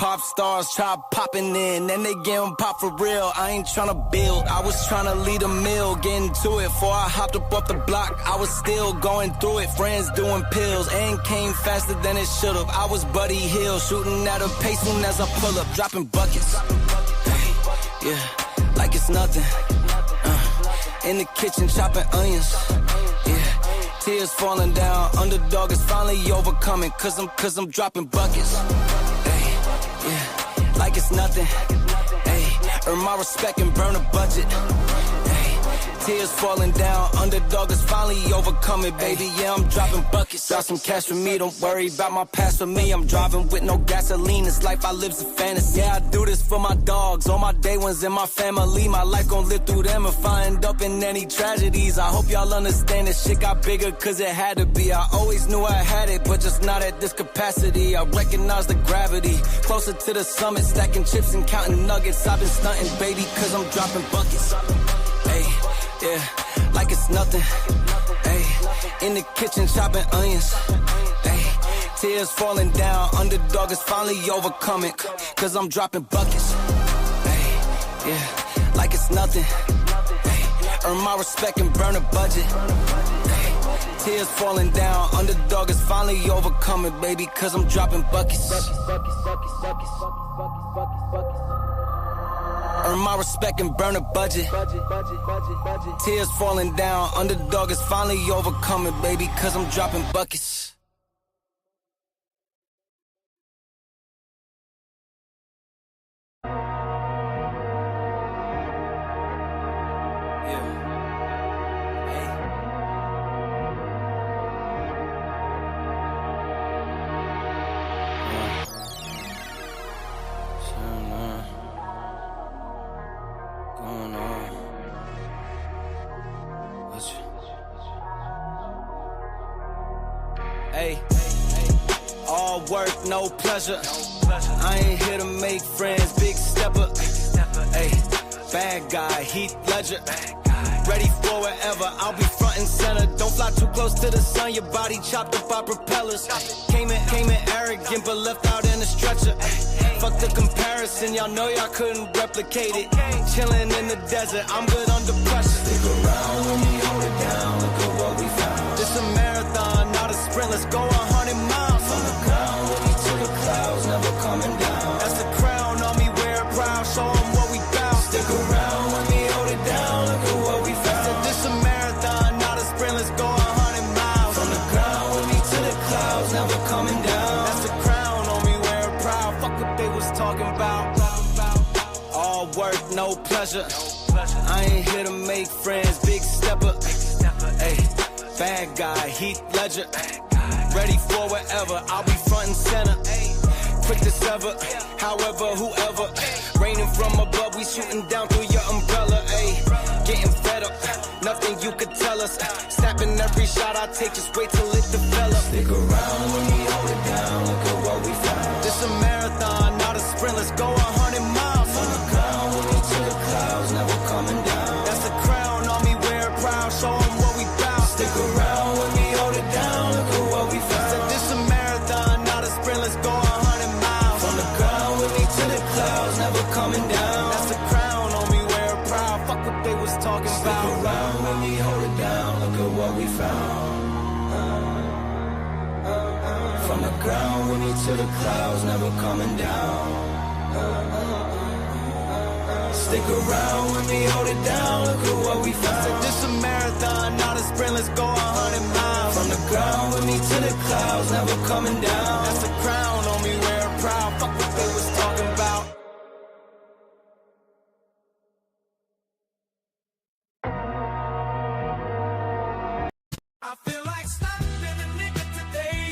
pop stars try popping in, and they getting pop for real. I ain't tryna build, I was tryna lead a meal. Getting to it before I hopped up off the block. I was still going through it, friends doing pills, and came faster than it should've. I was Buddy Hill, shooting at a pace soon as I pull up, dropping buckets. Hey, yeah, like it's nothing. In the kitchen chopping onions. Yeah, tears falling down. Underdog is finally overcoming. Cause I'm dropping buckets. Hey, yeah, like it's nothing. Hey, earn my respect and burn a budget. Tears falling down, underdog is finally overcoming, baby, yeah, I'm dropping buckets. Got some cash for me, don't worry about my past for me. I'm driving with no gasoline, this life I live's a fantasy. Yeah, I do this for my dogs, all my day ones and my family. My life gon' live through them if I end up in any tragedies. I hope y'all understand this shit got bigger cause it had to be. I always knew I had it, but just not at this capacity. I recognize the gravity, closer to the summit, stacking chips and counting nuggets. I've been stunting, baby, cause I'm dropping buckets. Hey, yeah, like it's nothing. Hey, in the kitchen chopping onions. Hey, tears falling down. Underdog is finally overcoming. Cause I'm dropping buckets. Hey, yeah, like it's nothing. Hey, earn my respect and burn a budget. Hey, tears falling down. Underdog is finally overcoming, baby. Cause I'm dropping buckets. Earn my respect and burn a budget. Tears falling down. Underdog is finally overcoming, baby, cause I'm dropping buckets. Hey, all work, no pleasure. I ain't here to make friends, big stepper. Hey, bad guy, Heath Ledger. Ready for wherever, I'll be front and center. Don't fly too close to the sun, your body chopped up by propellers. Came in arrogant, but left out in a stretcher. Fuck the comparison, y'all know y'all couldn't replicate it. Chilling in the desert, I'm good under pressure. Stick around when we hold it down, look at what we found. This a marathon, not a sprint, let's go 100 miles. From the ground, with me to the clouds, never coming down. That's the crown on me, wear it proud, show 'em what we bout. Stick around when we hold it down, look at what we found. Said this a marathon, not a sprint, let's go 100 miles. From the ground, with me to the clouds, never coming down. That's the crown on me, wear it proud, fuck what they was talking about. All work, no pleasure. I ain't here to make friends, big stepper. Hey, bad guy, Heath Ledger. Ready for wherever, I'll be front and center. Quick to sever, however, whoever. Raining from above, we shooting down through your umbrella. Ay, getting fed up, nothing you could tell us. Snapping every shot I take, just wait till it develops. Stick around when we hold it down, look at what we found. This a marathon, not a sprint, let's go 100 miles. From the ground, with me to the clouds, never coming down. That's the crown on me, wear it proud, show 'em what we bout. Stick around when we hold it down, look at what we found. Said this a marathon, not a sprint, let's go 100 miles. From the ground, with me to the clouds, never coming down. That's the crown on me, wear it proud, fuck what they was talking about. Stick around when we hold it down, look at what we found. From the ground, with me to the clouds, never coming down. Stick around when we hold it down, look at what we found. Said this a marathon, not a sprint, let's go 100 miles. From the ground, with me to the clouds, never coming down. That's the crown on me, wear it proud, fuck what they was talking about. I feel like slapping a nigga today.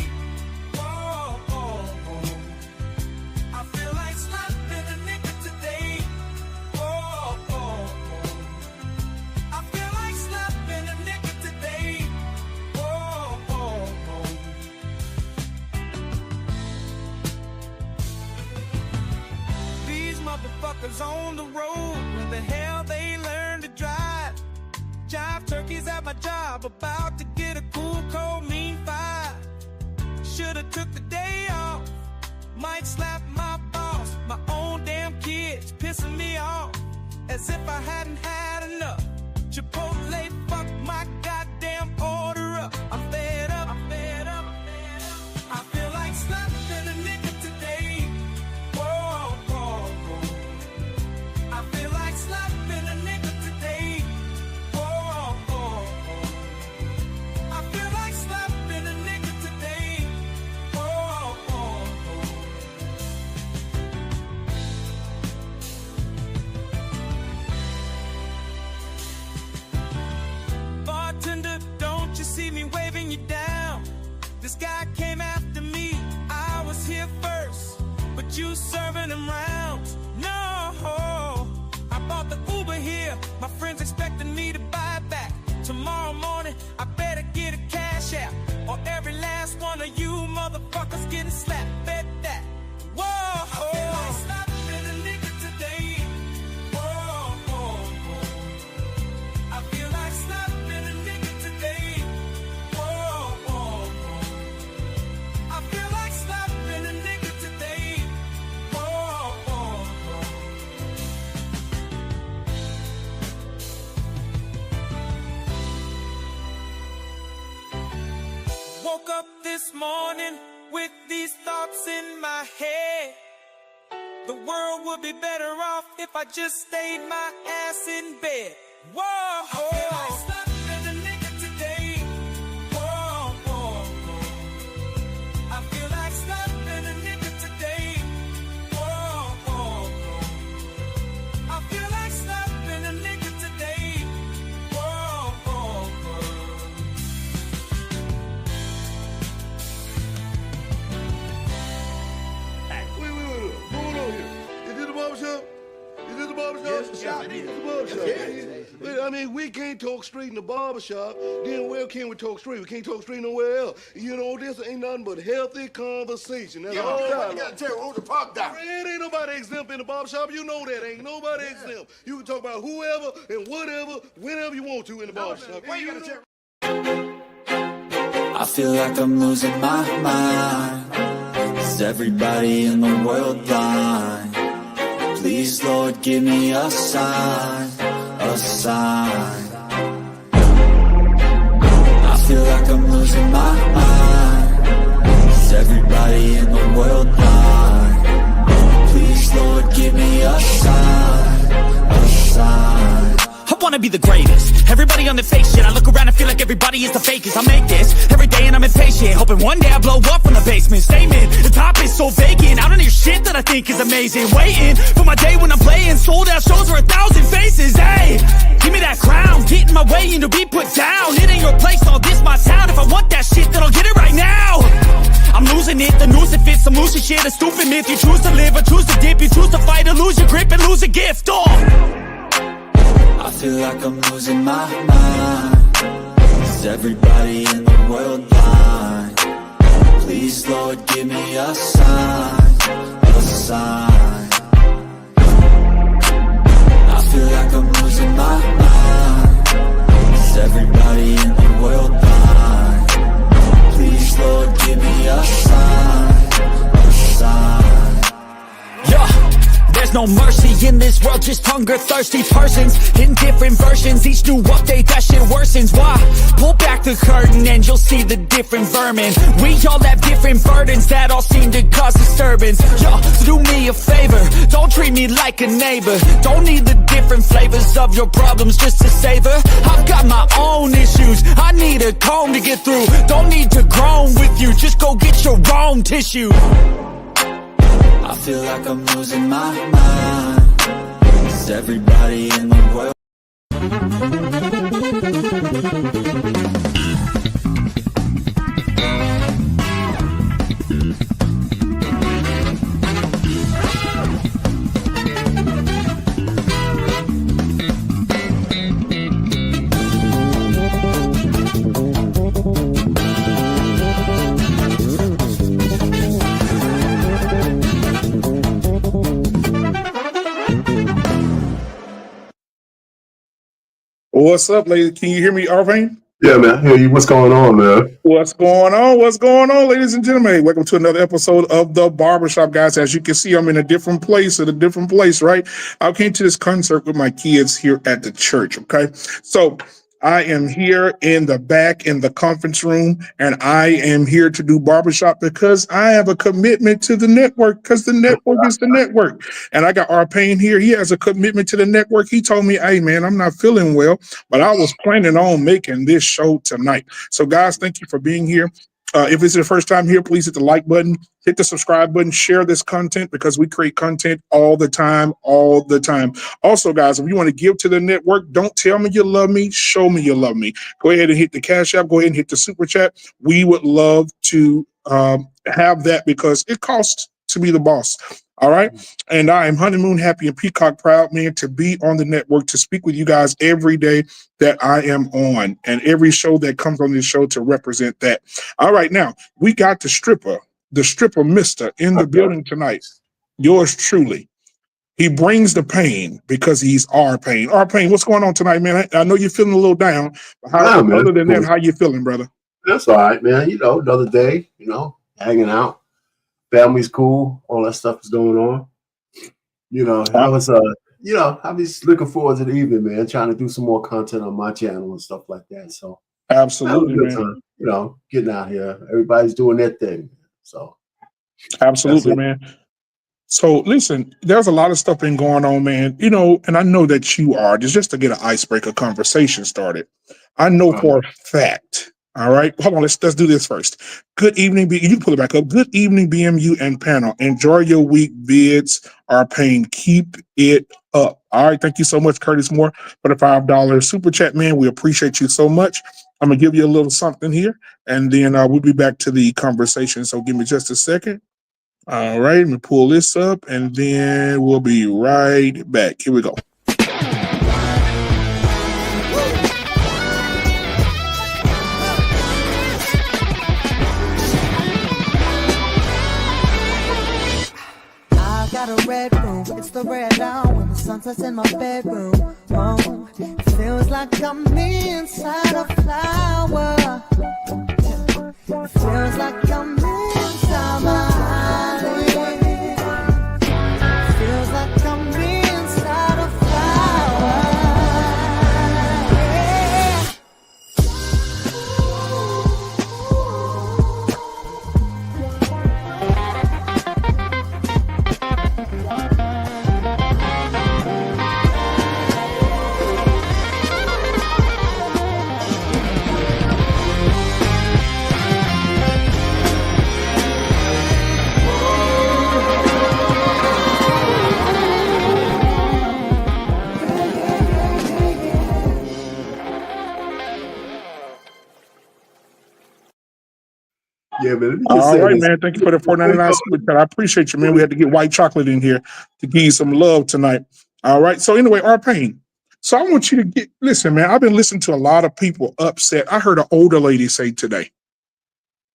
Whoa, whoa, whoa. I feel like slapping a nigga today. Whoa, whoa, whoa. I feel like slapping a nigga today. Whoa, whoa, whoa. These motherfuckers on the road, where the hell they learn to drive? Jive turkeys at my job, about to get a cool, cold, mean five. Should've took the day off, might slap my boss, pissing me off as if I hadn't had enough. Chipotle, fuck my goddamn order up. I'm fed up, I'm fed up, I'm fed up. I feel like slapping a nigga today. Whoa, whoa, whoa. I feel like slapping a nigga today. Whoa, whoa, whoa. I feel like slapping a nigga today. Whoa, whoa, whoa. Bartender, don't you see me waving you down? This guy came after me, I was here first, but you serving him rounds. No, I bought the Uber here, my friends expecting me to buy it back. Tomorrow morning, I better get a cash app, or every last one of you motherfuckers getting slapped. Bet that. Whoa, I feel like slapping a nigga today. Whoa, whoa, whoa. I feel like slapping a nigga today. Whoa, whoa, whoa. I feel like slapping a nigga today. Whoa, whoa, whoa. Woke up this morning with these thoughts in my head. The world would be better off if I just stayed my ass in bed. Whoa, I feel like slapping a nigga today. Whoa, whoa, whoa. I feel like slapping a nigga today. Whoa, whoa, whoa. I feel like slapping a nigga today. Whoa, whoa, whoa. Wait. What's going on here? Is this the barbershop? Is this the barbershop? Yes, it's the barbershop. Yes. Wait, I mean, we can't talk straight in the barbershop. Then where can we talk straight? We can't talk straight nowhere else. You know, this ain't nothing but healthy conversation. That's all. You gotta tell who the park down. It ain't nobody exempt in the barbershop. You know that. Ain't nobody exempt. You can talk about whoever and whatever, whenever you want to in the barbershop. Why you gotta tell? I feel like I'm losing my mind. Is everybody in the world blind? Please, Lord, give me a sign, a sign. I feel like I'm losing my mind. Is everybody in the world blind? Please, Lord, give me a sign, a sign. I wanna be the greatest. Everybody on the fake shit. I look around and feel like everybody is the fakest. I make this every day and I'm impatient, hoping one day I blow up from the basement. Statement, the top is so vacant. I don't hear shit that I think is amazing. Waiting for my day when I'm playing sold out shows for 1,000 faces. Hey, give me that crown, get in my way and to be put down. It ain't your place, all this my town. If I want that shit, then I'll get it right now. I'm losing it, the news that fits. I'm losing shit, a stupid myth. You choose to live or choose to dip. You choose to fight or lose your grip and lose a gift. I feel like I'm losing my mind. Is everybody in the world blind? Please, Lord, give me a sign, a sign. I feel like I'm losing my mind. Is everybody in the world blind? Please, Lord, give me a sign, a sign. Yeah. There's no mercy in this world, just hunger-thirsty persons in different versions. Each new update, that shit worsens. Why? Pull back the curtain and you'll see the different vermin. We all have different burdens that all seem to cause disturbance. Yo, so do me a favor, don't treat me like a neighbor. Don't need the different flavors of your problems just to savor. I've got my own issues, I need a comb to get through. Don't need to groan with you, just go get your own tissue. I feel like I'm losing my mind. Is everybody in the world? What's up, ladies? Can you hear me, Arvane? Yeah, man. I hear you. What's going on, man? What's going on? What's going on, ladies and gentlemen? Welcome to another episode of the Barbershop, guys. As you can see, I'm in a different place, right? I came to this concert with my kids here at the church, okay? So I am here in the back in the conference room, and I am here to do Barbershop because I have a commitment to the network, because the network is the network. And I got our Payne here. He has a commitment to the network. He told me, hey, man, I'm not feeling well, but I was planning on making this show tonight. So, guys, thank you for being here. If it's your first time here, please hit the like button, hit the subscribe button, share this content because we create content all the time. Also, guys, if you want to give to the network, don't tell me you love me, show me you love me. Go ahead and hit the Cash App, go ahead and hit the Super Chat. We would love to have that because it costs to be the boss. All right. And I am honeymoon happy and peacock proud, man, to be on the network, to speak with you guys every day that I am on, and every show that comes on this show to represent that. All right. Now we got the stripper mister in the building tonight. Yours truly. He brings the pain because he's our pain. Our pain. What's going on tonight, man? I know you're feeling a little down. But Man, other than that, how you feeling, brother? That's all right, man. Another day, hanging out. Family's cool. All that stuff is going on. I was I'm just looking forward to the evening, man, trying to do some more content on my channel and stuff like that. So absolutely, man. Time, getting out here. Everybody's doing their thing. So absolutely, man. So listen, there's a lot of stuff been going on, man. And I know that you are, just to get an icebreaker conversation started. I know for a fact. All right, hold on. Let's do this first. Good evening, you can pull it back up. Good evening, BMU and panel. Enjoy your week. Bids are paying. Keep it up. All right, thank you so much, Curtis Moore, for the $5 super chat, man. We appreciate you so much. I'm gonna give you a little something here, and then we'll be back to the conversation. So give me just a second. All right, let me pull this up, and then we'll be right back. Here we go. A red room, it's the red down when the sun sets in my bedroom. Oh, it feels like I'm inside a flower. It feels like I'm inside my island. It feels like I'm inside a flower. Yeah, man. All right, man. Thank you for the $4.99 super chat. I appreciate you, man. We had to get white chocolate in here to give you some love tonight. All right. So anyway, our pain. So I want you to listen, man. I've been listening to a lot of people upset. I heard an older lady say today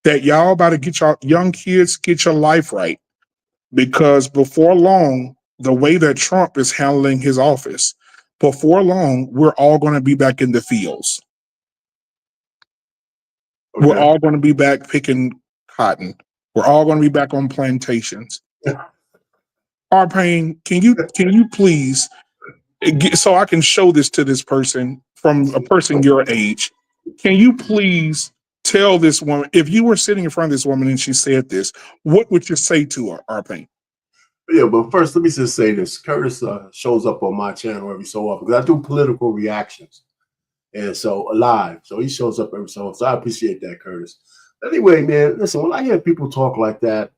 that y'all about to get y'all young kids, get your life right. Because before long, the way that Trump is handling his office, before long, we're all going to be back in the fields. Okay. We're all going to be back picking cotton. We're all going to be back on plantations. Arpain, can you please, so I can show this to this person, from a person your age, can you please tell this woman, if you were sitting in front of this woman and she said this, what would you say to her, Arpain? Yeah, but first, let me just say this. Curtis shows up on my channel every so often because I do political reactions. And so live. So he shows up every so often. So I appreciate that, Curtis. Anyway, man, listen, when I hear people talk like that,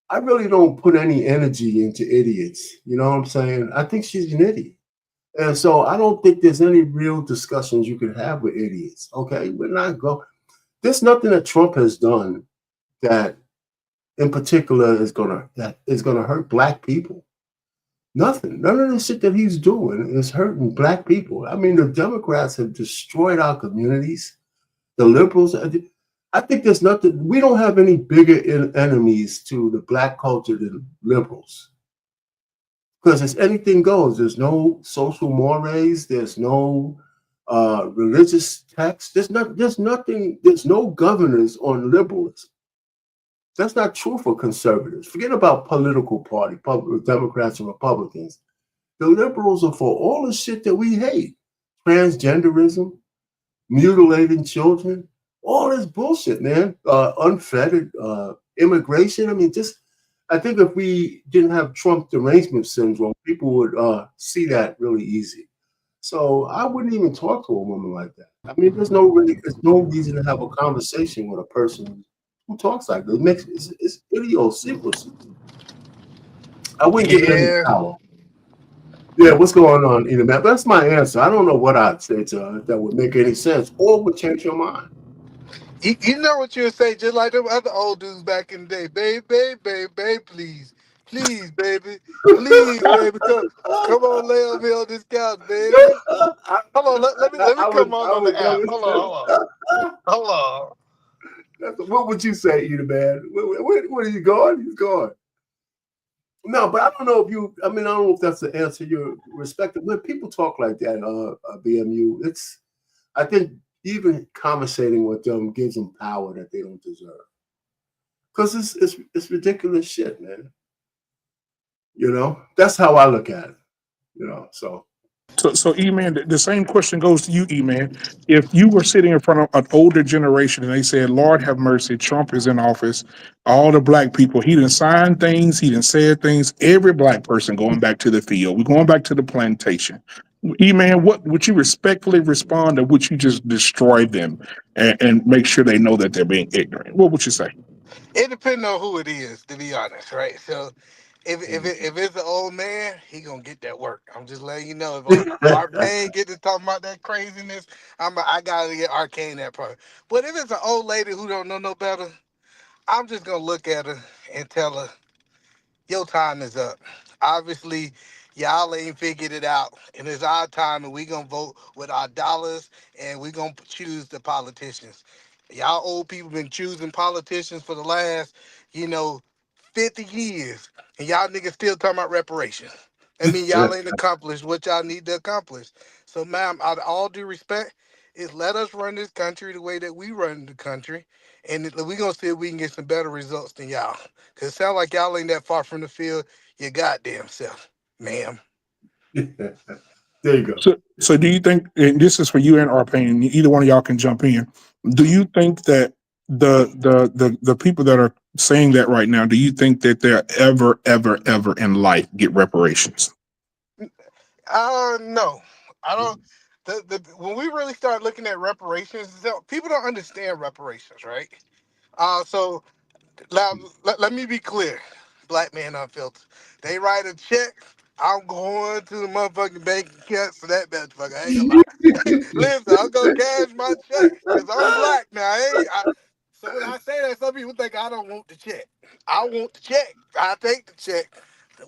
I really don't put any energy into idiots. You know what I'm saying? I think she's an idiot. And so I don't think there's any real discussions you can have with idiots. Okay, we're not going. There's nothing that Trump has done that in particular is gonna hurt black people. Nothing. None of the shit that he's doing is hurting black people. I mean, the Democrats have destroyed our communities. The liberals, I think there's nothing. We don't have any bigger enemies to the black culture than liberals. Because it's anything goes. There's no social mores. There's no religious texts. There's nothing. There's no governors on liberalism. That's not true for conservatives. Forget about political party, Democrats and Republicans. The liberals are for all the shit that we hate: transgenderism, mutilating children, all this bullshit, man. Unfettered immigration. I mean, I think if we didn't have Trump derangement syndrome, people would see that really easy. So I wouldn't even talk to a woman like that. I mean, there's no reason to have a conversation with a person who talks like that. It's idiosyncrasy. I wouldn't give it any power. Yeah, what's going on, Ina? That's my answer. I don't know what I'd say to her that would make any sense or would change your mind. You know what you would say, just like them other old dudes back in the day. Baby, please. Please, baby. Please, baby. Come on, lay on me on this couch, baby. Hold on, let me come on the app. Hold on. What would you say, Ina, man? Where are you going? He's going. No, but I don't know I don't know if that's the answer you're respecting. When people talk like that, BMU, I think even conversating with them gives them power that they don't deserve. Because it's ridiculous shit, man. You know, that's how I look at it. You know, so E-Man, the same question goes to you, E-Man. If you were sitting in front of an older generation and they said, Lord have mercy, Trump is in office, all the black people, he done signed things, he done said things, every black person going back to the field, we're going back to the plantation. E-Man, what would you respectfully respond, or would you just destroy them and make sure they know that they're being ignorant? What would you say? It depends on who it is, to be honest, right? So if it's an old man, he gonna get that work. I'm just letting you know. If Arcane get to talking about that craziness, I gotta get Arcane that part. But if it's an old lady who don't know no better, I'm just gonna look at her and tell her, your time is up. Obviously, y'all ain't figured it out, and it's our time, and we gonna vote with our dollars, and we gonna choose the politicians. Y'all old people been choosing politicians for the last, 50 years, and y'all niggas still talking about reparations. I mean, y'all ain't accomplished what y'all need to accomplish. So, ma'am, out of all due respect, is let us run this country the way that we run the country, and we gonna see if we can get some better results than y'all. Cause it sounds like y'all ain't that far from the field your goddamn self, ma'am. There you go. So do you think, and this is for you and Arpane, either one of y'all can jump in, do you think that the people that are saying that right now, do you think that they're ever in life get reparations? No. I don't. When we really start looking at reparations, people don't understand reparations, right? So now, let me be clear. Black man unfiltered. They write a check, I'm going to the motherfucking bank and cancel that motherfucker. I ain't gonna lie. Listen, I'm gonna cash my check because I'm black now. So when I say that, some people think I don't want the check. I want the check. I take the check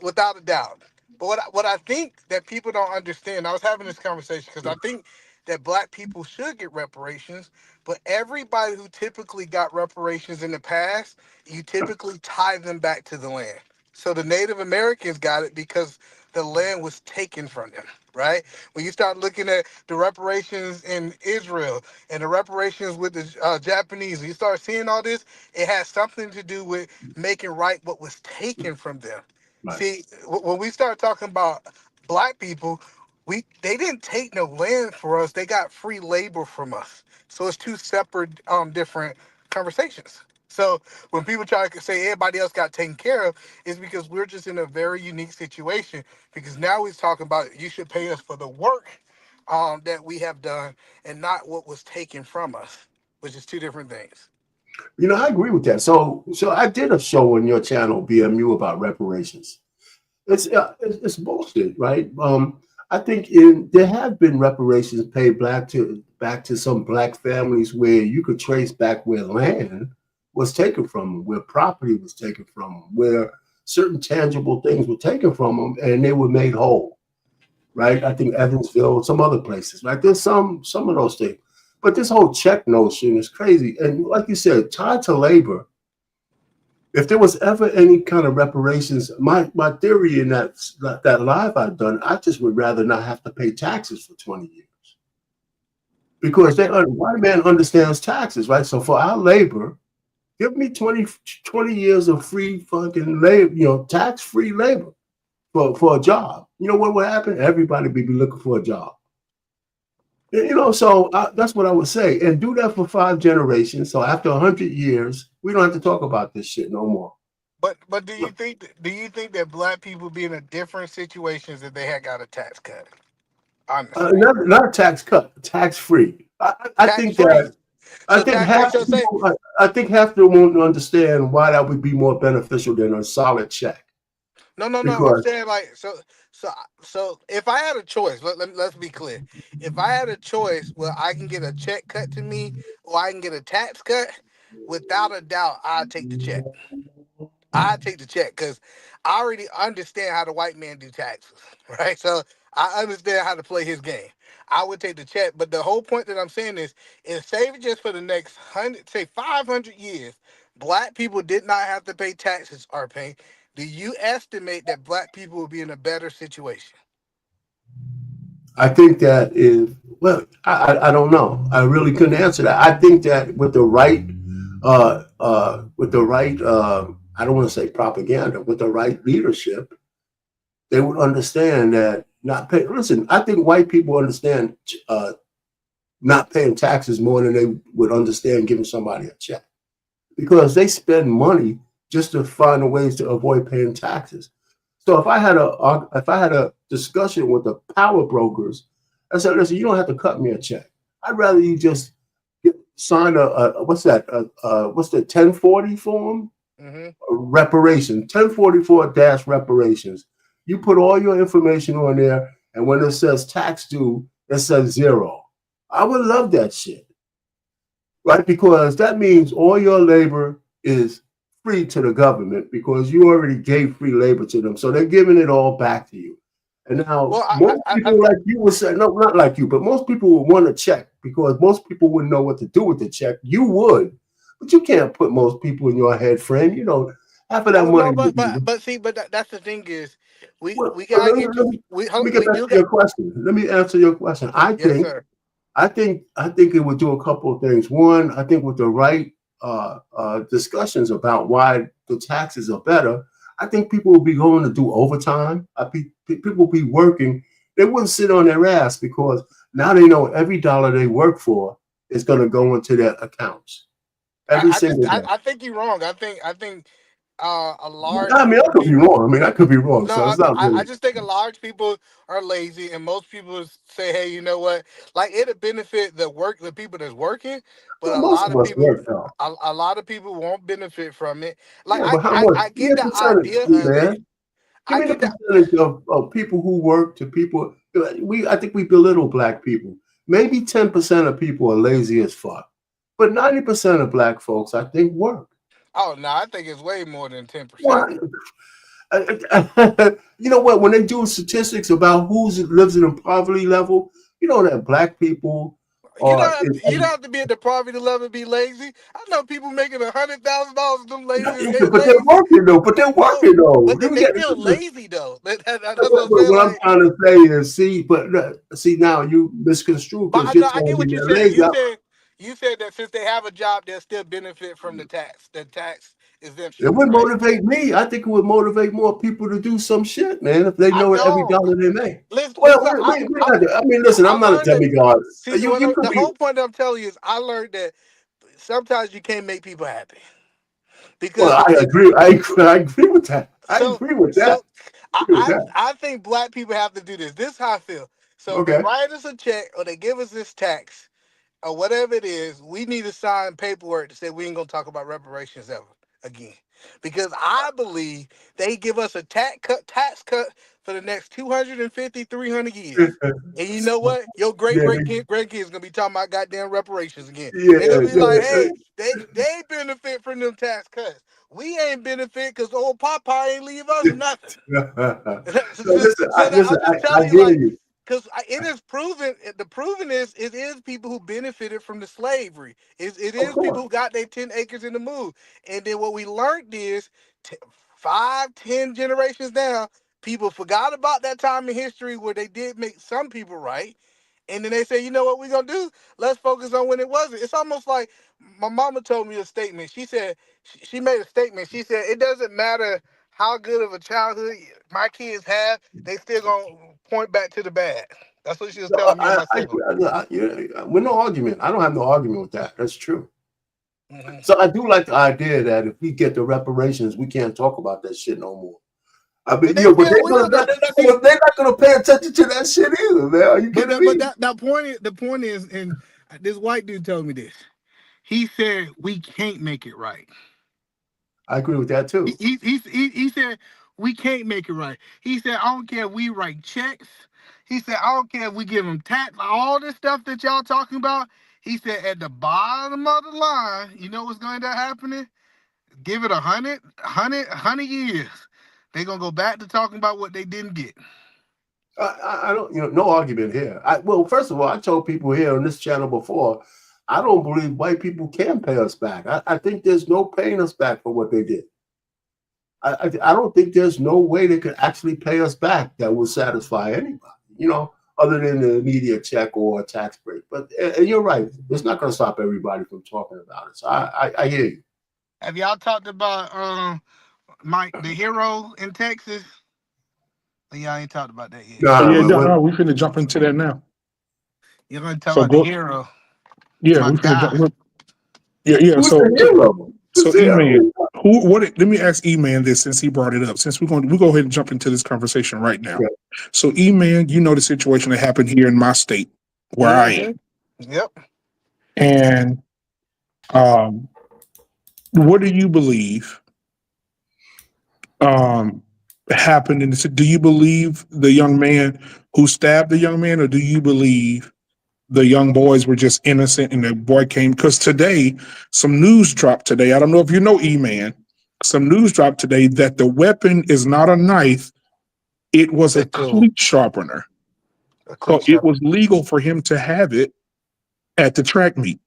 without a doubt. But what I think that people don't understand, I was having this conversation because I think that black people should get reparations, but everybody who typically got reparations in the past, you typically tie them back to the land. So the Native Americans got it because the land was taken from them, right? When you start looking at the reparations in Israel and the reparations with the Japanese, when you start seeing all this, it has something to do with making right what was taken from them. Right. See, when we start talking about black people, they didn't take no land for us. They got free labor from us. So it's two separate, different conversations. So when people try to say everybody else got taken care of, it's because we're just in a very unique situation. Because now we're talking about you should pay us for the work that we have done and not what was taken from us, which is two different things. You know, I agree with that. So I did a show on your channel, BMU, about reparations. It's bullshit, right? I think there have been reparations paid back to some black families where you could trace back where land was taken from them, where property was taken from them, where certain tangible things were taken from them, and they were made whole, right? I think Evansville, some other places, right? There's some of those things. But this whole check notion is crazy. And like you said, tied to labor, if there was ever any kind of reparations, my theory in that live I've done, I just would rather not have to pay taxes for 20 years. because white man understands taxes, right? So for our labor, give me 20 years of free fucking labor, tax-free labor for a job. You know what would happen? Everybody would be looking for a job. So that's what I would say. And do that for 5 generations. So after 100 years, we don't have to talk about this shit no more. But do you think that black people be in a different situations if they had got a tax cut? Honestly, Not a tax cut, tax-free. I tax think that free. So tax. So say I think half of them won't understand why that would be more beneficial than a solid check. no. I'm Because saying like so so. If I had a choice, let's be clear. If I had a choice, well, I can get a check cut to me, or I can get a tax cut. Without a doubt, I'd take the check. I take the check because I already understand how the white man do taxes, right? So I understand how to play his game. I would take the check, but the whole point that I'm saying is save it just for the next 500 years. Black people did not have to pay taxes or pay. Do you estimate that black people will be in a better situation? I think that is well, I don't know. I really couldn't answer that. I think that with the right I don't want to say propaganda, with the right leadership, they would understand that not pay. Listen, I think white people understand not paying taxes more than they would understand giving somebody a check because they spend money just to find a ways to avoid paying taxes. So if I had a discussion with the power brokers, I said, listen, you don't have to cut me a check. I'd rather you just sign what's that? What's the 1040 form? Mm-hmm. Reparation 1044 dash reparations. You put all your information on there, and when it says tax due, it says zero. I would love that shit, right? Because that means all your labor is free to the government because you already gave free labor to them. So they're giving it all back to you. And now Well, most people like you would say, no, not like you, but most people would want a check because most people wouldn't know what to do with the check. You would, but you can't put most people in your head, friend. Half of that oh no, money but would be. but but see, but that's the thing is, we Well, we gotta get to let me get we back do to got your question. Let me answer your question. yes, sir. I think it would do a couple of things. One, I think with the right discussions about why the taxes are better, I think people will be going to do overtime. People will be working. They wouldn't sit on their ass because now they know every dollar they work for is going to go into their accounts every single day. I think you're wrong. I think a large I mean, group I of could be people. wrong. I mean, I could be wrong. No, So it's not I really. just think a large people are lazy, and most people say, "Hey, you know what? Like it'll benefit the people that's working, but Well, most of us work though. a lot of people won't benefit from it. Like Yeah, but how much? I Give me get a the percentage, idea of it. man. Give I me the get that. percentage of people who work to people. I think we belittle black people. Maybe 10% of people are lazy as fuck, but 90% of black folks, I think, work. Oh no, I think it's way more than 10%. Why? You know what? When they do statistics about who lives in a poverty level, you know that black people are. You don't have to be at the poverty level to be lazy. I know people making $100,000. Them lazy. They But they're lazy. working though. But they're No, working though. but they still lazy though. That's what I'm But saying. what I'm Like, trying to say is, see now you misconstrue but because I you're know I telling get me what you're they're saying. lazy. You said that since they have a job, they'll still benefit from the tax. The tax It exemptions, would right? motivate me. I think it would motivate more people to do some shit, man, if they I know every know. dollar they make. Well, Listen. we're not, I mean, listen, I I'm not a learned that. demigod. See, You could the be. whole point I'm telling you is I learned that sometimes you can't make people happy Well, because I agree. I agree with that. I so agree with that. so I, I agree with I that. I think black people have to do this. This is how I feel. So if they Okay. write us a check or they give us this tax or whatever it is, we need to sign paperwork to say we ain't gonna talk about reparations ever again. Because I believe they give us a tax cut for the next 250, 300 years. And you know what? Your Yeah, grandkids gonna be talking about goddamn reparations again. They're gonna yeah, be like, hey, they benefit from them tax cuts. We ain't benefit because old Papa ain't leave us nothing. yeah. So so listen, I'm just I telling you, hear like, you. because it is proven. The proven is it is people who benefited from the slavery. It Of is people course. who got their 10 acres in the move. And then what we learned is, 5, 10 generations down, people forgot about that time in history where they did make some people right, And then they say, you know what we're gonna do? Let's focus on when it wasn't. It's almost like my mama told me a statement. She said she made a statement. She said it doesn't matter how good of a childhood my kids have, they still gonna point back to the bad. That's what she was No, telling me and my sibling. with no argument. I don't have no argument with that. That's true. Hmm. So I do like the idea that if we get the reparations, we can't talk about that shit no more. I But mean, they but still will though. See, they're not gonna pay attention to that shit either, man. Are you but kidding that, but me? that point is, the point is, and this white dude told me this. He said we can't make it right. I agree with that too. He said we can't make it right. He said I don't care if we write checks. He said I don't care if we give them tax, all this stuff that y'all talking about. He said at the bottom of the line, you know what's going to happen? Give it 100 years. They're gonna go back to talking about what they didn't get. I don't, no argument here. Well, first of all, I told people here on this channel before, I don't believe white people can pay us back. I think there's no paying us back for what they did. I don't think there's no way they could actually pay us back that will satisfy anybody, other than the immediate check or a tax break. But and you're right, it's not going to stop everybody from talking about it. So I hear you. Have y'all talked about Mike the hero in Texas? Y'all ain't talked about that yet. Yeah, No, we finna jump into that now. You're gonna talk So about the hero. yeah, My we finna guy. jump. Yeah. who's the hero? So E-Man, let me ask E-Man this since he brought it up. Since we go ahead and jump into this conversation right now. Yeah. So E-Man, you know the situation that happened here in my state where I am. Yep. And what do you believe happened in this? Do you believe the young man who stabbed the young man, or do you believe the young boys were just innocent and the boy came? Because today, some news dropped today. I don't know if you know, E-Man. Some news dropped today that the weapon is not a knife. It was a cleat sharpener. So it was legal for him to have it at the track meet.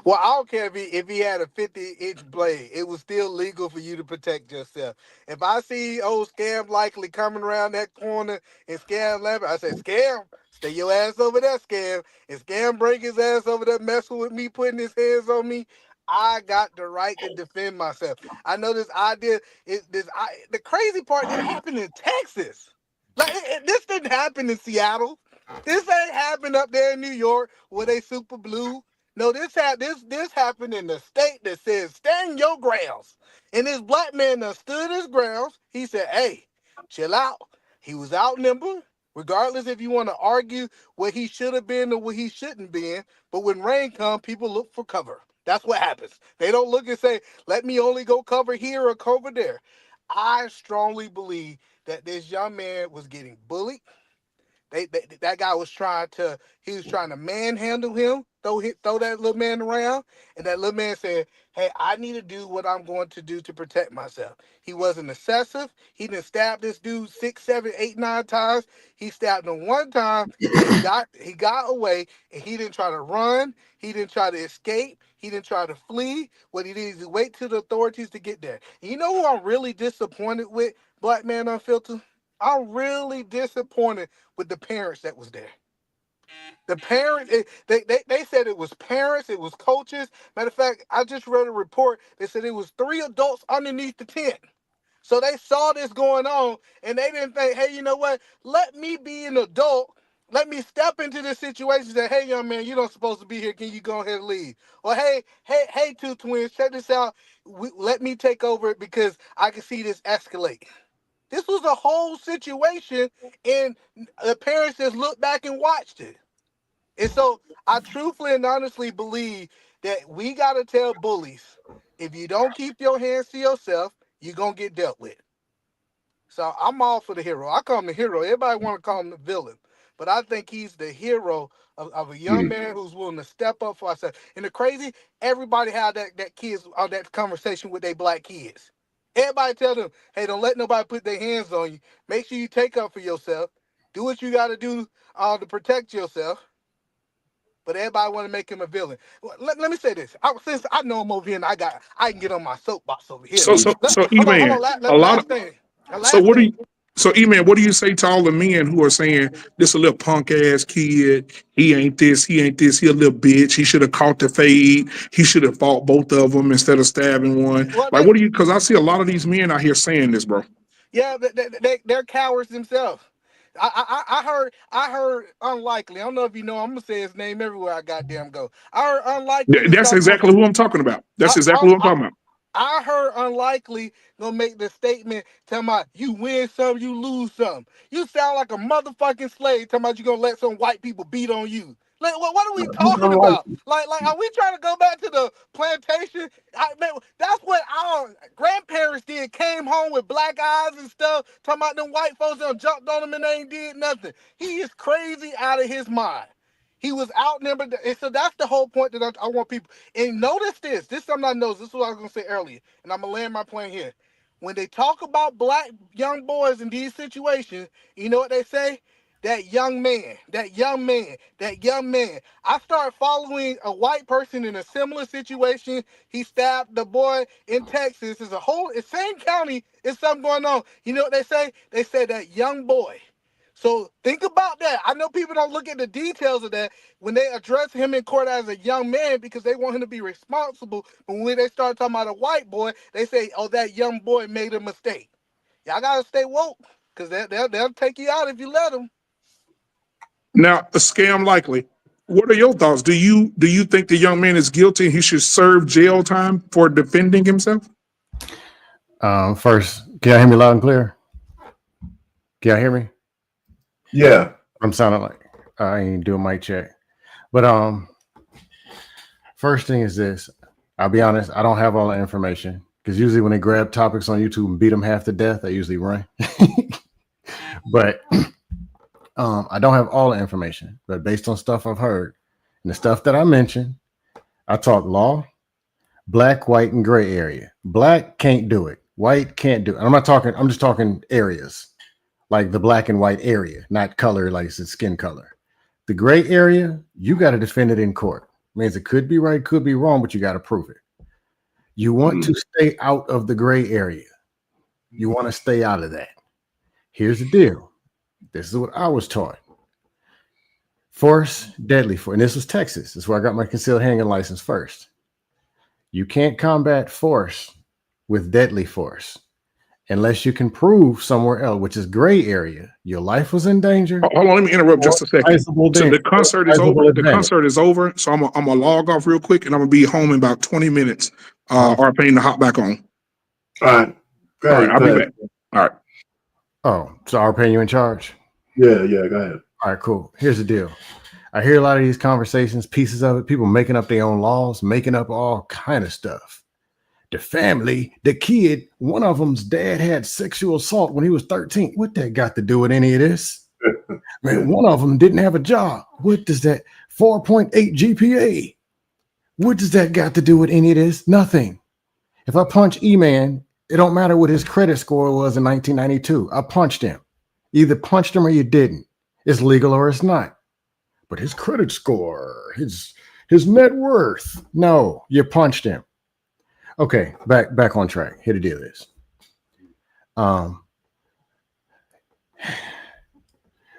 Well, I don't care if he had a 50-inch blade. It was still legal for you to protect yourself. If I see old Scam Likely coming around that corner and Scam Lambert, I say, Scam, stay your ass over there, Scam. If Scam break his ass over there messing with me, putting his hands on me, I got the right to defend myself. I know this idea is the crazy part didn't happen in Texas. Like this didn't happen in Seattle. This ain't happened up there in New York where they super blue. No, this happened in the state that says stand your grounds. And this black man that stood his grounds, he said, hey, chill out. He was outnumbered, regardless if you want to argue where he should have been or where he shouldn't been. But when rain comes, people look for cover. That's what happens. They don't look and say, let me only go cover here or cover there. I strongly believe that this young man was getting bullied. That guy was trying to manhandle him, throw that little man around, and that little man said, hey, I need to do what I'm going to do to protect myself. He wasn't excessive. He didn't stab this dude 6, 7, 8, 9 times. He stabbed him one time, and he got away, and he didn't try to run. He didn't try to escape. He didn't try to flee. What he did is wait till the authorities to get there. And you know who I'm really disappointed with, Black Man Unfiltered? I'm really disappointed with the parents that was there. The parents, they said it was parents, it was coaches. Matter of fact, I just read a report. They said it was 3 adults underneath the tent. So they saw this going on, and they didn't think, hey, you know what? Let me be an adult. Let me step into this situation and say, hey, young man, you don't supposed to be here. Can you go ahead and leave? Or hey, two twins, check this out. Let me take over it because I can see this escalate. This was a whole situation, and the parents just looked back and watched it. And so I truthfully and honestly believe that we got to tell bullies, if you don't keep your hands to yourself, you're going to get dealt with. So I'm all for the hero. I call him the hero. Everybody want to call him the villain. But I think he's the hero of a young man who's willing to step up for himself. And the crazy, everybody had that kids on that conversation with their black kids. Everybody tell them, hey, don't let nobody put their hands on you. Make sure you take up for yourself. Do what you got to do to protect yourself. But everybody want to make him a villain. Let me say this. Since I know him over here and I can get on my soapbox over here. So Hold E-Man, on. a lot Last of thing. so what do you So, E-Man, what do you say to all the men who are saying this a little punk ass kid? He ain't this. He ain't this. He a little bitch. He should have caught the fade. He should have fought both of them instead of stabbing one. Well, Like, what do you? Because I see a lot of these men out here saying this, bro. yeah, they're cowards themselves. I heard Unlikely. I don't know if you know. I'm gonna say his name everywhere I goddamn go. I heard Unlikely. That's exactly who I'm talking about. That's exactly who I'm talking about. I heard Unlikely gonna make the statement talking about you win some, you lose some. You sound like a motherfucking slave talking about you gonna let some white people beat on you. Like, what are we talking about? Like, are we trying to go back to the plantation? Man, that's what our grandparents did. Came home with black eyes and stuff, talking about them white folks that jumped on them and they ain't did nothing. He is crazy out of his mind. He was outnumbered. And so that's the whole point that I want people. And notice this. This is something I know. This is what I was going to say earlier. And I'm going to land my plane here. When they talk about black young boys in these situations, you know what they say? That young man, that young man, that young man. I started following a white person in a similar situation. He stabbed the boy in Texas. It's same county. It's something going on. You know what they say? They say that young boy. So think about that. I know people don't look at the details of that when they address him in court as a young man because they want him to be responsible. But when they start talking about a white boy, they say, oh, that young boy made a mistake. Y'all got to stay woke because they'll take you out if you let them. Now, a scam likely. What are your thoughts? Do you think the young man is guilty and he should serve jail time for defending himself? First, can y'all hear me loud and clear? Can y'all hear me? Yeah. I'm sounding like I ain't doing mic check. But first thing is this. I'll be honest, I don't have all the information because usually when they grab topics on YouTube and beat them half to death, they usually run. But I don't have all the information. But based on stuff I've heard and the stuff that I mentioned, I talk law, black, white, and gray area. Black can't do it. White can't do it. I'm just talking areas. Like the black and white area, not color, like it's skin color. The gray area, you got to defend it in court. Means it could be right, could be wrong, but you got to prove it. You want to stay out of the gray area. You want to stay out of that. Here's the deal. This is what I was taught. Force, deadly force. And this was Texas. This is where I got my concealed handgun license first. You can't combat force with deadly force. Unless you can prove somewhere else, which is gray area, your life was in danger. Hold on, let me interrupt just a second. So the concert is over. The concert is over. So I'm gonna log off real quick, and I'm gonna be home in about 20 minutes. Or paying to hop back on. All right. All right, I'll be back. All right. Oh, so I'll pay you in charge? Yeah, go ahead. All right, cool. Here's the deal. I hear a lot of these conversations, pieces of it, people making up their own laws, making up all kind of stuff. The family, the kid, one of them's dad had sexual assault when he was 13. What that got to do with any of this? Man, one of them didn't have a job. What does that 4.8 GPA? What does that got to do with any of this? Nothing. If I punch E-Man, it don't matter what his credit score was in 1992. I punched him. Either punched him or you didn't. It's legal or it's not. But his credit score, his net worth. No, you punched him. Okay, back on track. Here the deal is.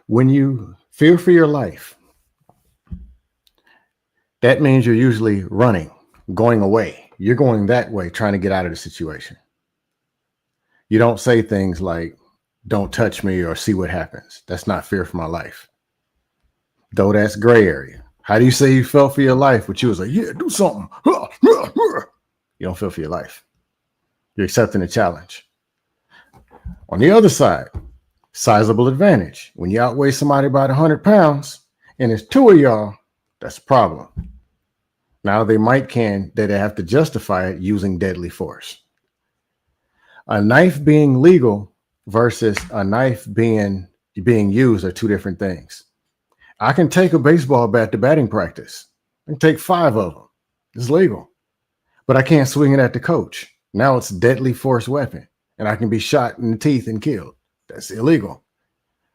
When you fear for your life, that means you're usually running, going away. You're going that way, trying to get out of the situation. You don't say things like, don't touch me or see what happens. That's not fear for my life. Though that's gray area. How do you say you felt for your life? But you was like, yeah, do something. You don't feel for your life. You're accepting a challenge. On the other side, sizable advantage. When you outweigh somebody by 100 pounds and it's two of y'all, that's a problem. Now they have to justify it using deadly force. A knife being legal versus a knife being used are two different things. I can take a baseball bat to batting practice. I can take 5 of them. It's legal. But I can't swing it at the coach. Now it's a deadly force weapon, and I can be shot in the teeth and killed. That's illegal.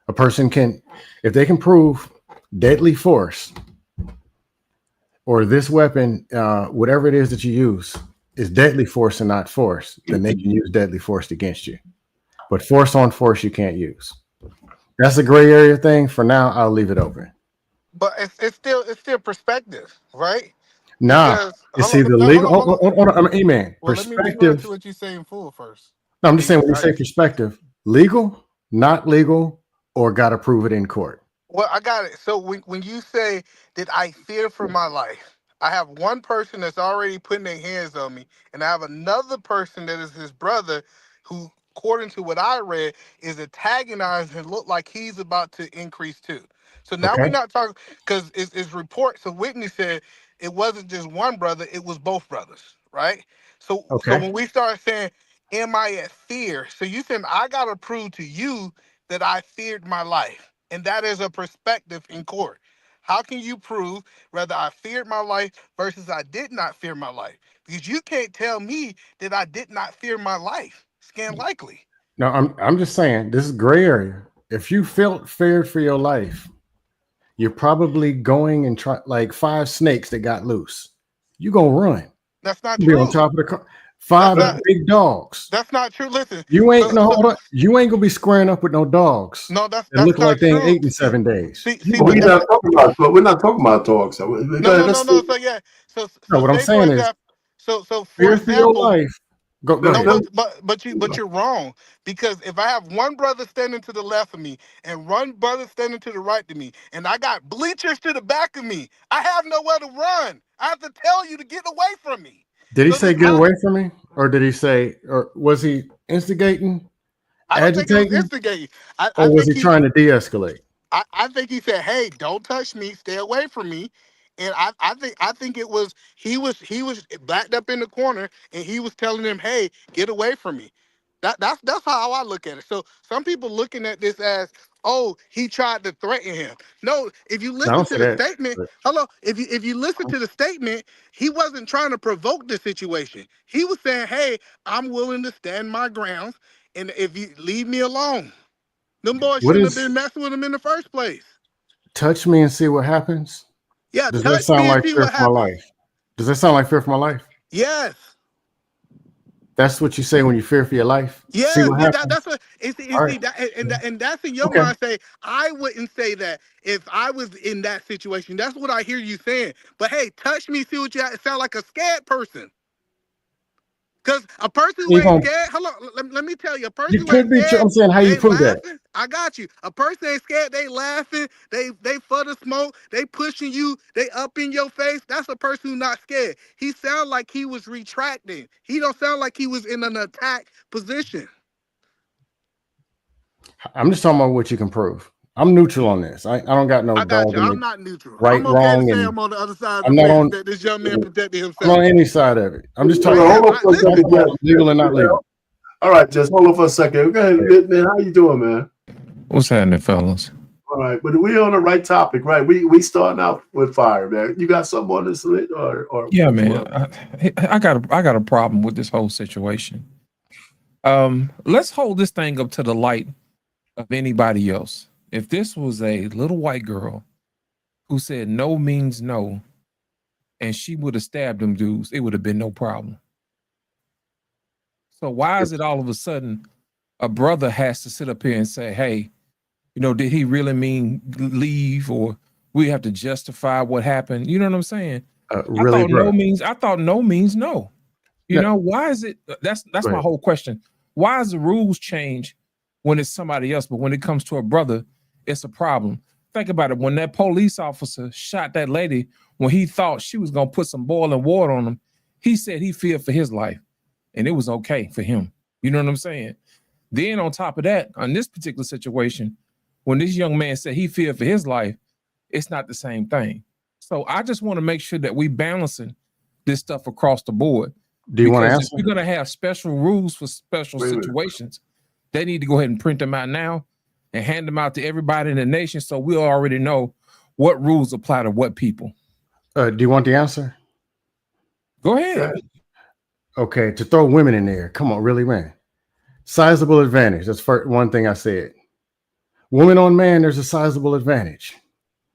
A person can, if they can prove deadly force or this weapon, whatever it is that you use, is deadly force and not force, then they can use deadly force against you. but force on force you can't use. That's a gray area thing. For now, I'll leave it open. But it's still perspective, right? Nah, Because it's hold on, either no, legal. hold on. I mean, man, Well, let me respond to perspective. what you say in full first. No, I'm just saying when you Right. say perspective, legal, not legal, or got to prove it in court. Well, I got it. So when you say, did I fear for my life? I have one person that's already putting their hands on me, and I have another person that is his brother who, according to what I read, is antagonized and look like he's about to increase too. So now we're Okay. not talking, because it's reports. So Whitney said it wasn't just one brother, it was both brothers, right? So Okay. when we start saying, am I at fear? So you saying I gotta prove to you that I feared my life. And that is a perspective in court. How can you prove whether I feared my life versus I did not fear my life? Because you can't tell me that I did not fear my life. It's unlikely. No, I'm just saying this is gray area. If you felt feared for your life, you're probably going and try like 5 snakes that got loose. You gonna run. That's not You be on true. top of the car. That's 5 not big dogs. that's not true. Listen, You ain't so, no so hold on. You ain't gonna be squaring up with no dogs no, that look that's like not they ain't true. ate in 7 days. See, You see, gonna but We're run. not talking about, but we're not talking about dogs. So no, go ahead. no, no, no. So yeah, No, so what I'm say for saying is example, so for fear for your example, life. Go no, ahead. but you're wrong, because if I have one brother standing to the left of me and one brother standing to the right of me, and I got bleachers to the back of me, I have nowhere to run. I have to tell you to get away from me. Did he So say this get how away from me? Or did he say, or was he instigating, I don't think it was agitating, instigating. or was he trying to de-escalate? I think he said, "Hey, don't touch me. Stay away from me." And I think it was he was backed up in the corner and he was telling him, "Hey, get away from me." That's how I look at it. So some people looking at this as, "Oh, he tried to threaten him." No, if you No, I listen don't to say the that. statement, But hello, if you listen to the statement, he wasn't trying to provoke the situation. He was saying, "Hey, I'm willing to stand my grounds, and if you leave me alone." Them boys what shouldn't have is been messing with him in the first place. touch me and see what happens? Yeah, Does that touch sound me and like see fear what for my happens. life? Does that sound like fear for my life? Yes. That's what you say when you fear for your life? See Yes, what that's happens? what All right. see that, and that's in your Okay. mind. Say, I wouldn't say that if I was in that situation. That's what I hear you saying. But hey, touch me, see what you sound like a scared person. Because a person who You ain't gonna scared, hold on, let me tell you, a person you who ain't could be scared, I'm saying how you they prove that. laughing. I got you. A person ain't scared, they laughing, they for the smoke, they pushing you, they up in your face. That's a person who's not scared. He sound like he was retracting. He don't sound like he was in an attack position. I'm just talking about what you can prove. I'm neutral on this. I don't got no I got dog you. in I'm the not neutral. right, I'm okay to wrong, say and I'm on the other side of the I'm not fence on that this young man protected I'm not himself. on any side of it. I'm just Hold But talking on, yeah, hold on for a listen. second, Jess. legal and not legal. All right, Jess, hold on for a second. Go ahead, man. How you doing, man? What's happening, fellas? All right, but we on the right topic, right? We starting out with fire, man. You got something on this lit, or Yeah, what you man. want? I got a problem with this whole situation. Let's hold this thing up to the light of anybody else. If this was a little white girl who said no means no, and she would have stabbed them dudes, it would have been no problem. So why is it all of a sudden a brother has to sit up here and say, "Hey, did he really mean leave?" Or we have to justify what happened? You know what I'm saying? I Really, thought bro. no means I thought no means no. No, Why is it that's go my ahead. whole question. Why is the rules change when it's somebody else, but when it comes to a brother, it's a problem? Think about it. When that police officer shot that lady, when he thought she was gonna put some boiling water on him, he said he feared for his life, and it was okay for him. You know what I'm saying? Then on top of that, on this particular situation, when this young man said he feared for his life, it's not the same thing. So I just want to make sure that we balancing this stuff across the board. Do you want to Because if answer? we're going to have special rules for special Wait a minute. situations, they need to go ahead and print them out now and hand them out to everybody in the nation so we already know what rules apply to what people. Do you want the answer? Go ahead. Okay, to throw women in there. Come on, really, man. Sizable advantage. That's one thing I said. Woman on man, there's a sizable advantage.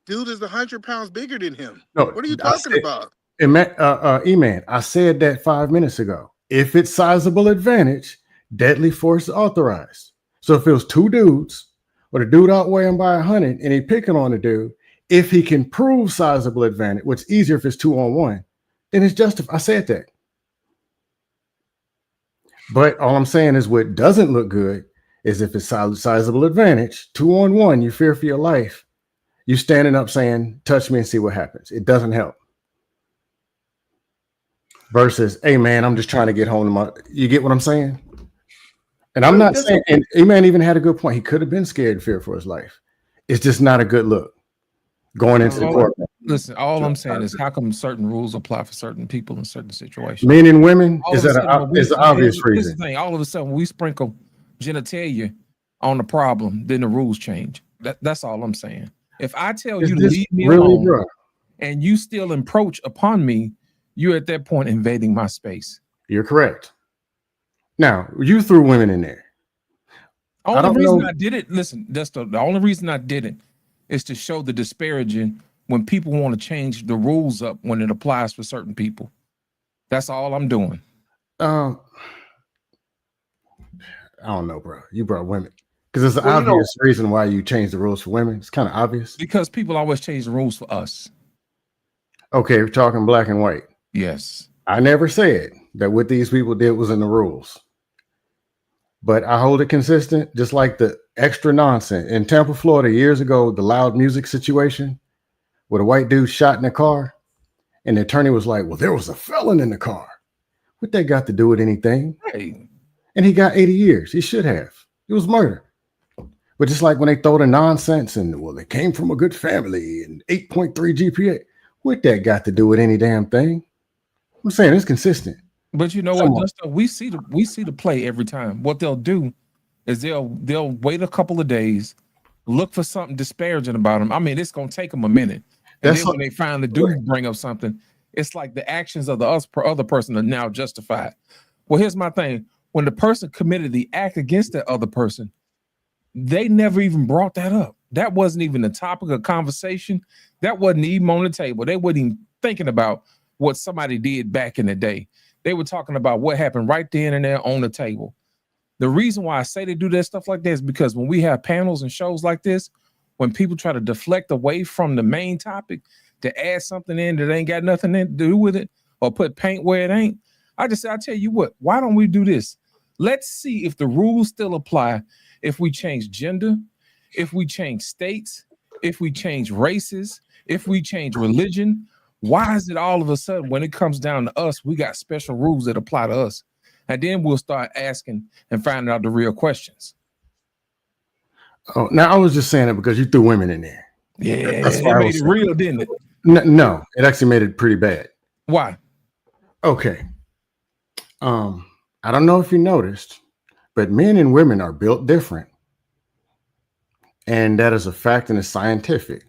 Dude is 100 pounds bigger than him. No, What are you I talking said, about? E-Man, I said that 5 minutes ago. If it's sizable advantage, deadly force authorized. So if it was two dudes, or the dude outweigh him by 100, and he picking on the dude, if he can prove sizable advantage, which is easier if it's 2-on-1, then it's justified. I said that. But all I'm saying is what doesn't look good is if it's sizable advantage, 2-on-1, you fear for your life. You standing up saying, touch me and see what happens. It doesn't help. Versus, hey man, I'm just trying to get home to my, you get what I'm saying? And I'm not saying, and A-Man even had a good point. He could have been scared and fear for his life. It's just not a good look going into the court. Listen, all I'm saying is how come certain rules apply for certain people in certain situations? Men and women, All is of a that sudden, is the obvious here's reason. the thing. All of a sudden, when we sprinkle genitalia on the problem, then the rules change. That's all I'm saying. If I tell you to leave me alone and you still encroach upon me, you're at that point invading my space. You're correct. Now, you threw women in there. Only reason I did it, listen, that's the only reason I did it is to show the disparaging when people want to change the rules up when it applies for certain people. That's all I'm doing. I don't know, bro. You brought women. Because it's an obvious reason why you changed the rules for women. It's kind of obvious. Because people always change the rules for us. Okay, we're talking black and white. Yes. I never said that what these people did was in the rules. But I hold it consistent, just like the extra nonsense. In Tampa, Florida, years ago, the loud music situation where the white dude shot in the car, and the attorney was like, well, there was a felon in the car. What that got to do with anything? Hey. And he got 80 years. He should have. It was murder. But just like when they throw the nonsense and, well, they came from a good family and 8.3 GPA. What that got to do with any damn thing? I'm saying it's consistent. But you know what, Justin? We see the play every time. What they'll do is they'll wait a couple of days, look for something disparaging about them. I mean, it's gonna take them a minute. And then when they finally do bring up something, it's like the actions of the other person are now justified. Well, here's my thing. When the person committed the act against that other person, they never even brought that up. That wasn't even the topic of conversation. That wasn't even on the table. They weren't even thinking about what somebody did back in the day. They were talking about what happened right then and there on the table. The reason why I say they do that stuff like this is because when we have panels and shows like this, when people try to deflect away from the main topic to add something in that ain't got nothing to do with it or put paint where it ain't, I tell you what, why don't we do this? Let's see if the rules still apply if we change gender, if we change states, if we change races, if we change religion. Why is it all of a sudden when it comes down to us, we got special rules that apply to us? And then we'll start asking and finding out the real questions. Oh, now I was just saying it because you threw women in there. Yeah, it made it real, didn't it? No, it actually made it pretty bad. Why? Okay. I don't know if you noticed, but men and women are built different. And that is a fact and it's scientific.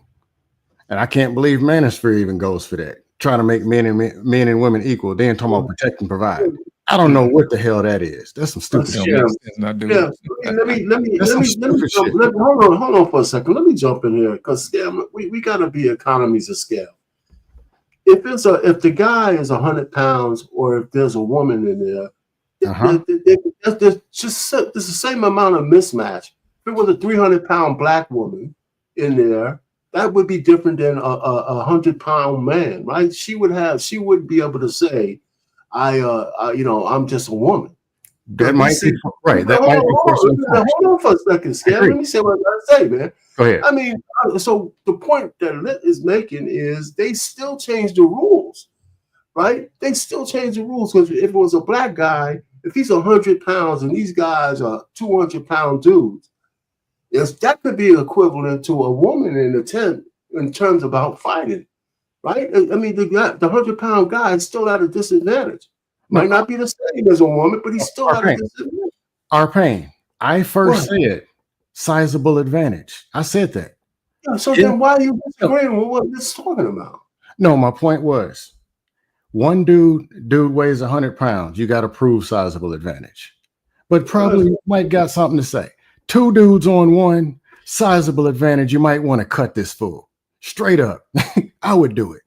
And I can't believe Manosphere even goes for that. Trying to make men and women equal. Then talking about protect and provide. I don't know what the hell that is. That's some stupid shit. Let me hold on for a second. Let me jump in here because we gotta be economies of scale. If the guy is 100 pounds or if there's a woman in there, there's the same amount of mismatch. If it was a 300-pound black woman in there, that would be different than a 100-pound man, right? She wouldn't be able to say, I'm just a woman. That might be right. That might be. Hold on for a second, Scam. Let me say what I gotta say, man. Go ahead. I mean, so the point that Lit is making is they still change the rules, right? They still change the rules because if it was a black guy, if he's 100 pounds and these guys are 200-pound dudes, that could be equivalent to a woman in the tent in terms about fighting, right? I mean, the 100-pound guy is still at a disadvantage. Might not be the same as a woman, but he's still at a disadvantage. Arpain, I first said sizable advantage. I said that. Yeah, so then why are you disagreeing with what this is talking about? No, my point was one dude weighs 100 pounds. You got to prove sizable advantage, but probably might got something to say. Two dudes on one sizable advantage. You might want to cut this fool straight up. I would do it.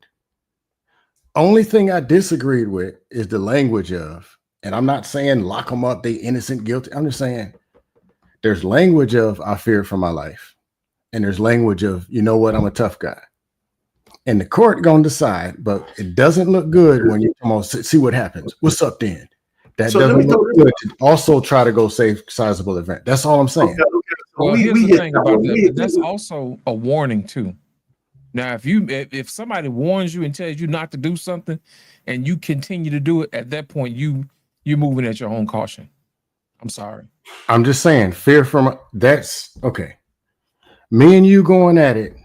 Only thing I disagreed with is the language of, and I'm not saying lock them up, they innocent, guilty. I'm just saying There's language of I fear for my life, and there's language of, you know what, I'm a tough guy. And the court gonna decide, but it doesn't look good when you come on, see what happens. What's up then? That so doesn't look good to also try to go save sizable event. That's all I'm saying. Okay. Well, here's the thing about that. That's also a warning too. Now, if somebody warns you and tells you not to do something, and you continue to do it, at that point you're moving at your own caution. I'm sorry. I'm just saying, fear from that's okay. Me and you going at it,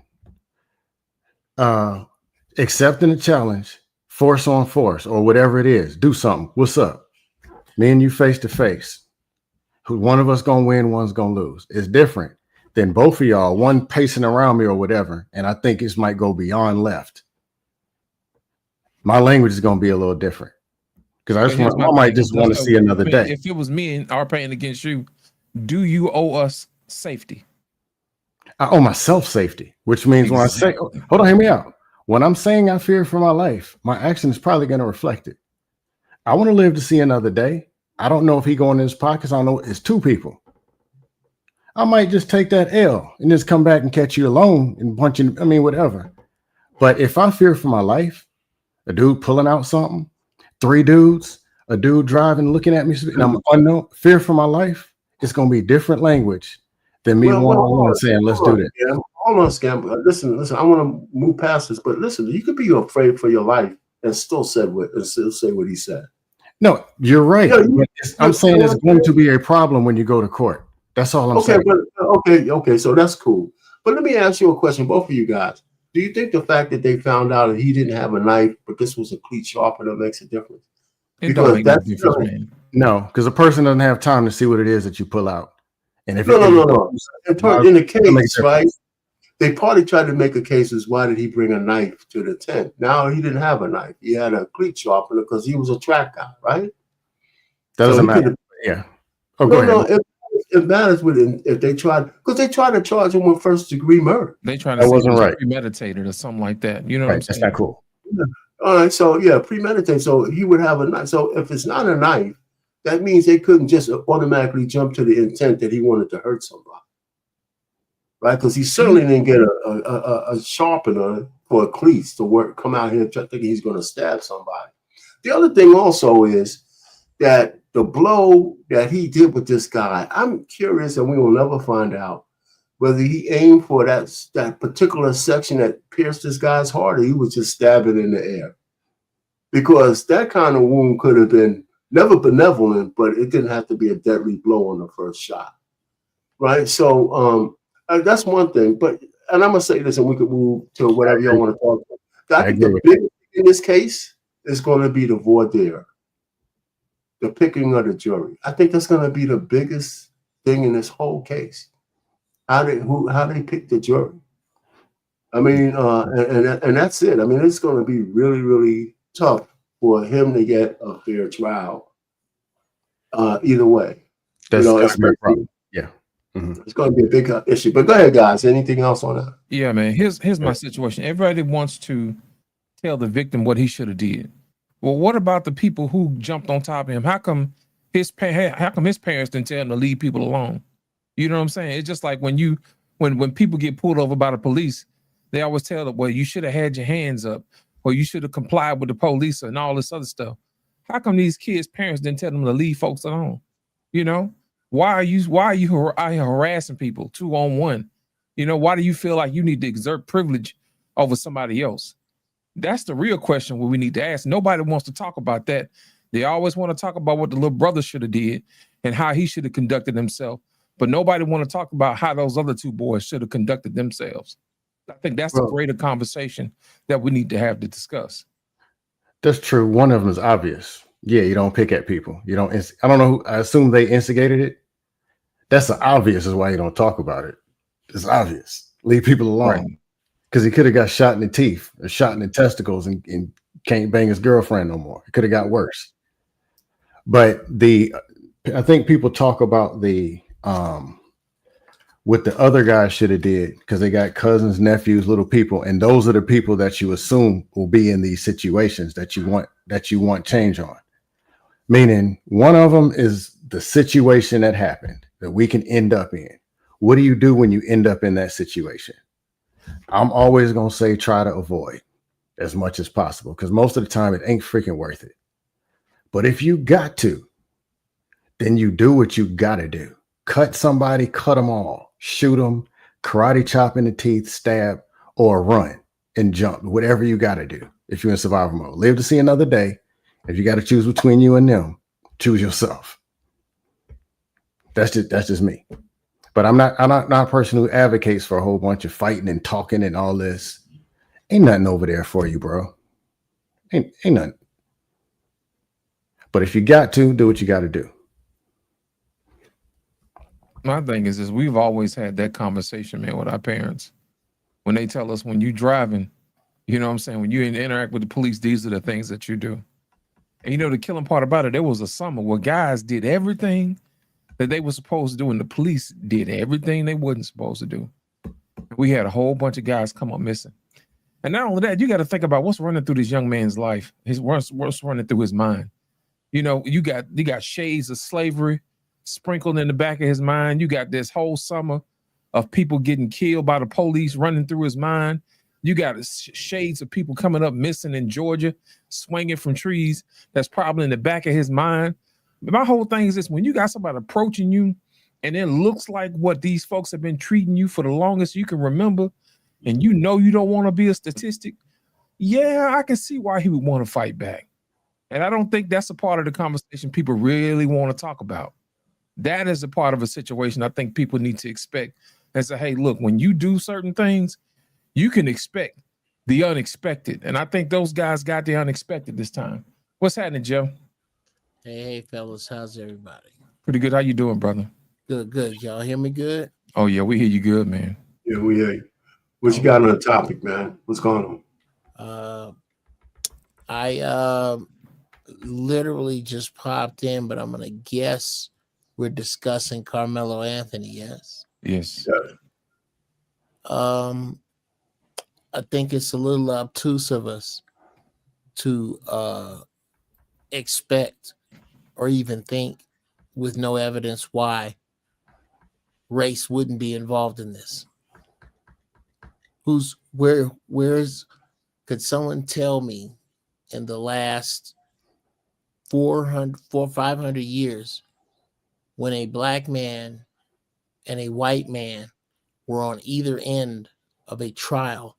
accepting the challenge, force on force, or whatever it is. Do something. What's up? Me and you face to face. One of us gonna win, one's gonna lose. It's different than both of y'all, one pacing around me or whatever, and I think it might go beyond left. My language is gonna be a little different because I might just want to see another day. If it was me and our pain against you, do you owe us safety? I owe myself safety, which means when I say, hold on, hear me out. When I'm saying I fear for my life, my action is probably going to reflect it. I want to live to see another day. I don't know if he going in his pockets. I don't know. It's two people. I might just take that L and just come back and catch you alone and punch you. I mean, whatever. But if I fear for my life, a dude pulling out something, 3 dudes, a dude driving, looking at me, and I'm unknown, fear for my life, it's going to be different language than me one-on-one saying, let's do this. Yeah. Hold on, Scam. Listen, I want to move past this, but listen, you could be afraid for your life and still say what he said. No, you're right. Yeah, I'm saying it's going to be a problem when you go to court. That's all I'm saying. Okay, so that's cool. But let me ask you a question, both of you guys. Do you think the fact that they found out that he didn't have a knife, but this was a cleat sharpener, makes a difference? Because that's difference, no, because a person doesn't have time to see what it is that you pull out. And if no. In the case, right? They probably tried to make a case as why did he bring a knife to the tent? Now he didn't have a knife. He had a cleat sharpener because he was a track guy, right? Doesn't matter. Yeah. Oh, go ahead. It matters if they tried, because they tried to charge him with first-degree murder. They tried to say it was premeditated or something like that. You know what I'm saying? That's not cool. Yeah. All right, so yeah, premeditated. So he would have a knife. So if it's not a knife, that means they couldn't just automatically jump to the intent that he wanted to hurt somebody. Right, because he certainly didn't get a sharpener for a cleats to come out here thinking he's going to stab somebody. The other thing also is that the blow that he did with this guy, I'm curious, and we will never find out whether he aimed for that particular section that pierced this guy's heart, or he was just stabbing in the air. Because that kind of wound could have been never benevolent, but it didn't have to be a deadly blow on the first shot. Right, so that's one thing, and I'm gonna say this, and we could move to whatever you want to talk about. I think the biggest thing in this case is going to be the voir dire, the picking of the jury. I think that's going to be the biggest thing in this whole case. How they pick the jury. I mean, and that's it. I mean, it's going to be really, really tough for him to get a fair trial. Either way, that's my problem. Yeah. Mm-hmm. It's going to be a big issue. But go ahead, guys. Anything else on that? Yeah, man. Here's my situation. Everybody wants to tell the victim what he should have did. Well, what about the people who jumped on top of him? How come his parents didn't tell him to leave people alone? You know what I'm saying? It's just like when people get pulled over by the police, they always tell them, well, you should have had your hands up, or you should have complied with the police and all this other stuff. How come these kids' parents didn't tell them to leave folks alone? You know? Why are you out here harassing people 2-on-1? You know, why do you feel like you need to exert privilege over somebody else? That's the real question we need to ask. Nobody wants to talk about that. They always want to talk about what the little brother should have did and how he should have conducted himself. But nobody want to talk about how those other 2 boys should have conducted themselves. I think that's a greater conversation that we need to have to discuss. That's true. One of them is obvious. Yeah, you don't pick at people. You don't. I don't know. I assume they instigated it. That's obvious is why you don't talk about it. It's obvious. Leave people alone. Because he could have got shot in the teeth or shot in the testicles and can't bang his girlfriend no more. It could have got worse. But I think people talk about what the other guy should have did because they got cousins, nephews, little people, and those are the people that you assume will be in these situations that you want change on. Meaning one of them is the situation that happened. that we can end up in. What do you do when you end up in that situation? I'm always going to say try to avoid as much as possible, because most of the time it ain't freaking worth it. But if you got to, then you do what you got to do. Cut somebody, cut them all, shoot them, karate chop in the teeth, stab, or run and jump, whatever you got to do. If you're in survival mode, live to see another day. If you got to choose between you and them, choose yourself. That's just me. But I'm not a person who advocates for a whole bunch of fighting and talking and all this. Ain't nothing over there for you, bro. Ain't nothing. But if you got to, do what you got to do. My thing is we've always had that conversation, man, with our parents. When they tell us when you driving, you know what I'm saying? When you interact with the police, these are the things that you do. And you know, the killing part about it, there was a summer where guys did everything that they were supposed to do, and the police did everything they wasn't supposed to do. We had a whole bunch of guys come up missing. And not only that, you got to think about what's running through this young man's life. What's running through his mind. You know, you got shades of slavery sprinkled in the back of his mind. You got this whole summer of people getting killed by the police running through his mind. You got shades of people coming up missing in Georgia, swinging from trees. That's probably in the back of his mind. But my whole thing is this: when you got somebody approaching you and it looks like what these folks have been treating you for the longest you can remember, and you know you don't want to be a statistic, yeah, I can see why he would want to fight back. And I don't think that's a part of the conversation people really want to talk about. That is a part of a situation I think people need to expect and say, hey, look, when you do certain things, you can expect the unexpected. And I think those guys got the unexpected this time. What's happening, Joe? Hey, fellas, how's everybody? Pretty good. How you doing, brother? Good. Y'all hear me good? Oh, yeah, we hear you good, man. Yeah, we hear you. What you got on the topic, man? What's going on? I literally just popped in, but I'm going to guess we're discussing Karmelo Anthony, yes? Yes. I think it's a little obtuse of us to expect or even think with no evidence why race wouldn't be involved in this. Could someone tell me in the last 500 years when a black man and a white man were on either end of a trial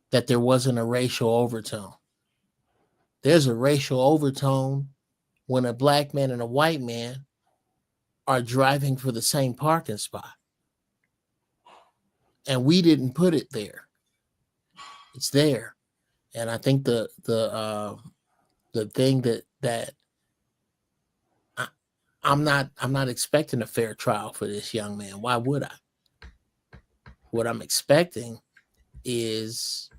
that there wasn't a racial overtone? There's a racial overtone when a black man and a white man are driving for the same parking spot. And we didn't put it there. It's there. And I think the thing that I'm not expecting a fair trial for this young man. Why would I? What I'm expecting is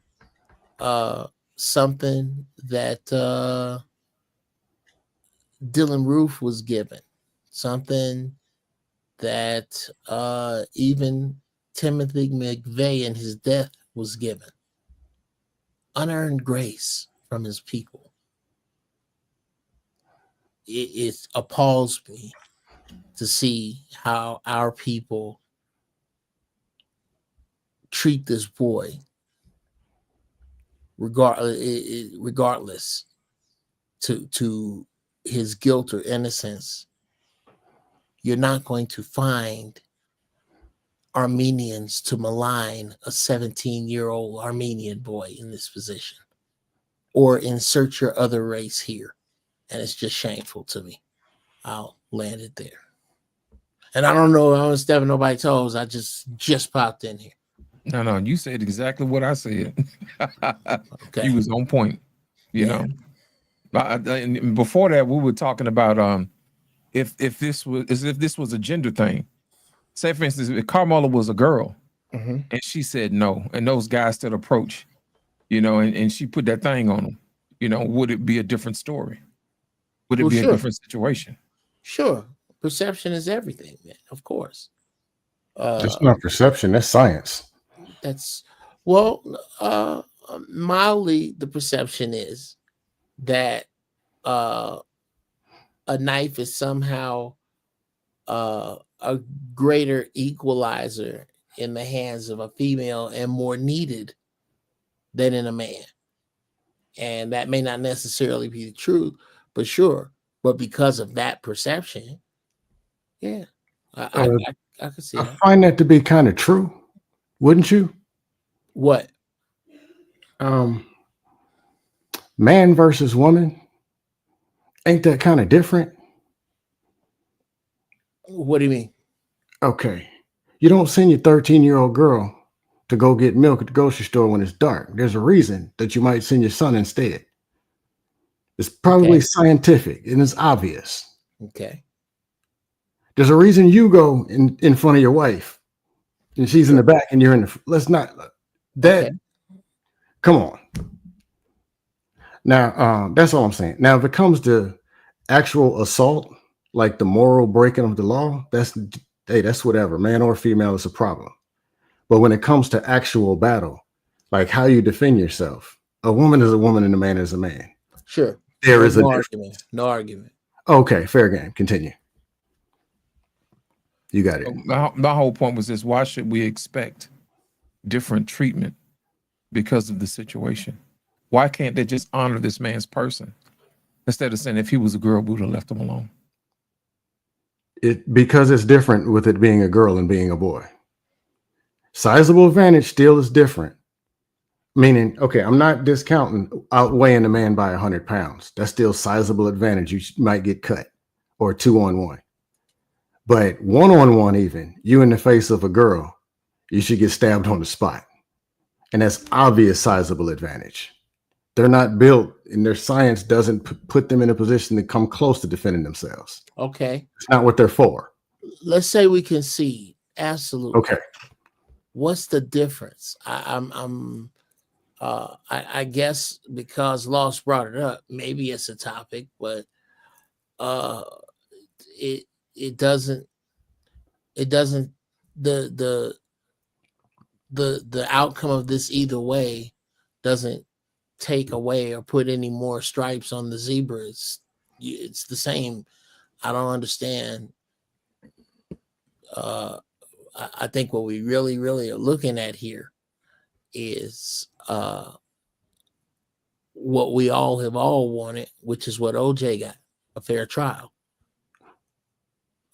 something that Dylan Roof was given, something that even Timothy McVeigh in his death was given. Unearned grace from his people. It appalls me to see how our people treat this boy regardless to his guilt or innocence. You're not going to find Armenians to malign a 17-year-old Armenian boy in this position or insert your other race here. And it's just shameful to me. I'll land it there. And I don't know, I don't step on nobody's toes. I just popped in here. No, you said exactly what I said. Okay. You was on point, you know. And before that, we were talking about if this was a gender thing. Say, for instance, if Karmelo was a girl and she said no, and those guys still approach, you know, and she put that thing on them, you know, would it be a different story? Would it be a different situation? Sure. Perception is everything, man. Of course. That's not perception. That's science. That's mildly the perception is that a knife is somehow a greater equalizer in the hands of a female and more needed than in a man. And that may not necessarily be the truth, but sure. But because of that perception, yeah, I could see I that. find that to be kind of true, wouldn't you? What? Man versus woman, ain't that kind of different? What do you mean? Okay, you don't send your 13-year-old girl to go get milk at the grocery store when it's dark. There's a reason that you might send your son instead. It's probably scientific and it's obvious. Okay. There's a reason you go in front of your wife and she's in the back and you're in the, let's not, that, Okay. come on. Now, that's all I'm saying. Now, if it comes to actual assault, like the moral breaking of the law, that's whatever, man or female, is a problem. But when it comes to actual battle, like how you defend yourself, a woman is a woman and a man is a man. Sure. There is no a argument. No argument. Okay, fair game. Continue. You got it. My whole point was this: why should we expect different treatment because of the situation? Why can't they just honor this man's person instead of saying if he was a girl, we would have left him alone? Because it's different with it being a girl and being a boy. Sizable advantage still is different. Meaning, okay, I'm not discounting outweighing a man by 100 pounds. That's still sizable advantage. You might get cut or 2-on-1. But 1-on-1, even you in the face of a girl, you should get stabbed on the spot. And that's obvious sizable advantage. They're not built and their science doesn't put them in a position to come close to defending themselves. Okay. It's not what they're for. Let's say we concede. Absolutely. Okay. What's the difference? I guess because Loss brought it up, maybe it's a topic, but it doesn't the outcome of this either way doesn't take away or put any more stripes on the zebra. It's the same. I don't understand. I think what we really are looking at here is what we all have wanted, which is what OJ got, a fair trial.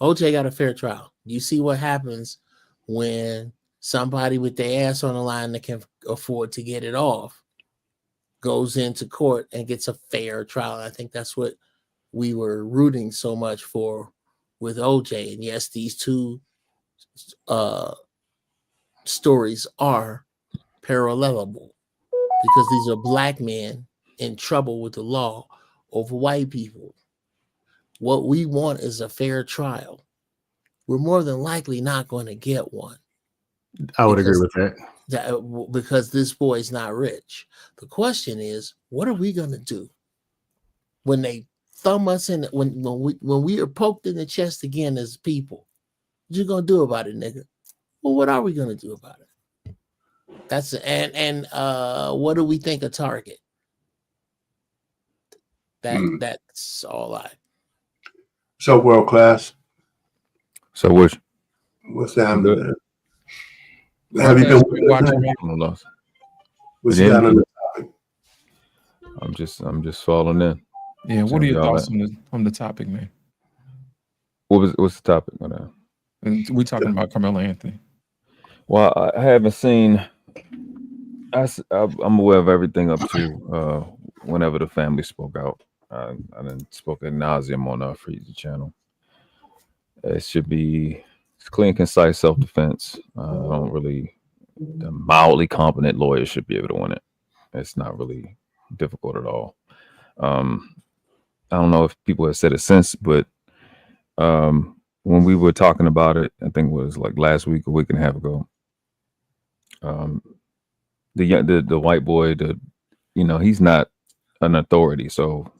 OJ got a fair trial. You see what happens when somebody with their ass on the line that can afford to get it off goes into court and gets a fair trial. I think that's what we were rooting so much for with OJ. And yes, these two stories are parallelable because these are black men in trouble with the law over white people. What we want is a fair trial. We're more than likely not going to get one. I would agree with that. Because this boy's not rich. The question is, what are we going to do when they thumb us in? When we are poked in the chest again as people? What you going to do about it, nigga? Well, what are we going to do about it? That's what do we think a target? That's all I. So world class. So what's happening? Have you been watching? What's down on the topic? I'm just falling in. Yeah, what are your thoughts on the topic, man? What's the topic? We talking about Karmelo Anthony. Well, I haven't seen. I'm aware of everything up to whenever the family spoke out. I didn't spoke ad nauseum on our Freezy channel. It should be clear and concise self-defense. The mildly competent lawyer should be able to win it. It's not really difficult at all. I don't know if people have said it since, but when we were talking about it, I think it was like last week, a week and a half ago. The white boy, he's not an authority. So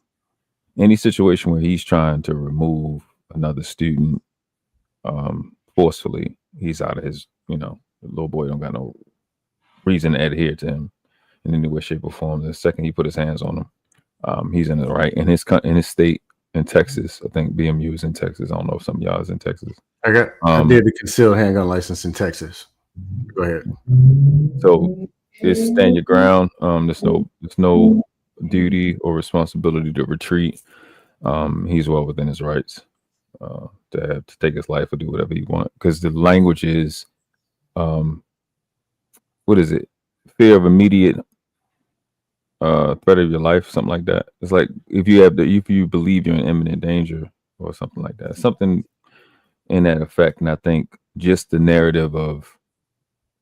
any situation where he's trying to remove another student forcefully, he's out of his, the little boy don't got no reason to adhere to him in any way, shape, or form. The second he put his hands on him, he's in the right. In his state, in Texas. I think BMU is in Texas. I don't know if some of y'all is in Texas. I did the concealed handgun license in Texas. Go ahead. So it's stand your ground. There's no duty or responsibility to retreat. He's well within his rights to take his life or do whatever he wants. Because the language is, what is it? Fear of immediate threat of your life, something like that. It's like if you believe you're in imminent danger or something like that, something in that effect. And I think just the narrative of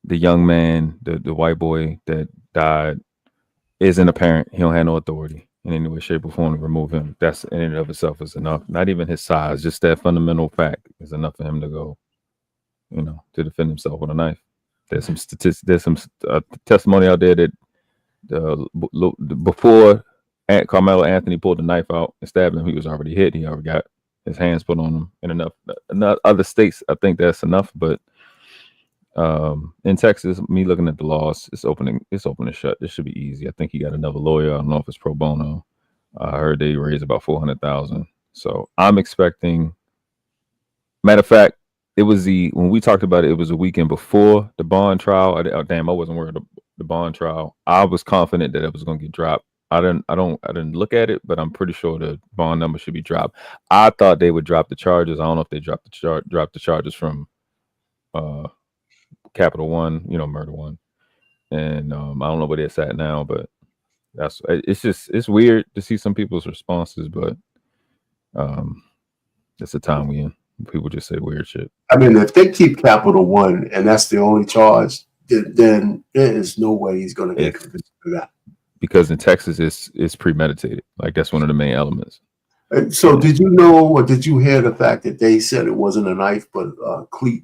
the young man, the white boy that died, isn't apparent. He don't have no authority in any way, shape, or form to remove him. That's in and of itself is enough. Not even his size, just that fundamental fact is enough for him to go, to defend himself with a knife. There's some statistics. There's some testimony out there that before Karmelo Anthony pulled the knife out and stabbed him, he was already hit. He already got his hands put on him. In enough other states, I think that's enough. But in Texas, me looking at the laws, it's open and shut. This should be easy. I think he got another lawyer. I don't know if it's pro bono. I heard they raised about $400,000. So I'm expecting. Matter of fact, it was when we talked about it, it was a weekend before the bond trial. I wasn't worried about the bond trial. I was confident that it was going to get dropped. I didn't look at it, but I'm pretty sure the bond number should be dropped. I thought they would drop the charges. I don't know if they dropped the charges from Capital One, Murder One, and I don't know where it's at now, but it's weird to see some people's responses, but it's the time we in. People just say weird shit. I mean, if they keep Capital One and that's the only charge, then there is no way he's going to get convicted of that. Because in Texas, it's premeditated. Like that's one of the main elements. So did you know or did you hear the fact that they said it wasn't a knife but a cleat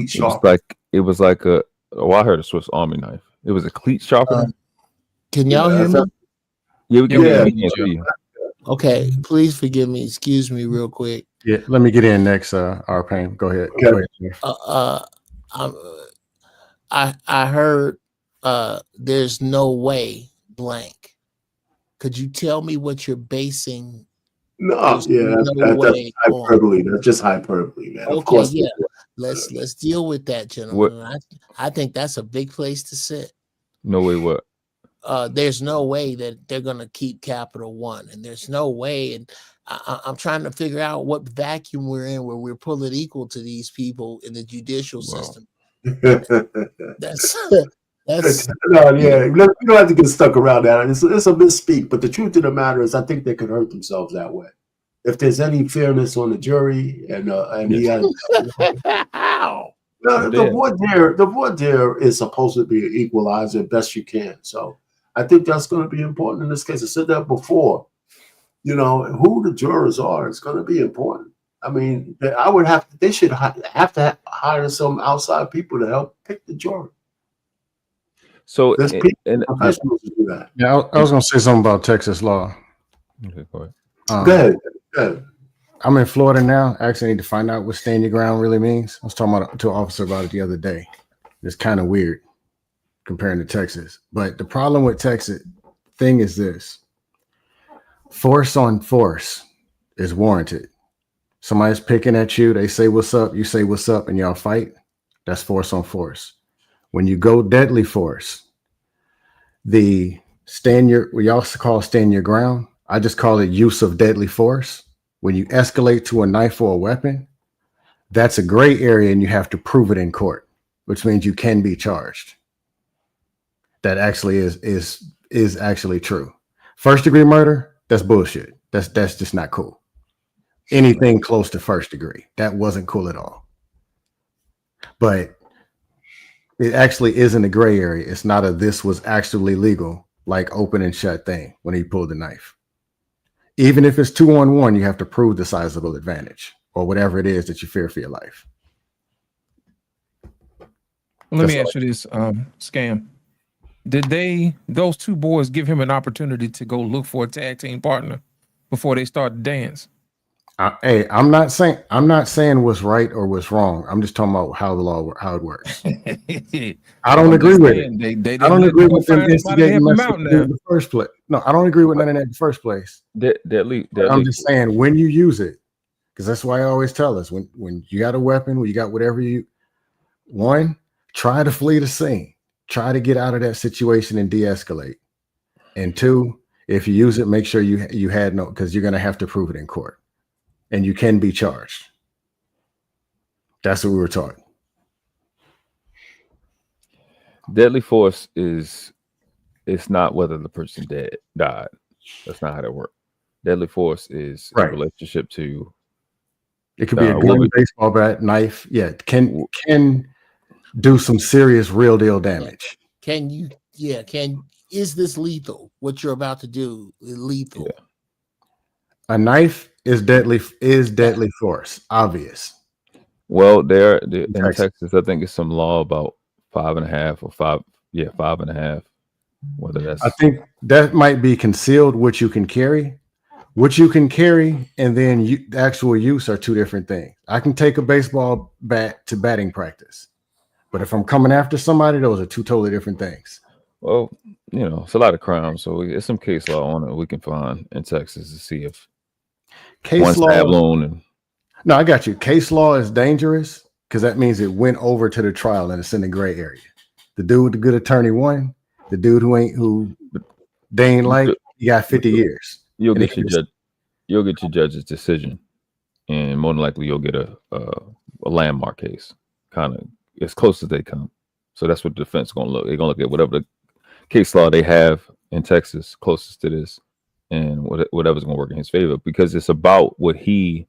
sharpener? It was like I heard a Swiss Army knife. It was a cleat sharpener. Can y'all hear me? Yeah, we can hear you. Okay, please forgive me. Excuse me real quick. Yeah, let me get in next, Arpain. Go ahead. Okay. Go ahead. I heard there's no way blank. Could you tell me what you're basing? That's hyperbole. That's just hyperbole, man. Okay, of course. Yeah. Let's deal with that, gentlemen. I think that's a big place to sit. No way what? There's no way that they're going to keep Capital One, and there's no way. And I'm trying to figure out what vacuum we're in where we're pulling equal to these people in the judicial system. That's no, yeah. You don't have to get stuck around that. It's a misspeak, but the truth of the matter is, I think they could hurt themselves that way. If there's any fairness on the jury, and he has. No, the voir dire is supposed to be an equalizer best you can. So I think that's going to be important in this case. I said that before. Who the jurors are is going to be important. I mean, they should have to hire some outside people to help pick the jury. So professionals to do that. Yeah, I was going to say something about Texas law. Okay, go ahead. Go ahead. I'm in Florida now. I actually need to find out what stand your ground really means. I was talking to an officer about it the other day. It's kind of weird comparing to Texas. But the problem with Texas thing is this. Force on force is warranted. Somebody's picking at you. They say, what's up? You say, what's up? And y'all fight. That's force on force. When you go deadly force, we also call stand your ground. I just call it use of deadly force. When you escalate to a knife or a weapon, that's a gray area and you have to prove it in court, which means you can be charged. That actually is actually true. First degree murder, that's bullshit. That's just not cool. Anything close to first degree, that wasn't cool at all. But it actually isn't a gray area. It's not this was actually legal, like open and shut thing when he pulled the knife. Even if it's 2-on-1, you have to prove the sizable advantage or whatever it is that you fear for your life. Let me ask you this, Scam. Did those two boys give him an opportunity to go look for a tag team partner before they start to dance? Hey, I'm not saying what's right or what's wrong. I'm just talking about how it works. I don't agree with it. They I don't didn't agree go with them find somebody to instigating help him mess out in now. the first place. No, I don't agree with none of that in the first place. Deadly. I'm just saying when you use it, because that's why I always tell us when you got a weapon, when you got whatever try to flee the scene, try to get out of that situation and de-escalate. And 2, if you use it, make sure you had no, because you're going to have to prove it in court, and you can be charged. That's what we were taught. Deadly force it's not whether the person died. That's not how that works. Deadly force is Right. in relationship to. It could be a gun, baseball bat, knife. Yeah, can do some serious real deal damage. Is this lethal? What you're about to do is lethal. Yeah. A knife is deadly force, obvious. Well, in Texas, I think it's some law about 5.5 or 5. Yeah, 5.5. Whether that's, I think that might be concealed what you can carry. What you can carry and then the actual use are 2 different things. I can take a baseball bat to batting practice, but if I'm coming after somebody, those are 2 totally different things. Well, it's a lot of crime, so there's some case law on it we can find in Texas to see if case law. And no, I got you. Case law is dangerous because that means it went over to the trial and it's in the gray area. The dude with the good attorney won. The dude who they ain't like, he got 50 years. You'll get your judge's decision, and more than likely you'll get a landmark case, kind of as close as they come. So that's what the defense is going to look. They're going to look at whatever the case law they have in Texas closest to this, and whatever's going to work in his favor, because it's about what he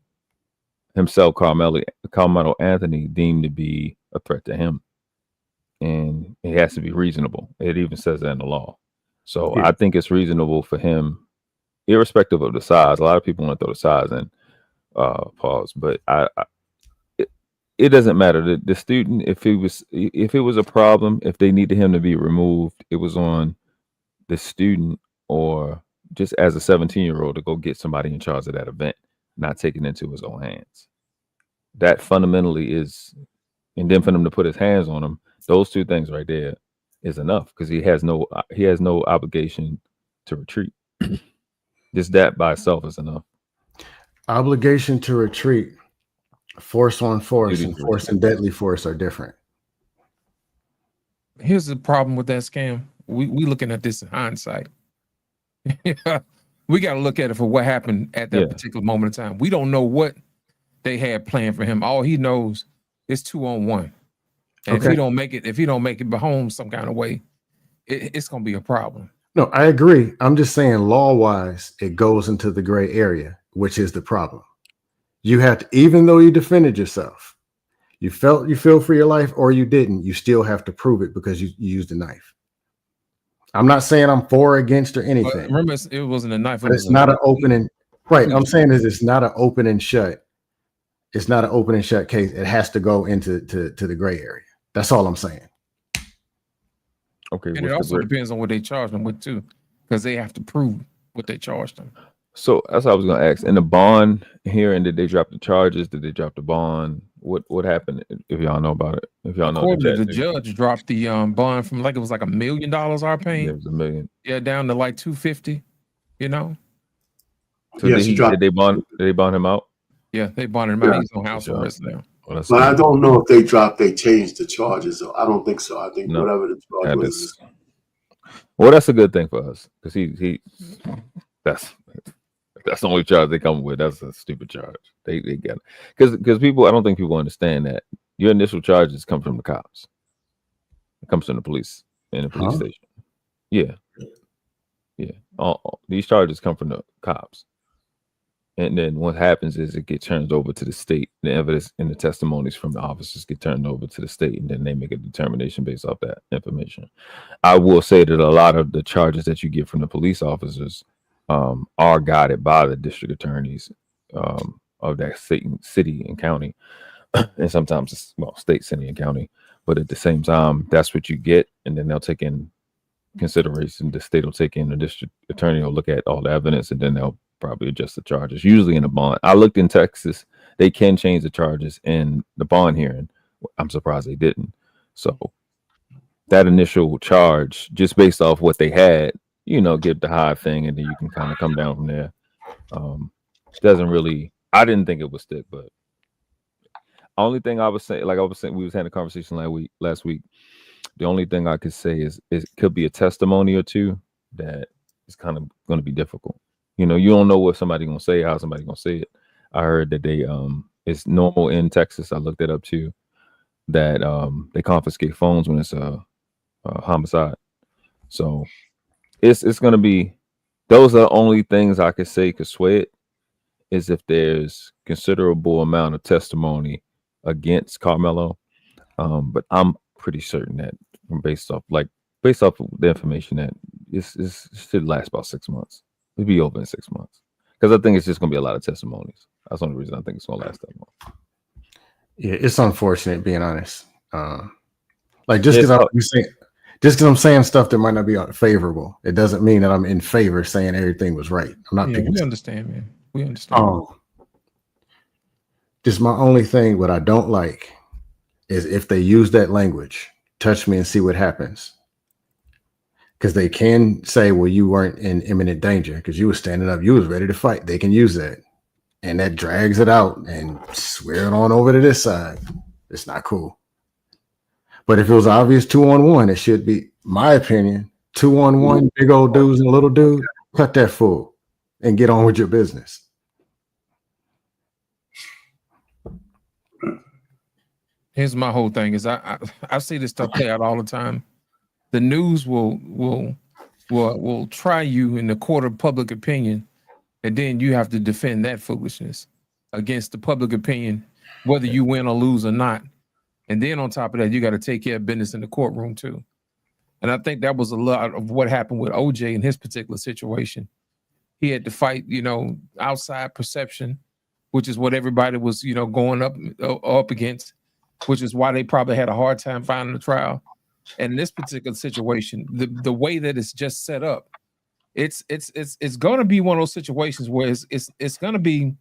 himself, Karmelo Anthony, deemed to be a threat to him, and it has to be reasonable. It even says that in the law. So yeah. I think it's reasonable for him, irrespective of the size. A lot of people want to throw the size in, pause, but it doesn't matter. The student, if it was a problem, if they needed him to be removed, it was on the student or just as a 17-year-old to go get somebody in charge of that event, not taking it into his own hands. That fundamentally is, and then for them to put his hands on him, those 2 things right there is enough, because he has no obligation to retreat. Just that by itself is enough. Obligation to retreat, force on force, and force and deadly force are different. Here's the problem with that scam. We looking at this in hindsight. We got to look at it for what happened at that particular moment in time. We don't know what they had planned for him. All he knows is 2-on-1. And if he don't make it home some kind of way, it's going to be a problem. No, I agree. I'm just saying law-wise, it goes into the gray area, which is the problem. You have to, even though you defended yourself, you feel for your life or you didn't, you still have to prove it because you used a knife. I'm not saying I'm for or against or anything. But remember, it wasn't a knife. But it's not an open and right. I'm saying is it's not an open and shut. It's not an open and shut case. It has to go into the gray area. That's all I'm saying. Okay. And it also depends on what they charge them with too, because they have to prove what they charged them. So that's what I was going to ask. In the bond hearing, did they drop the charges? Did they drop the bond? What happened? If y'all know about it, if y'all know, the judge dropped the bond from it was like $1 million our paying. Yeah, it was $1 million. Yeah, down to like $250. So yes, did they bond him out? Yeah, they bonded him out. He's on house arrest now. Well, but I don't know if they changed the charges. I don't think so. I think whatever the charge was. Well, that's a good thing for us because that's the only charge they come with. That's a stupid charge. They get it because people. I don't think people understand that your initial charges come from the cops. It comes from the police in the police station. Yeah. All these charges come from the cops. And then what happens is it gets turned over to the state. The evidence and the testimonies from the officers get turned over to the state, and then they make a determination based off that information. I will say that a lot of the charges that you get from the police officers are guided by the district attorneys of that city and county, and sometimes it's state, city, and county. But at the same time, that's what you get, and then they'll take in consideration. The state will take in, the district attorney will look at all the evidence, and then they'll probably adjust the charges. Usually in a bond. I looked in Texas, they can change the charges in the bond hearing. I'm surprised they didn't. So that initial charge, just based off what they had, get the high thing, and then you can kind of come down from there. Doesn't really. I didn't think it would stick, but only thing I was saying, like I was saying, we was having a conversation last week. The only thing I could say is it could be a testimony or two that is kind of going to be difficult. You don't know what somebody's going to say, how somebody's going to say it. I heard that it's normal in Texas. I looked it up too, that they confiscate phones when it's a homicide. So it's going to be, those are the only things I could say could sway it, is if there's considerable amount of testimony against Karmelo. But I'm pretty certain that based off of the information that it should last about 6 months. It'll be over in 6 months. Because I think it's just going to be a lot of testimonies. That's the only reason I think it's going to last that long. Yeah, it's unfortunate, being honest. Like just because I'm saying stuff that might not be favorable, it doesn't mean that I'm in favor saying everything was right. I'm not. Yeah, we understand, man. We understand. Just my only thing, what I don't like is if they use that language, touch me and see what happens. Because they can say, well, you weren't in imminent danger because you were standing up, you was ready to fight. They can use that. And that drags it out and swear it on over to this side. It's not cool. But if it was obvious 2-on-1, it should be, my opinion, 2-on-1, big old dudes and little dude, cut that fool and get on with your business. Here's my whole thing is I see this stuff play out all the time. The news will try you in the court of public opinion, and then you have to defend that foolishness against the public opinion, whether you win or lose or not. And then on top of that, you got to take care of business in the courtroom too. And I think that was a lot of what happened with OJ in his particular situation. He had to fight, outside perception, which is what everybody was, going up against, which is why they probably had a hard time finding a trial. And in this particular situation, the way that it's just set up, it's going to be one of those situations where it's going to be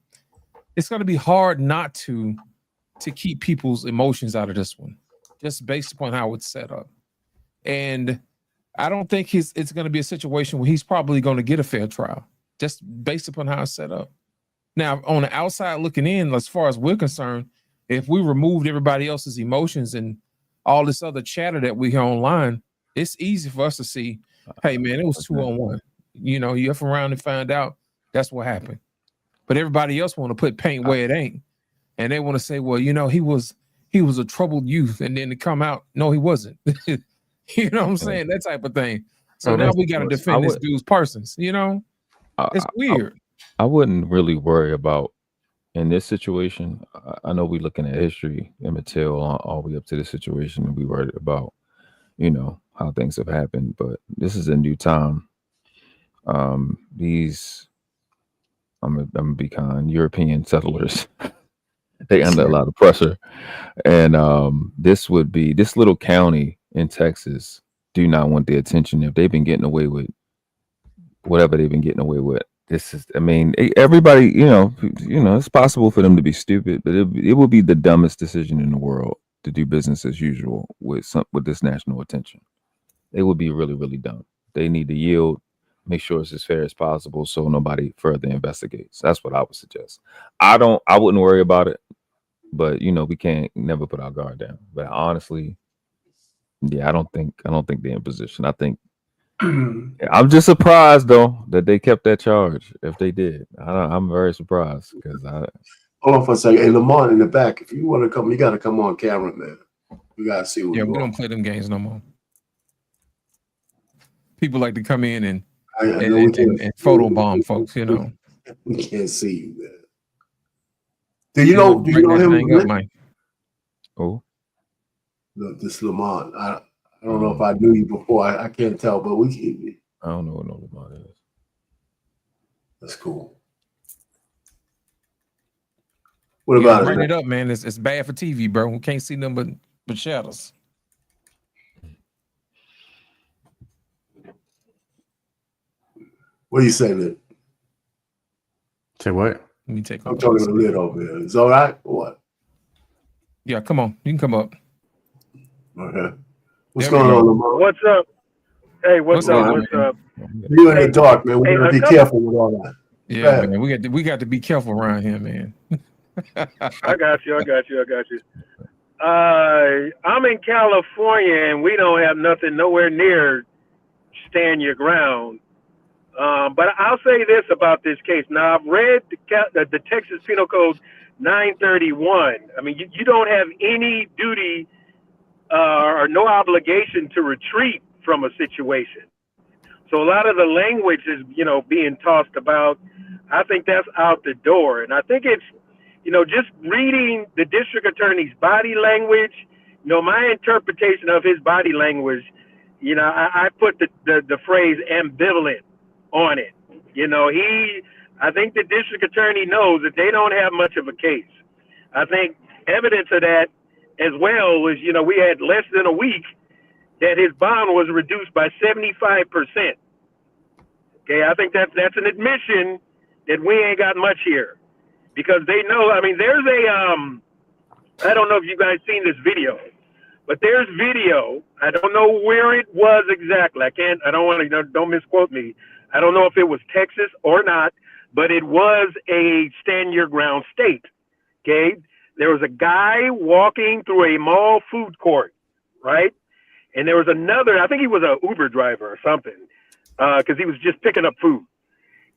hard not to keep people's emotions out of this one, just based upon how it's set up. And I don't think it's going to be a situation where he's probably going to get a fair trial, just based upon how it's set up. Now, on the outside looking in, as far as we're concerned, if we removed everybody else's emotions and all this other chatter that we hear online, it's easy for us to see, hey, man, it was 2-on-1. You F around and find out that's what happened. But everybody else want to put paint where it ain't. And they want to say, well, he was a troubled youth. And then to come out, no, he wasn't. You know what I'm saying? That type of thing. So now we got to defend this dude's persons. It's weird. I wouldn't really worry about in this situation. I know we're looking at history and Mattel all the way up to this situation, and we worried about, how things have happened. But this is a new time. I'm gonna be kind. European settlers, they under a lot of pressure, and this little county in Texas do not want the attention if they've been getting away with whatever they've been getting away with. This is, everybody, it's possible for them to be stupid, but it would be the dumbest decision in the world to do business as usual with this national attention. It would be really, really dumb. They need to yield, make sure it's as fair as possible so nobody further investigates. That's what I would suggest. I wouldn't worry about it, but we can't never put our guard down. But honestly, yeah, I don't think they're in position. I think I'm just surprised though that they kept that charge. If they did, I'm very surprised because Hold on for a second. Hey, Lamont in the back, if you want to come, you got to come on camera, man. We got to see what. Yeah, we don't play them games no more. People like to come in and photobomb folks. We can't see you, man. Do you know him? Oh, this Lamont. I don't know if I knew you before. I can't tell, but I don't know what Lamont is. That's cool. What about bring it up, man? It's bad for TV, bro. We can't see them but shadows. What do you say, Nick? Say what? Let me take. I'm talking to the lid over here. It's all right or what? Yeah, come on. You can come up. Okay. What's There we going go. on, Lamar? What's up? Hey, what's What's up? up, What's man? up? You in Hey, the dark, man. We hey, gotta a be couple- careful with all that. Yeah, Go man. We got to be careful around here, man. I got you. I'm in California, and we don't have nothing nowhere near stand your ground. But I'll say this about this case. Now, I've read the Texas Penal Code 931. I mean, you don't have any duty or no obligation to retreat from a situation. So a lot of the language is, being tossed about. I think that's out the door. And I think it's, just reading the district attorney's body language, my interpretation of his body language, I put the phrase ambivalent on it. I think the district attorney knows that they don't have much of a case. I think evidence of that as well was, we had less than a week that his bond was reduced by 75%. Okay, I think that's an admission that we ain't got much here, because they know. I mean, there's I don't know if you guys seen this video, but there's video. I don't know where it was exactly. I don't want to, don't misquote me. I don't know if it was Texas or not, but it was a stand your ground state. Okay, there was a guy walking through a mall food court, right? And there was another, I think he was an Uber driver or something, because he was just picking up food.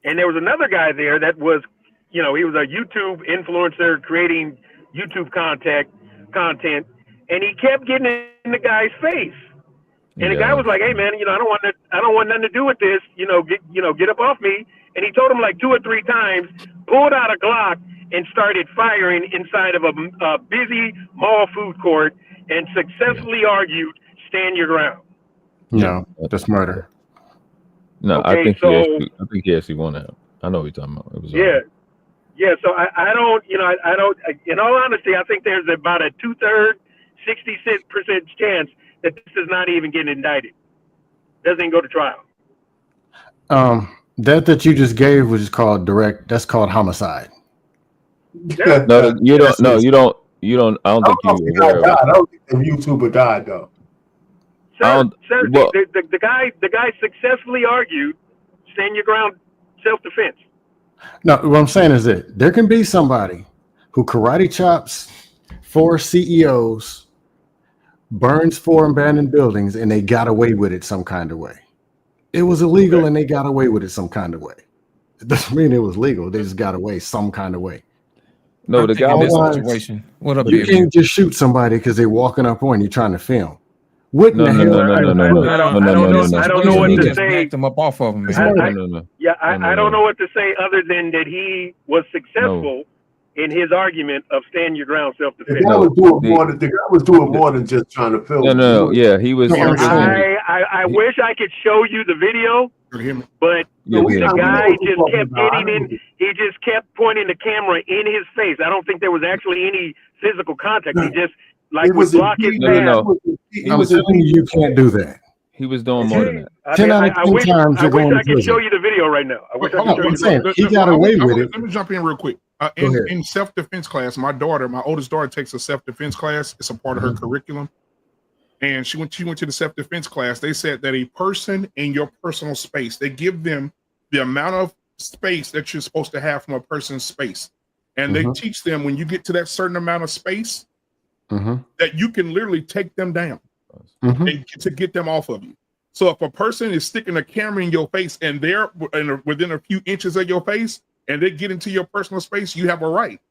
And there was another guy there that was, he was a YouTube influencer creating YouTube content, and he kept getting in the guy's face. And the guy was like, "Hey man, I don't want nothing to do with this. Get up off me." And he told him like 2 or 3 times, pulled out a Glock and started firing inside of a busy mall food court, and successfully argued, "Stand your ground." No, that's murder. No, Okay, I think so- he actually won that. I know what you're talking about. It was Yeah. So I don't, in all honesty, I think there's about a 2/3, 66% chance that this is not even getting indicted. Doesn't even go to trial. That you just gave was called direct. That's called homicide. Yeah. No, you don't. No, you don't. You don't. I don't think I don't you think aware of it. I don't think the YouTuber died though. Sir, well- the guy successfully argued, stand your ground, self-defense. No, what I'm saying is that there can be somebody who karate chops 4 CEOs, burns 4 abandoned buildings, and they got away with it some kind of way. It was illegal and they got away with it some kind of way. It doesn't mean it was legal. They just got away some kind of way. No, the guy in this was. situation. What up, You baby? can't just shoot somebody because they're walking up on you trying to film. What in No, the no, hell? no, no, no, no, no. I don't No, no, know. no, no. I don't know what He to just say. yanked him up off of him, man. No. I don't know what to say other than that he was successful in his argument of stand your ground, self-defense. The guy was doing more than more than just trying to film. No. Yeah, he was. I wish I could show you the video, but Yeah, the guy we just know kept what getting in. He just kept pointing the camera in his face. I don't think there was actually any physical contact. He just It was would block his No. path. I'm telling you, you can't do that. He was doing more than that. I 10 mean, out of 10 times you're going I to could show prison. you the video right now. I wish I Hold could on, show you I'm the saying he got away with it. Let me jump in real quick. Go ahead. In self-defense class, my oldest daughter takes a self-defense class. It's a part of her curriculum. And she went to the self-defense class. They said that a person in your personal space, they give them the amount of space that you're supposed to have from a person's space. And they teach them when you get to that certain amount of space, that you can literally take them down and to get them off of you. So if a person is sticking a camera in your face and they're within a few inches of your face and they get into your personal space, you have a right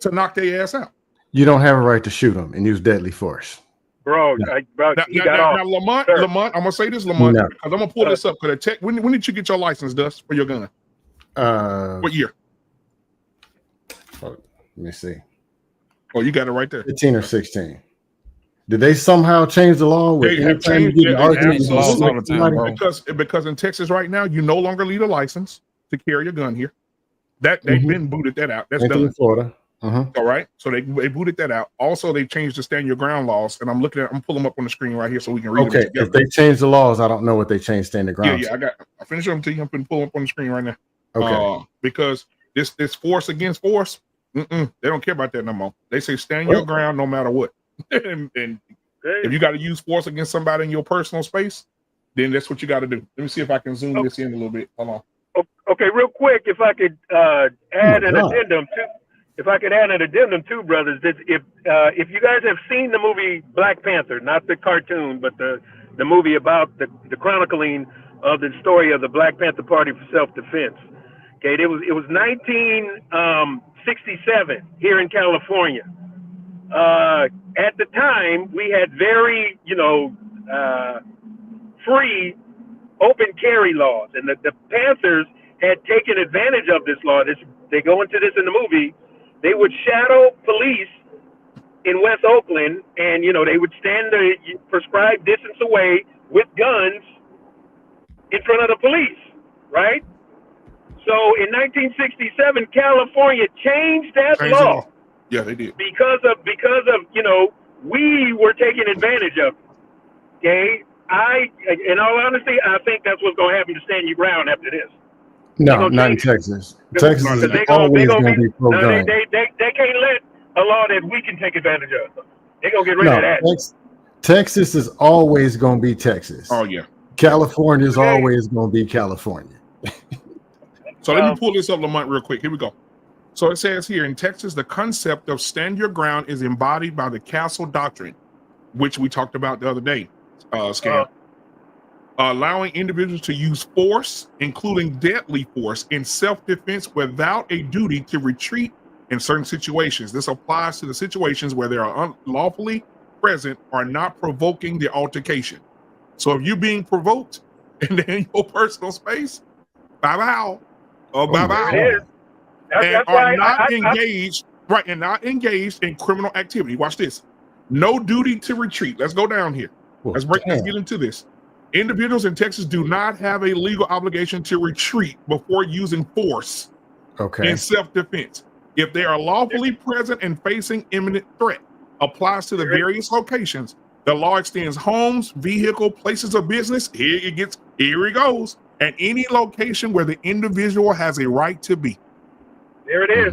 to knock their ass out. You don't have a right to shoot them and use deadly force. Bro, No. Now, Lamont, I'm gonna say this, Lamont, No. because I'm gonna pull this up. When did you get your license, Dust, for your gun? What year? Let me see. Oh, you got it right there. 15 or 16. Did they somehow change the law? They have changed you get the an argument laws with all the time, somebody? bro. because in Texas right now, you no longer need a license to carry a gun here. That they've been booted that out. That's Same thing in done. Florida. All right. So they booted that out. Also, they changed the stand your ground laws, and I'm pulling them up on the screen right here so we can read Okay, them together. if they change the laws, I don't know what they changed stand the ground. I finished them to you. I'm putting pull up on the screen right now. Okay. Because This force against force. They don't care about that no more. They say stand your ground no matter what. and if you got to use force against somebody in your personal space, then that's what you got to do. Let me see if I can zoom this in a little bit. Hold on. Okay, real quick, if I could add an addendum too. If I could add an addendum too, brothers, that if you guys have seen the movie Black Panther, not the cartoon, but the movie about the chronicling of the story of the Black Panther Party for self-defense. Okay, it was 1967 here in California. At the time, we had very, free open carry laws, and the Panthers had taken advantage of this law. They go into this in the movie. They would shadow police in West Oakland, and they would stand the prescribed distance away with guns in front of the police, right? So in 1967, California changed that law. Yeah, they did. Because of we were taking advantage of it. Okay, in all honesty, I think that's what's going to happen to stand your ground after this. No, not in Texas. Texas is always going to be pro-gun. They can't let a law that we can take advantage of. They're going to get rid of that. Texas is always going to be Texas. Oh, yeah. California is always going to be California. So let me pull this up, Lamont, real quick. Here we go. So it says here, in Texas, the concept of stand your ground is embodied by the Castle Doctrine, which we talked about the other day, Scam. Allowing individuals to use force, including deadly force, in self-defense without a duty to retreat in certain situations. This applies to the situations where they are unlawfully present or not provoking the altercation. So if you're being provoked and they're in your personal space, bye-bye. Bye-bye. And are not engaged, right, and not engaged in criminal activity. Watch this. No duty to retreat. Let's go down here. Let's get into this. Individuals in Texas do not have a legal obligation to retreat before using force in self-defense. If they are lawfully present and facing imminent threat, applies to the various locations. The law extends homes, vehicle, places of business. Here it goes. At any location where the individual has a right to be. There it is.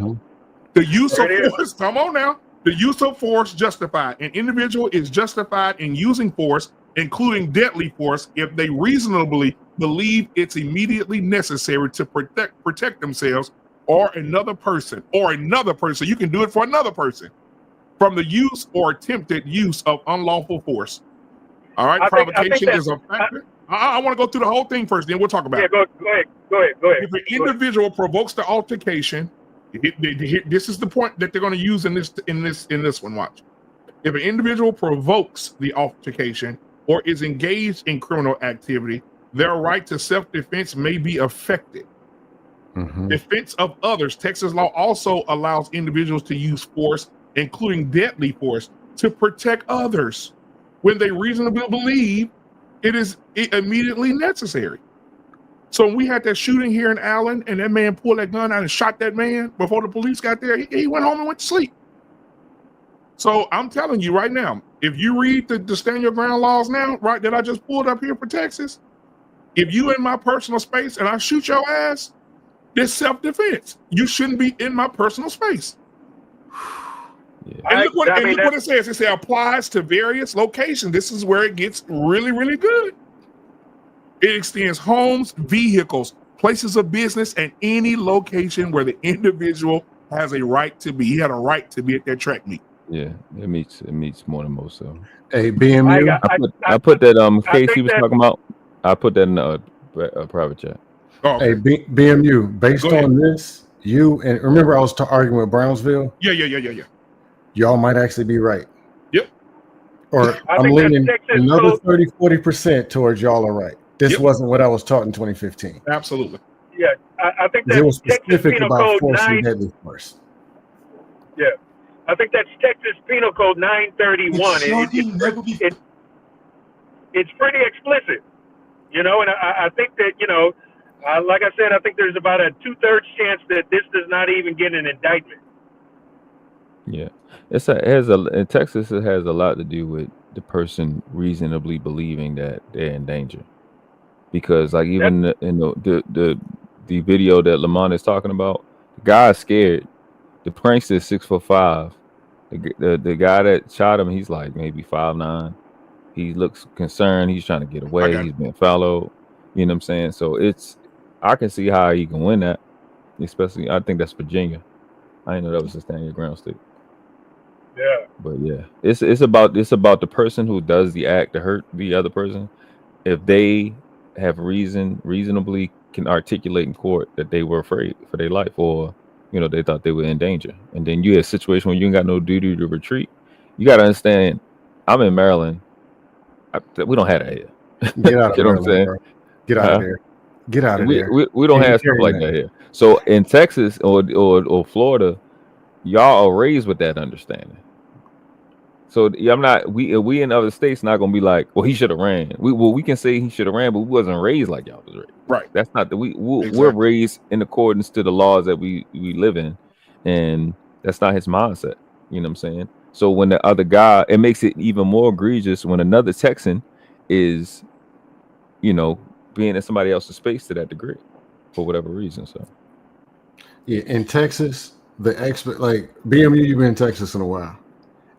The use of force, come on now. The use of force justified. An individual is justified in using force, including deadly force, if they reasonably believe it's immediately necessary to protect themselves or another person. You can do it for another person from the use or attempted use of unlawful force. All right, provocation is a factor. I want to go through the whole thing first, then we'll talk about it. Go ahead. If an individual provokes the altercation, this is the point that they're going to use in this one. Watch. If an individual provokes the altercation or is engaged in criminal activity, their right to self-defense may be affected. Defense of others. Texas law also allows individuals to use force, including deadly force, to protect others when they reasonably believe it is immediately necessary. So when we had that shooting here in Allen and that man pulled that gun out and shot that man before the police got there, he went home and went to sleep. So I'm telling you right now, if you read the stand your ground laws now, right, that I just pulled up here for Texas, if you in my personal space and I shoot your ass, it's self-defense. You shouldn't be in my personal space. And look what it says. It says applies to various locations. This is where it gets really, really good. It extends homes, vehicles, places of business, and any location where the individual has a right to be. He had a right to be at that track meet. Yeah, it meets more than most of them. Hey, BMU. I put that case he was talking about. I put that in a private chat. Oh, okay. Hey, BMU. Based on this, you and remember I was arguing with Brownsville. Yeah. Y'all might actually be right. Yep. Or I'm leaning another 30-40% towards y'all are right. This wasn't what I was taught in 2015. Absolutely. Yeah, I think that's it was specific Texas Penal about Code force 9. and deadly force. Yeah, I think that's Texas Penal Code 931. It's pretty explicit, and I think that like I said, I think there's about a 2/3 chance that this does not even get an indictment. Yeah, in Texas, it has a lot to do with the person reasonably believing that they're in danger, because like even in the video that Lamont is talking about, Guy's scared. The prankster is 6'5". The guy that shot him, he's like maybe 5'9". He looks concerned. He's trying to get away. He's being followed. You know what I'm saying? So I can see how he can win that. Especially, I think that's Virginia. I didn't know that was a stand your ground state. Yeah. But yeah, it's about the person who does the act to hurt the other person. If they have reasonably can articulate in court that they were afraid for their life, or they thought they were in danger, and then you had a situation where you ain't got no duty to retreat. You got to understand. I'm in Maryland. We don't have that here. Get out of you know what I'm saying? Bro. Get out of there. Get out of there. We don't have stuff like that here. So in Texas or Florida, y'all are raised with that understanding. So I'm not. We in other states not gonna be like, well, he should have ran. We can say he should have ran, but we wasn't raised like y'all was raised. Right. That's not we're raised in accordance to the laws that we live in, and that's not his mindset. You know what I'm saying? So when the other guy, it makes it even more egregious when another Texan is, being in somebody else's space to that degree, for whatever reason. So yeah, in Texas, the expert like BMU, you've been in Texas in a while.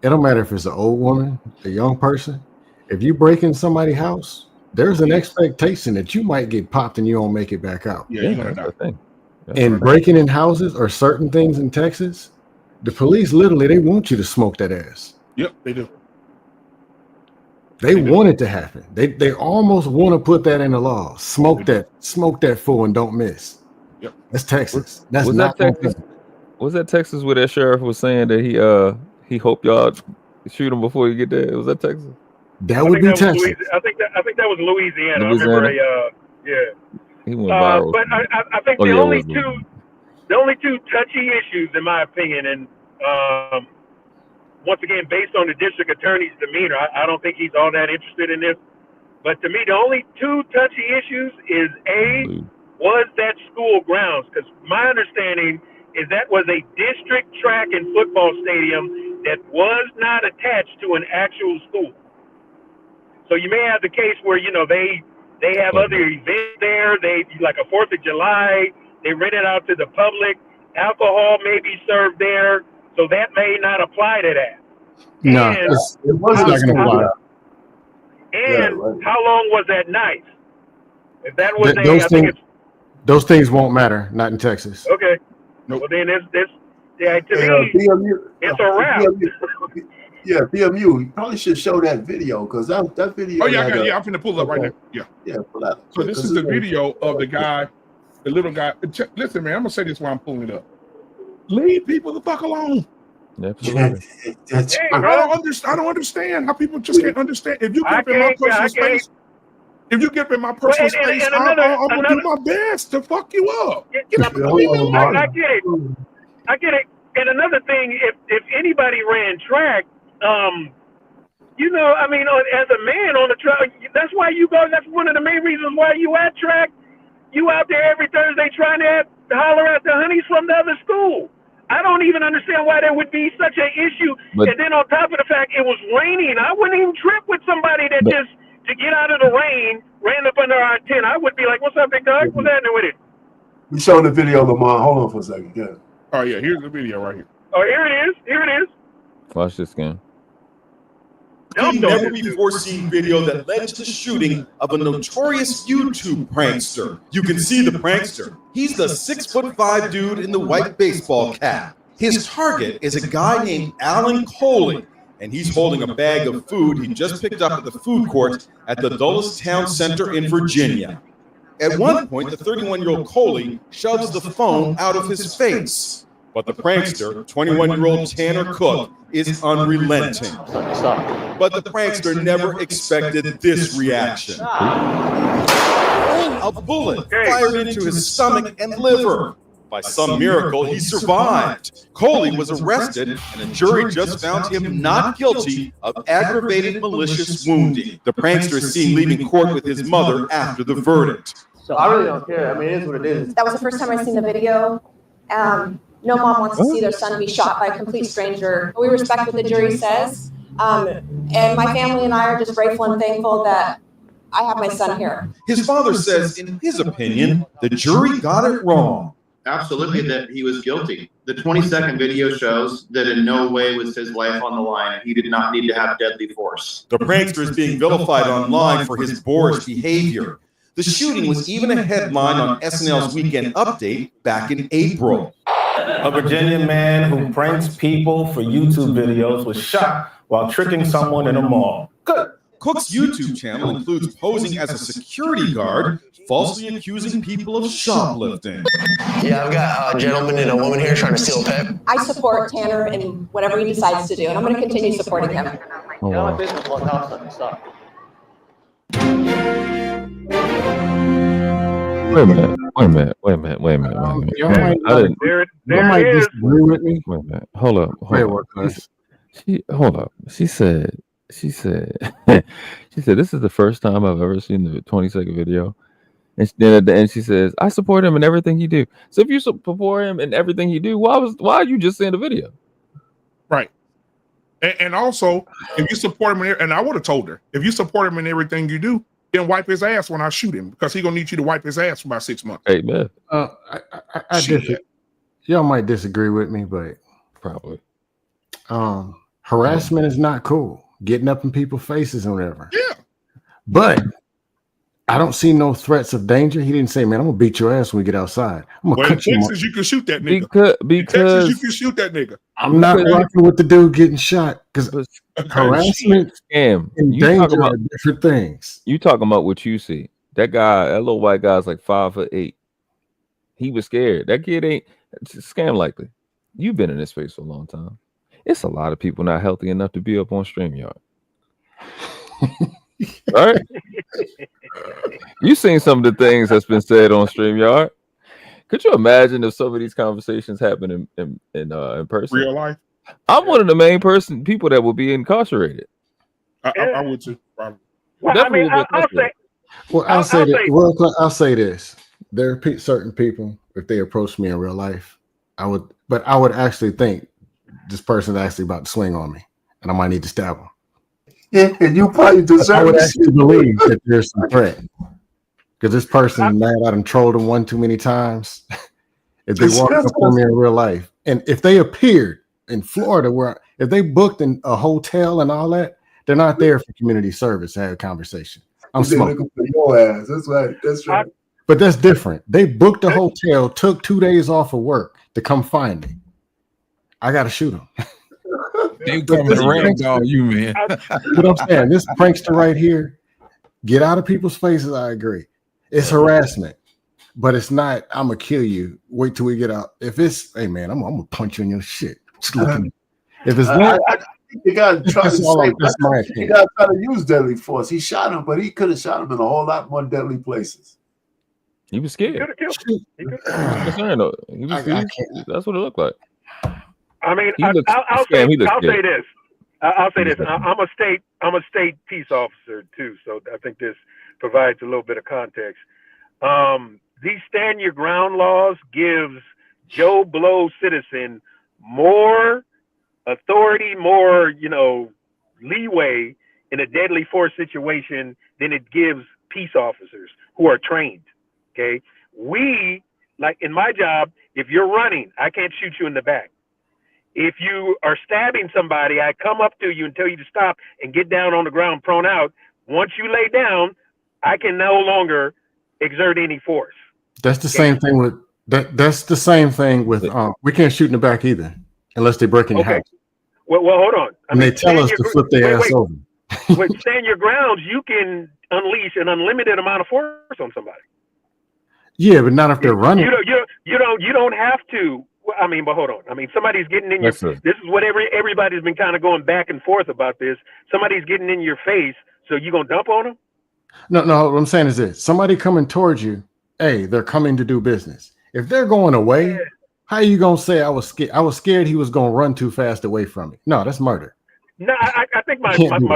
It don't matter if it's an old woman, a young person. If you break in somebody's house, there's an expectation that you might get popped and you don't make it back out. Yeah, that's the thing. And breaking in houses or certain things in Texas, the police literally they want you to smoke that ass. Yep, they do. They want it to happen. They almost want to put that in the law. Smoke that fool and don't miss. Yep, that's Texas. That's was not that Texas. Was that Texas where that sheriff was saying that he hoped y'all shoot him before you get there? Was that Texas? That would be Texas. I think that was Louisiana. I remember he went viral. But I think the only two touchy issues, in my opinion, and once again, based on the district attorney's demeanor, I don't think he's all that interested in this. But to me, the only two touchy issues is was that school grounds? Because my understanding is that was a district track and football stadium that was not attached to an actual school. So you may have the case where, they have other events there. They like a 4th of July. They rent it out to the public. Alcohol may be served there. So that may not apply to that. No, it was not going to apply. And how long was that night? If that was those things won't matter. Not in Texas. Okay. Nope. Well, then to me, it's a wrap. Yeah, BMU. You probably should show that video because that video. Oh yeah, I'm finna pull it up right now. Yeah. Pull that. So this is the video of the guy, the little guy. Listen, man, I'm gonna say this while I'm pulling it up. Leave people the fuck alone. Absolutely. I don't understand how people just can't understand. If you get in my personal space, I'm gonna do my best to fuck you up. I get it. I get it. And another thing, if anybody ran track, as a man on the track, that's why you go. That's one of the main reasons why you at track. You out there every Thursday trying to holler at the honeys from the other school. I don't even understand why there would be such an issue. And then on top of the fact it was raining, I wouldn't even trip with somebody that just to get out of the rain ran up under our tent. I would be like, "What's up, big dog? What's happening with it?" We showing the video, Lamar. Hold on for a second. Yeah. Oh yeah, here's the video right here. Oh, here it is. Here it is. Watch this game. A never-before-seen video that led to the shooting of a notorious YouTube prankster. You can see the prankster. He's the 6'5" dude in the white baseball cap. His target is a guy named Alan Coley, and he's holding a bag of food he just picked up at the food court at the Dulles Town Center in Virginia. At one point, the 31-year-old Coley shoves the phone out of his face. But the prankster, 21-year-old Tanner Cook, is unrelenting. But the prankster never expected this reaction. A bullet fired into his stomach and liver. By some miracle, he survived. Coley was arrested, and a jury just found him not guilty of aggravated malicious wounding. The prankster is seen leaving court with his mother after the verdict. So I really don't care. I mean, it is what it is. That was the first time I've seen the video. No mom wants to see their son be shot by a complete stranger. We respect what the jury says. And my family and I are just grateful and thankful that I have my son here. His father says, in his opinion, the jury got it wrong. absolutely that he was guilty. The 20-second video shows that in no way was his life on the line. He did not need to have deadly force. The prankster is being vilified online for his boorish behavior. The shooting was even a headline on SNL's Weekend Update back in April. A Virginia man who pranks people for YouTube videos was shot while tricking someone in a mall. Good. Cook's YouTube channel includes posing as a security guard, falsely accusing people of shoplifting. Yeah, I've got a gentleman and a woman here trying to steal a pet. I support Tanner in whatever he decides to do, and I'm going to continue supporting him. Oh, wow. Wait a minute. Y'all might disagree with me. Wait a minute. Hold up. Hold up. She said, this is the first time I've ever seen the 20-second video. And then at the end, she says, I support him in everything he do. So if you support him in everything he do, why are you just saying the video? Right. And also, if you support him and I would have told her, if you support him in everything you do, then wipe his ass when I shoot him, because he's gonna need you to wipe his ass for about 6 months. Hey man. I disagree. Y'all might disagree with me, but probably. Harassment is not cool. Getting up in people's faces and whatever. Yeah. But I don't see no threats of danger. He didn't say, man, I'm gonna beat your ass when we get outside. I'm gonna cut in you. Texas, you can shoot that nigga. Because in Texas, you can shoot that nigga. I'm not rocking with the dude getting shot because harassment scam and danger are different things. You talking about what you see. That little white guy's like 5'8". He was scared. That kid ain't scam likely. You've been in this space for a long time. It's a lot of people not healthy enough to be up on StreamYard. Right? You seen some of the things that's been said on StreamYard. Could you imagine if some of these conversations happen in person? Real life? I'm one of the main people that will be incarcerated. I would too, probably. Well, Definitely I'll say this. There are certain people, if they approach me in real life, I would actually think this person's actually about to swing on me, and I might need to stab him. Yeah, and you probably deserve. I would actually believe that there's some threat, because this person mad I done trolled him one too many times. If they walk up on me in real life, and if they appeared in Florida, if they booked in a hotel and all that, they're not there for community service to have a conversation. I'm smoking. Your ass. That's right. That's right. But that's different. They booked a hotel, took 2 days off of work to come find me. I gotta shoot them. They coming to ragdoll you, man. What I'm saying, this prankster right here, get out of people's faces. I agree. It's harassment, but it's not. I'm gonna kill you. Wait till we get out. If it's, hey man, I'm gonna punch you in your shit. Just look at me. If it's not, you gotta try to say, that's my opinion. You gotta try to use deadly force. He shot him, but he could have shot him in a whole lot more deadly places. He was scared. He was that's what it looked like. I mean, I'll say this. I'll say this. I'm a state peace officer too, so I think this provides a little bit of context. These stand your ground laws gives Joe Blow citizen more authority, more leeway in a deadly force situation than it gives peace officers who are trained. Okay, we, like in my job, if you're running, I can't shoot you in the back. If you are stabbing somebody, I come up to you and tell you to stop and get down on the ground prone out. Once you lay down, I can no longer exert any force. That's the same thing with that's the same thing with we can't shoot in the back either unless they break in your house. Well, hold on. They tell us to flip their ass over. With stand your grounds, you can unleash an unlimited amount of force on somebody. Yeah, but not if they're running. You don't have to. I mean, but hold on. I mean, somebody's getting in your. This is what everybody's been kind of going back and forth about this. Somebody's getting in your face, so you gonna dump on them? No. What I'm saying is this: somebody coming towards you. Hey, they're coming to do business. If they're going away, how are you gonna say I was scared? I was scared he was gonna run too fast away from me. No, that's murder. No, I think my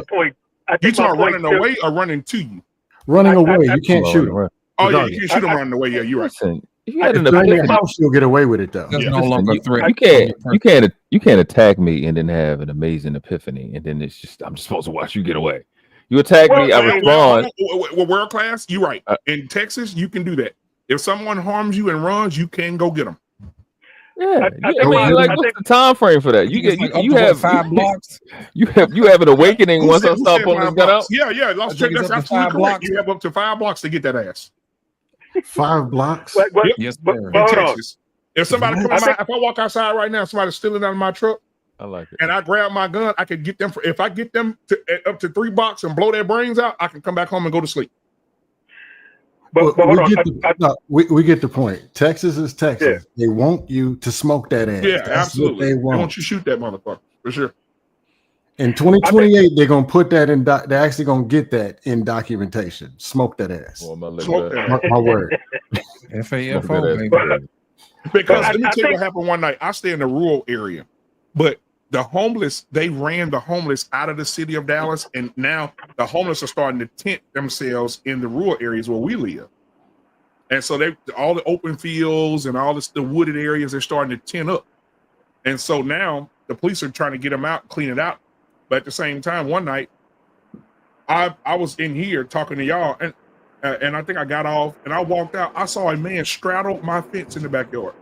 point. You talking running away or running to you? Running away, you can't shoot him. Oh yeah, you can't shoot him running away. Yeah, you're right. If you had an epiphany, house, you'll get away with it though. That's no longer a threat. You can't attack me and then have an amazing epiphany, and then it's just I'm just supposed to watch you get away. You attack me, I respond. Well, world class, you're right. In Texas, you can do that. If someone harms you and runs, you can go get them. Yeah, what's the time frame for that? You have 5 blocks. You have an awakening once I start pulling this gun out. Yeah. That's absolutely correct. You have up to 5 blocks to get that ass. 5 blocks? Yep. Yes, but in Texas. If somebody if I walk outside right now, somebody's stealing out of my truck. I like it. And I grab my gun, I can get them if I get them up to 3 blocks and blow their brains out, I can come back home and go to sleep. But we get the point. Texas is Texas. Yeah. They want you to smoke that ass. Yeah, That's absolutely. They want you to shoot that motherfucker for sure. In 2028, they're gonna put that in. They're actually gonna get that in documentation. Smoke that ass. Smoke that. My word. FAFO. Because let me tell you what happened one night. I stay in the rural area, but the homeless, they ran the homeless out of the city of Dallas, and now the homeless are starting to tent themselves in the rural areas where we live. And so all the open fields and all the wooded areas, they're starting to tent up. And so now the police are trying to get them out, clean it out. But at the same time, one night, I was in here talking to y'all, and I think I got off, and I walked out. I saw a man straddle my fence in the backyard.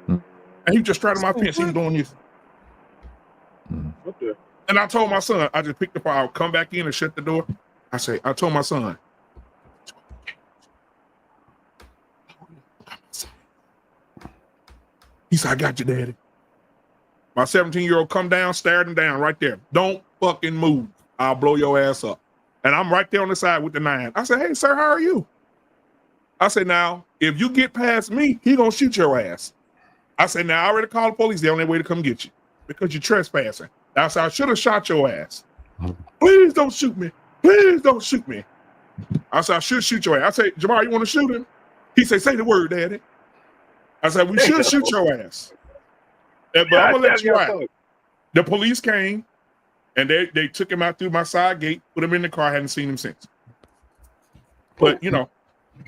And he just straddled my fence. He was doing this. And I told my son, I just picked up, I'll come back in and shut the door. I told my son, he said, I got you, Daddy. My 17-year-old come down, stared him down right there. Don't fucking move. I'll blow your ass up. And I'm right there on the side with the 9. I said, hey, sir, how are you? I said, now, if you get past me, he gonna shoot your ass. I said, now, I already called the police. They're on their way to come get you because you're trespassing. I said, I should have shot your ass. Please don't shoot me. Please don't shoot me. I said, I should shoot your ass. I said, Jamar, you want to shoot him? He said, say the word, Daddy. I said, we should shoot your ass. But I'm going to let you out. The police came, and they took him out through my side gate, put him in the car. I hadn't seen him since. But, you know,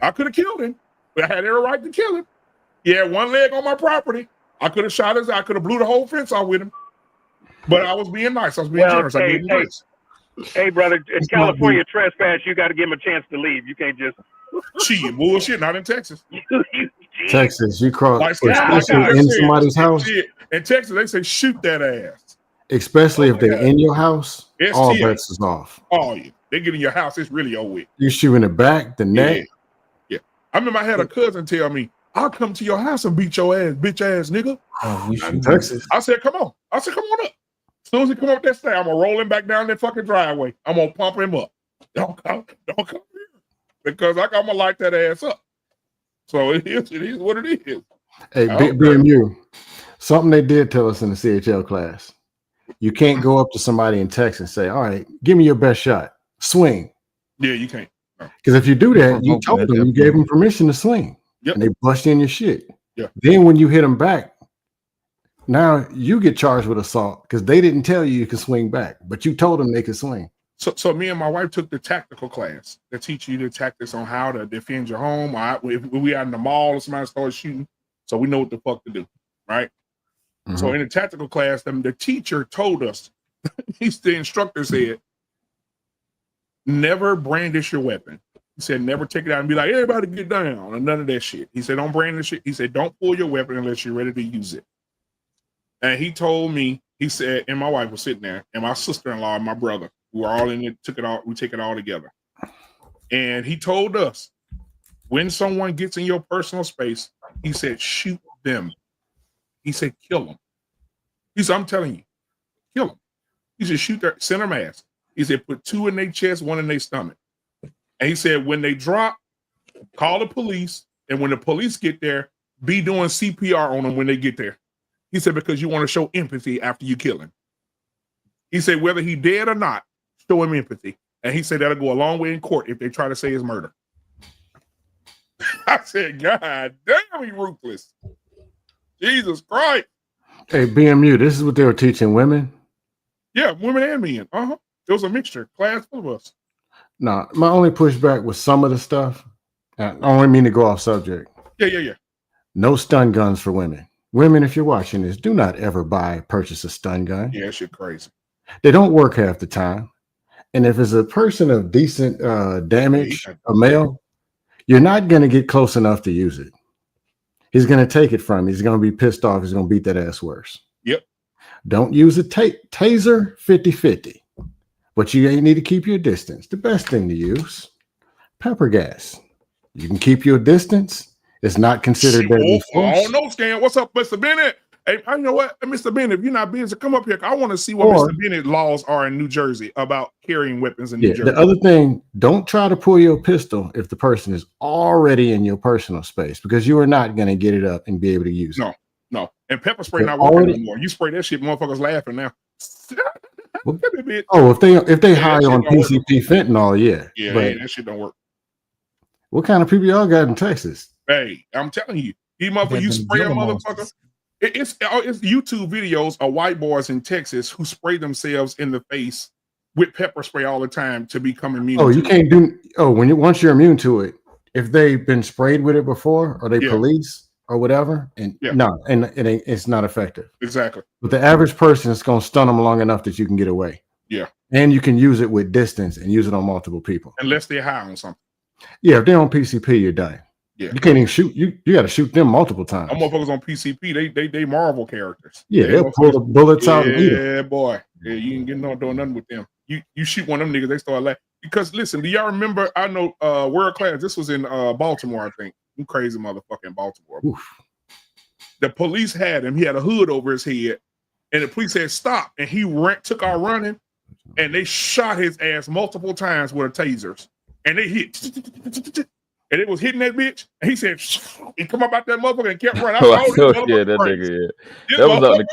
I could have killed him. But I had every right to kill him. He had one leg on my property. I could have shot his. I could have blew the whole fence off with him. But I was being nice. I was being generous. I gave him grace. Hey, brother, in California trespass, you got to give him a chance to leave. You can't just shit, bullshit. Not in Texas. Texas, you cross in somebody's house. In Texas, they say shoot that ass. Especially if they're in your house, all bets is off. Oh yeah, they get in your house. It's really over with. You shoot in the back, the neck. Yeah. I remember I had a cousin tell me, "I'll come to your house and beat your ass, bitch ass nigga." In Texas. I said, "Come on." I said, "Come on up." As soon as he come up that stairs, I'm gonna roll him back down that fucking driveway. I'm gonna pump him up. Don't come here, because I'm gonna light that ass up. So it is what it is. Hey, BMU, something they did tell us in the CHL class. You can't go up to somebody in Texas and say, all right, give me your best shot. Swing. Yeah, you can't. Because if you do that, you told them, you gave them permission to swing. Yep. And they bust in your shit. Yeah. Then when you hit them back, now you get charged with assault because they didn't tell you can swing back, but you told them they could swing. So me and my wife took the tactical class that teach you the tactics on how to defend your home. If we out in the mall or somebody starts shooting, so we know what the fuck to do, right? Mm-hmm. So in the tactical class, the teacher told us, the instructor said, never brandish your weapon. He said, never take it out and be like, everybody get down, and none of that shit. He said, don't brandish it. He said, don't pull your weapon unless you're ready to use it. And he told me, he said, and my wife was sitting there, and my sister-in-law and my brother, we were all in it, we take it all together. And he told us, when someone gets in your personal space, he said, shoot them. He said, kill them. He said, I'm telling you, kill them. He said, shoot their center mass. He said, put 2 in their chest, 1 in their stomach. And he said, when they drop, call the police. And when the police get there, be doing CPR on them when they get there. He said, because you want to show empathy after you kill him. He said, whether he dead or not, show him empathy. And he said, that'll go a long way in court if they try to say it's murder. I said, God damn, he ruthless. Jesus Christ. Hey, BMU, this is what they were teaching women? Yeah, women and men. It was a mixture. Class full of us. No, my only pushback was some of the stuff. I don't mean to go off subject. Yeah. No stun guns for women. Women, if you're watching this, do not ever purchase a stun gun. Yeah, that shit crazy. They don't work half the time. And if it's a person of decent damage, a male, You're not going to get close enough to use it. He's going to take it from you. He's going to be pissed off. He's going to beat that ass worse. Yep. Don't use a taser 50-50. But you ain't need to keep your distance. The best thing to use, pepper gas. You can keep your distance. It's not considered deadly force. Oh, no, Scan. What's up, Mr. Bennett? Hey, you know what, Mr. Bennett, if you're not busy, come up here. I want to see what Mr. Bennett laws are in New Jersey about carrying weapons in New Jersey. The other thing, don't try to pull your pistol if the person is already in your personal space, because you are not going to get it up and be able to use it. No. And pepper spray not working anymore. You spray that shit, motherfuckers laughing now. If they high on PCP fentanyl, yeah, but that shit don't work. What kind of people y'all got in Texas? Hey, I'm telling you, these motherfuckers, you spray a motherfucker. It's YouTube videos of white boys in Texas who spray themselves in the face with pepper spray all the time to become immune. Oh, you can't do. Oh, once you're immune to it, if they've been sprayed with it before, or they police or whatever, and it's not effective. Exactly. But the average person is going to stun them long enough that you can get away. Yeah. And you can use it with distance and use it on multiple people. Unless they're high on something. Yeah, if they're on PCP, you're dying. Yeah. You can't even shoot. You got to shoot them multiple times. Them motherfuckers on PCP, they Marvel characters. Yeah, they'll pull the bullets out. Yeah, boy. Yeah, you ain't getting doing nothing with them. You shoot one of them niggas, they start laughing. Because listen, do y'all remember? I know World Class. This was in Baltimore, I think. You crazy motherfucker in Baltimore. Oof. The police had him. He had a hood over his head, and the police said stop, and he took our running, and they shot his ass multiple times with tasers, and they hit. And it was hitting that bitch, and he said, and come up out that motherfucker and kept running. That nigga,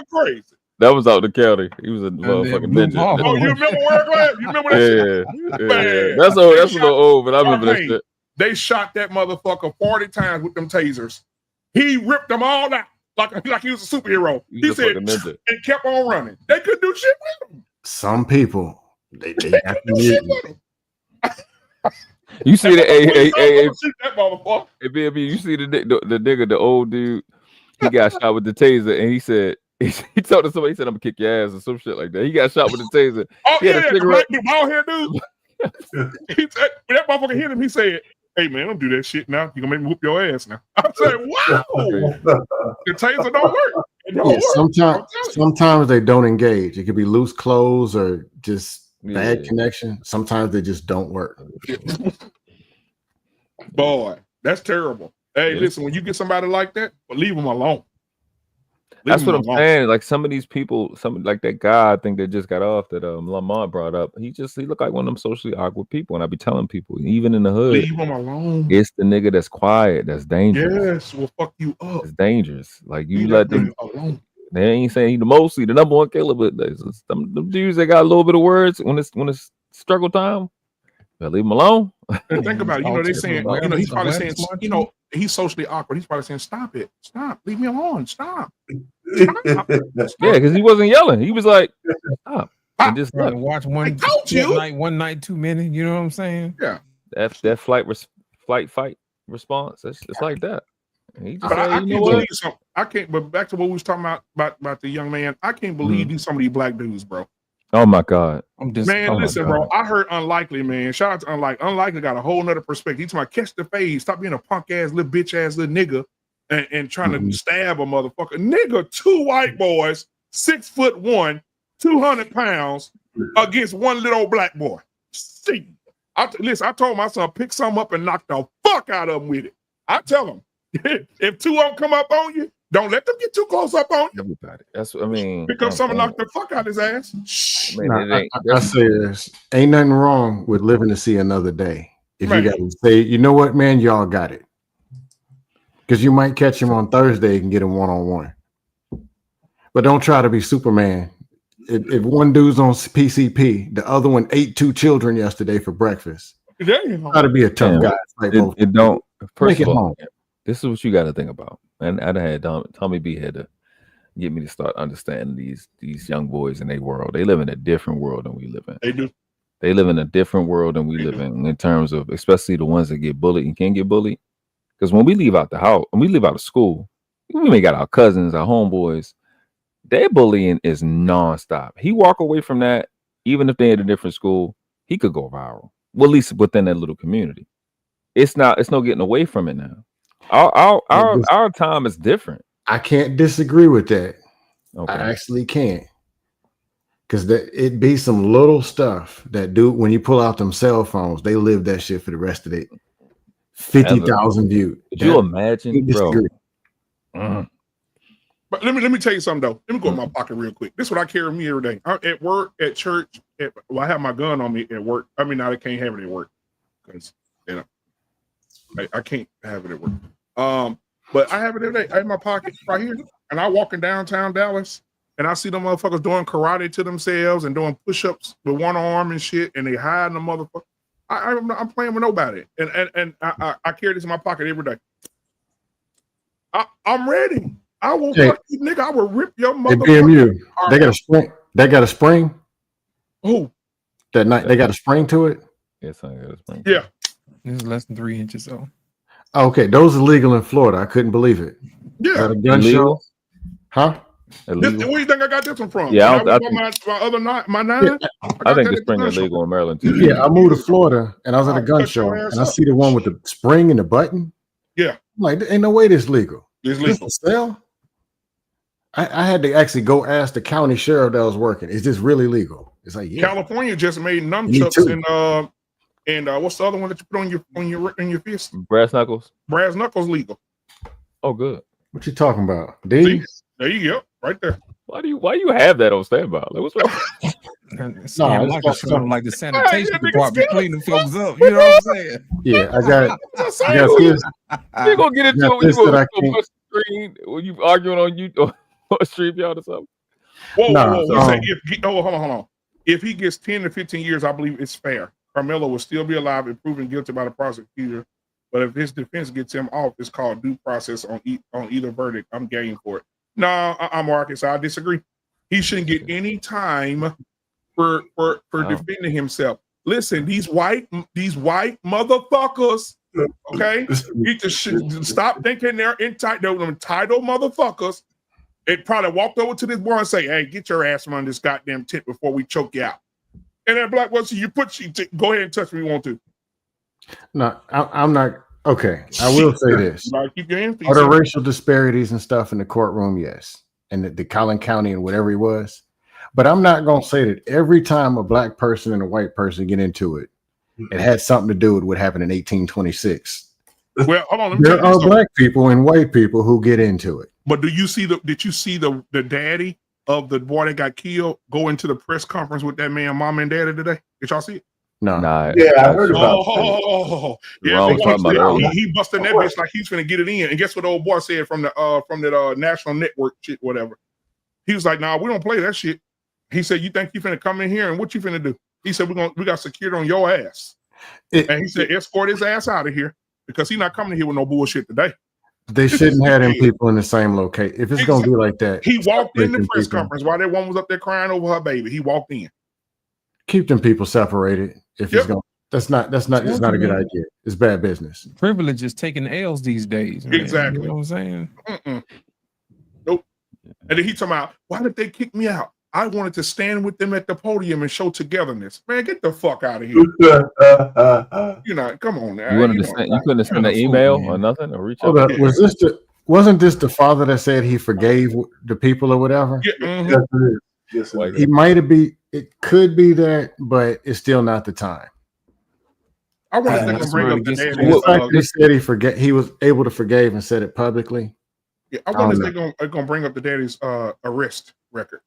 Crazy. That was out the county. He was a motherfucking ninja. Oh, you remember World Class? You remember that shit? Yeah. That's a little old, but I remember that shit. They shot that motherfucker 40 times with them tasers. He ripped them all out like he was a superhero. He said, and kept on running. They couldn't do shit with him. Some people, they have to shit with him. You see the that motherfucker. You see the nigga, the old dude, he got shot with the taser, and he said he told to somebody, he said, "I'm gonna kick your ass" or some shit like that. He got shot with the taser. Oh yeah, the bald hair dude. When that motherfucker hit him, he said, "Hey man, don't do that shit now. You gonna make me whoop your ass now." I said, "Wow, the taser don't work." It don't work. Sometimes they don't engage. It could be loose clothes or just bad connection. Sometimes they just don't work. Boy, that's terrible. Hey, listen, when you get somebody like that, leave them alone. That's what I'm saying. Like some of these people, like that guy I think that just got off that Lamont brought up. He looked like one of them socially awkward people. And I be telling people, even in the hood, leave him alone. It's the nigga that's quiet, that's dangerous. Yes, will fuck you up. It's dangerous. Like you let them alone. They ain't saying he the number one killer, but them dudes that got a little bit of words when it's struggle time, leave him alone. And think about it. They saying, he's probably saying, he's socially awkward. He's probably saying, "Stop it, stop, leave me alone, stop." Yeah, because he wasn't yelling. He was like, "Stop." And just watch one night too many. You know what I'm saying? Yeah. That fight response. It's like that. I can't. But back to what we was talking about the young man. I can't believe some of these black dudes, bro. Oh my God. Listen, bro. I heard Unlikely, man. Shout out to Unlikely. Unlikely got a whole nother perspective. He's talking about catch the fade. Stop being a punk ass little bitch ass little nigga and trying to stab a motherfucker. Nigga, 2 white boys, 6'1", 200 pounds against one little old black boy. See, I told my son, pick some up and knock the fuck out of him with it. I tell him, if 2 of them come up on you, don't let them get too close up on you. Everybody. That's what I mean. Because someone knocked the fuck out his ass. I say this. Ain't nothing wrong with living to see another day. If you got to say, you know what, man, y'all got it. Because you might catch him on Thursday and get him one-on-one. But don't try to be Superman. If one dude's on PCP, the other one ate 2 children yesterday for breakfast. Try to be a tough guy. It don't. First of all, this is what you got to think about. And I had Tommy B had to get me to start understanding these young boys in their world. They live in a different world than we live in. They do. They live in a different world than we live in terms of, especially the ones that get bullied and can't get bullied. Because when we leave out the house, when we leave out of school, we may got our cousins, our homeboys. Their bullying is nonstop. He walk away from that, even if they're in a different school, he could go viral. Well, at least within that little community. it's no getting away from it now. Our time is different. I can't disagree with that. Okay. I actually can't. Because it be some little stuff that when you pull out them cell phones, they live that shit for the rest of it. 50,000 views. Could you imagine, bro? But let me tell you something though. Let me go in my pocket real quick. This is what I carry with me every day. I'm at work, at church. I have my gun on me at work. I mean, I can't have it at work because I can't have it at work. But I have it every day in my pocket right here. And I walk in downtown Dallas, and I see them motherfuckers doing karate to themselves and doing push-ups with one arm and shit, and they hiding the motherfucker. I'm playing with nobody, and I carry this in my pocket every day. I'm ready. I will fuck you, nigga. I will rip your motherfucker. They got a spring. They got a spring. Who? That night they got a spring to it. Yes, I got a spring. Yeah, it's less than 3 inches. So okay, those are legal in Florida. I couldn't believe it. Yeah, a gun show, huh? Where do you think I got this one from? Yeah, I think my nine. I think the spring is legal in Maryland too. Yeah, I moved to Florida and I was at a gun show and I see the one with the spring and the button. Yeah, I'm like, ain't no way this legal. It's legal. This for sale? I had to actually go ask the county sheriff that was working. Is this really legal? It's like, yeah. California just made nunchucks and what's the other one that you put on your fist? Brass knuckles. Brass knuckles legal. Oh, good. What you talking about? D? There you go, right there. Why you have that on standby? Like, what's wrong? It's like the sanitation department cleaning folks up. You know what I'm saying? Yeah, I got this. You're gonna get into it when you go screen when you arguing on you or StreamYard or something. Hold on. If he gets 10 to 15 years, I believe it's fair. Karmelo will still be alive and proven guilty by the prosecutor. But if his defense gets him off, it's called due process on either verdict. I'm game for it. No, I'm Arkansas. I disagree. He shouldn't get any time for defending himself. Listen, these white motherfuckers, okay? You should stop thinking they're entitled motherfuckers. It probably walked over to this boy and say, "Hey, get your ass on this goddamn tent before we choke you out." And that black boy, go ahead and touch me if you want to. No, I'm not. Okay, I will say this. Are there racial disparities and stuff in the courtroom? Yes. And the Collin County and whatever he was. But I'm not going to say that every time a black person and a white person get into it, it had something to do with what happened in 1826. Well, hold on. There are black people and white people who get into it. But did you see the daddy of the boy that got killed go into the press conference with that man, mom and daddy today? Did y'all see it? No. Yeah, I heard about that. Yeah, he busted that bitch like he's gonna get it in. And guess what the old boy said from the national network shit, whatever. He was like, "Nah, we don't play that shit." He said, "You think you finna come in here and what you finna do?" He said, "We got secured on your ass." And he said, "Escort his ass out of here because he's not coming here with no bullshit today." They shouldn't have them people in the same location. If it's gonna be like that, he walked in the press conference while that one was up there crying over her baby. He walked in. Keep them people separated. If it's going, it's not a good idea. It's bad business. Privilege is taking L's these days. Man. Exactly. You know what I'm saying? Nope. And then he talking about, why did they kick me out? I wanted to stand with them at the podium and show togetherness. Man, get the fuck out of here. You know, come on now. You couldn't send an email or nothing or reach out. Wasn't this the father that said he forgave the people or whatever? Yeah. Yes, he might have been. It could be that, but it's still not the time. I want to bring up the fact he said he was able to forgive and said it publicly. Yeah, I wonder if they're gonna bring up the daddy's arrest record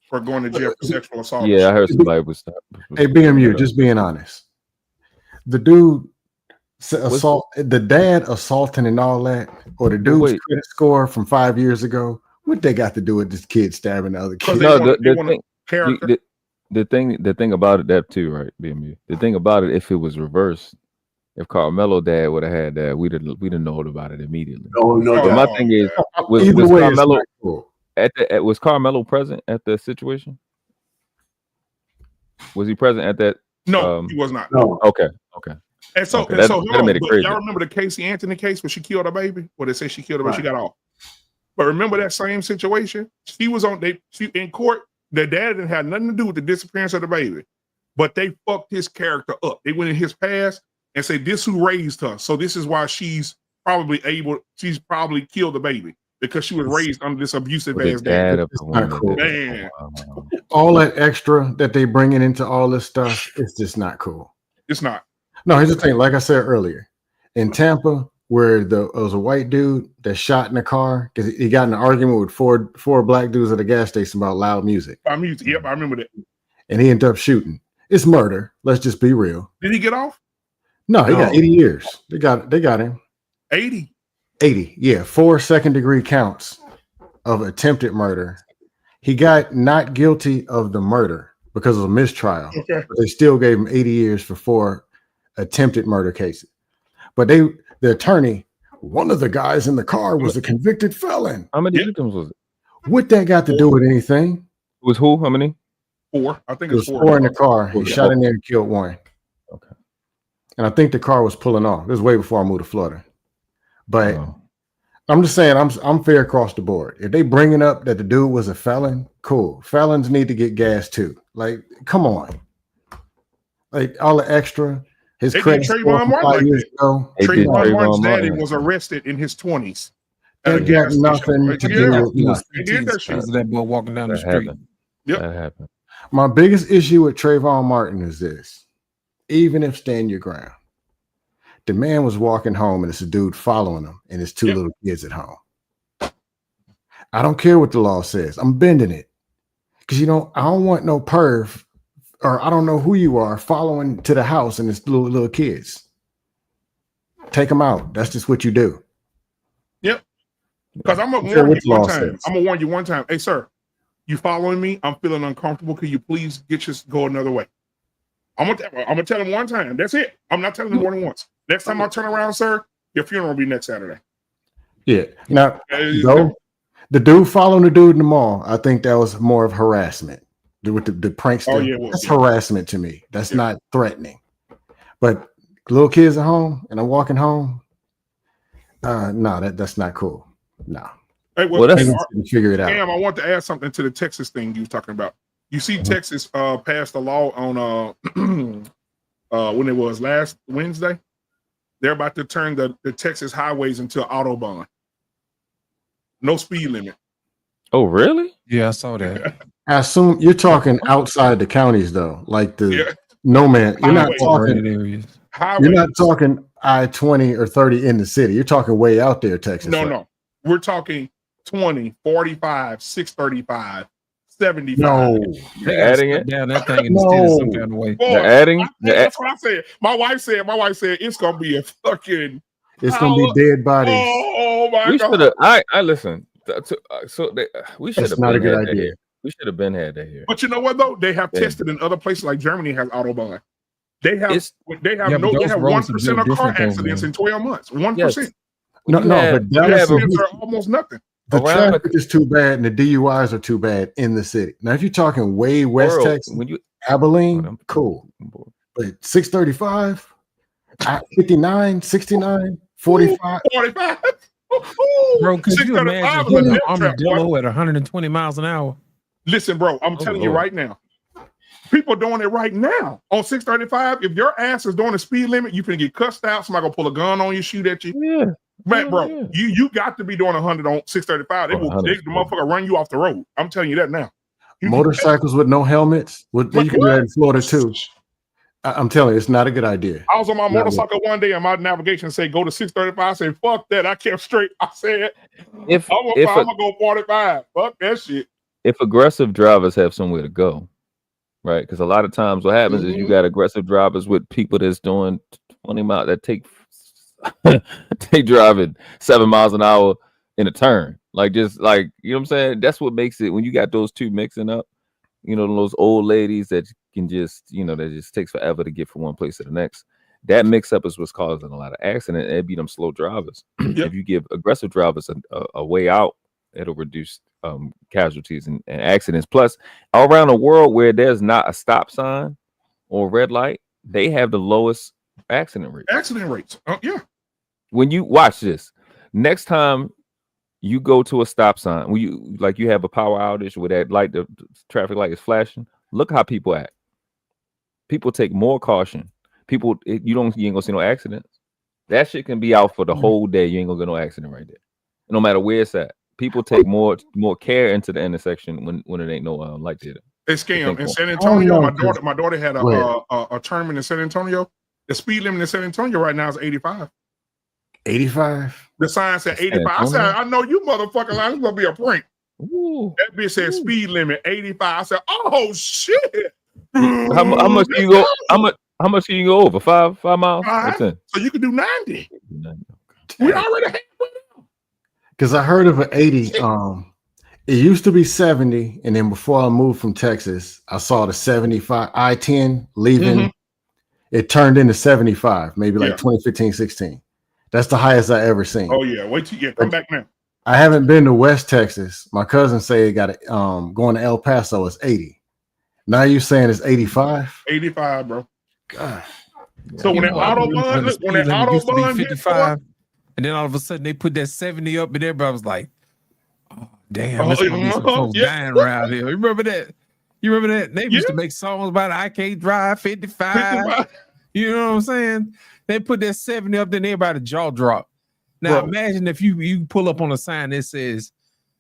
for going to jail for sexual assault. Yeah, I heard somebody was. Hey, BMU, just being honest. The dude the dad assaulting and all that, or the dude's credit score from 5 years ago. What they got to do with this kid stabbing the other kid? No, the thing about it, that too, right? BMU. The thing about it, if it was reversed, if Karmelo dad would have had that, we'd have known about it immediately. But my thing is, was Karmelo was Karmelo present at the situation? Was he present at that? No, he was not. No. Okay. And so, that made it crazy. Y'all remember the Casey Anthony case where she killed her baby? Where they say she killed her, but she got off. But remember that same situation? She was in court. The dad didn't have nothing to do with the disappearance of the baby, but they fucked his character up. They went in his past and say this who raised her. So this is why she's probably killed the baby because she was raised under this abusive ass dad. It's not cool. Man, all that extra that they bringing into all this stuff, it's just not cool. It's not. No, here's the thing. Like I said earlier, in Tampa, where there was a white dude that shot in a car because he got in an argument with four black dudes at a gas station about loud music. Yep, I remember that. And he ended up shooting. It's murder. Let's just be real. Did he get off? No, he got 80 years. They got him. 80. 80. Yeah, 4 second-degree counts of attempted murder. He got not guilty of the murder because of a mistrial. Okay. But they still gave him 80 years for 4 attempted murder cases. But the attorney, one of the guys in the car was a convicted felon. How many victims was it? What that got to do with anything? It was who? How many? 4. I think It was 4 in the car. He shot in there and killed one. Okay. And I think the car was pulling off. This was way before I moved to Florida. But I'm just saying, I'm fair across the board. If they bringing up that the dude was a felon, cool. Felons need to get gas too. Like, come on. Like all the extra. His credit score from 5 years ago. Trayvon Martin's daddy was arrested in his 20s. That got nothing to do with nothing. They did that shit. That boy walking down the street. Yep. That happened. My biggest issue with Trayvon Martin is this. Even if stand your ground, the man was walking home and it's a dude following him and his 2 little kids at home. I don't care what the law says. I'm bending it. Because, I don't want no perv or I don't know who you are following to the house and his little kids. Take them out. That's just what you do. Yep. Because I'm going to warn you one time. I'm going to warn you one time. Hey, sir, you following me? I'm feeling uncomfortable. Can you please go another way? I'm gonna tell him one time. That's it. I'm not telling him more than once. Next time I turn around, sir, your funeral will be next Saturday. Yeah. Now, the dude following the dude in the mall, I think that was more of harassment. With the prankster. Oh, yeah, that's harassment to me. That's not threatening. But little kids at home and I'm walking home. No, that's not cool. No. Hey, that's figure it out. Cam, I want to add something to the Texas thing you were talking about. You see, Texas passed a law on when it was last Wednesday. They're about to turn the Texas highways into an autobahn. No speed limit. Oh, really? Yeah, I saw that. I assume you're talking outside the counties, though, like no man. You're not talking areas. You're not talking I-20 or 30 in the city. You're talking way out there, Texas. No. We're talking 20, 45, 635. 75. No, they're adding it down that thing in the city some kind of way. They're adding. That's what I said. My wife said it's gonna be a fucking. It's gonna be dead bodies. Oh my we god! Should have. I listen. We should have. Not a good idea. We should have been had that here. But you know what though? They have tested in other places like Germany has autobahn. They have 1% of car accidents in 12 months. 1%. No, but Dallas are almost nothing. The traffic is too bad and the DUIs are too bad in the city. Now, if you're talking way West Texas, Abilene, cool. But 635, 59, 69, 45. 45. Bro, could you imagine hitting an armadillo at 120 miles an hour? Listen, bro, I'm telling you right now. People doing it right now on 635. If your ass is doing the speed limit, you can get cussed out. Somebody gonna pull a gun on you, shoot at you. Yeah. Man, bro, you got to be doing 100 on 635. The motherfucker run you off the road. I'm telling you that now. Motorcycles with no helmets. You can do that in Florida too. I'm telling you, it's not a good idea. I was on my motorcycle one day and my navigation said go to 635. I said, fuck that. I kept straight. I said, I'm gonna go 45. Fuck that shit. If aggressive drivers have somewhere to go, right? Because a lot of times what happens is you got aggressive drivers with people that's doing 20 miles that take driving 7 miles an hour in a turn. Like, just like, you know what I'm saying? That's what makes it when you got those two mixing up, those old ladies that can just, that just takes forever to get from one place to the next. That mix up is what's causing a lot of accidents. It'd be them slow drivers. Yep. If you give aggressive drivers a way out, it'll reduce casualties and accidents. Plus, all around the world where there's not a stop sign or red light, they have the lowest accident rates. Yeah. When you watch this, next time you go to a stop sign, when you have a power outage where that light, the traffic light is flashing, look how people act. People take more caution People, you ain't gonna see no accidents. That shit can be out for the whole day. You ain't gonna get no accident right there. No matter where it's at. People take more care into the intersection when it ain't no light there. It's scam in San Antonio. My daughter had a tournament in San Antonio. The speed limit in San Antonio right now is 85. 85. The sign said 85. I said, I know you motherfucking lying. It's gonna be a prank. Ooh. That bitch said speed limit 85. I said, oh shit. How much do you go? How much can you go over? 5 miles? 5? So you can do 90. We already have one. Because I heard of an 80. It used to be 70, and then before I moved from Texas, I saw the 75 I-10 leaving. Mm-hmm. It turned into 75, maybe like 2015, 16. That's the highest I ever seen. Oh yeah, wait till come back now. I haven't been to West Texas. My cousin say it got it. Going to El Paso is 80. Now you saying it's 85? 85, bro. God. So when that autobahn 55, and then all of a sudden they put that 70 up, and everybody was like, "Oh damn, there's gonna be some folks dying around here." You remember that? You remember that? They used to make songs about I can't drive 55. You know what I'm saying? They put that 70 up, then everybody jaw drop. Now imagine if you pull up on a sign that says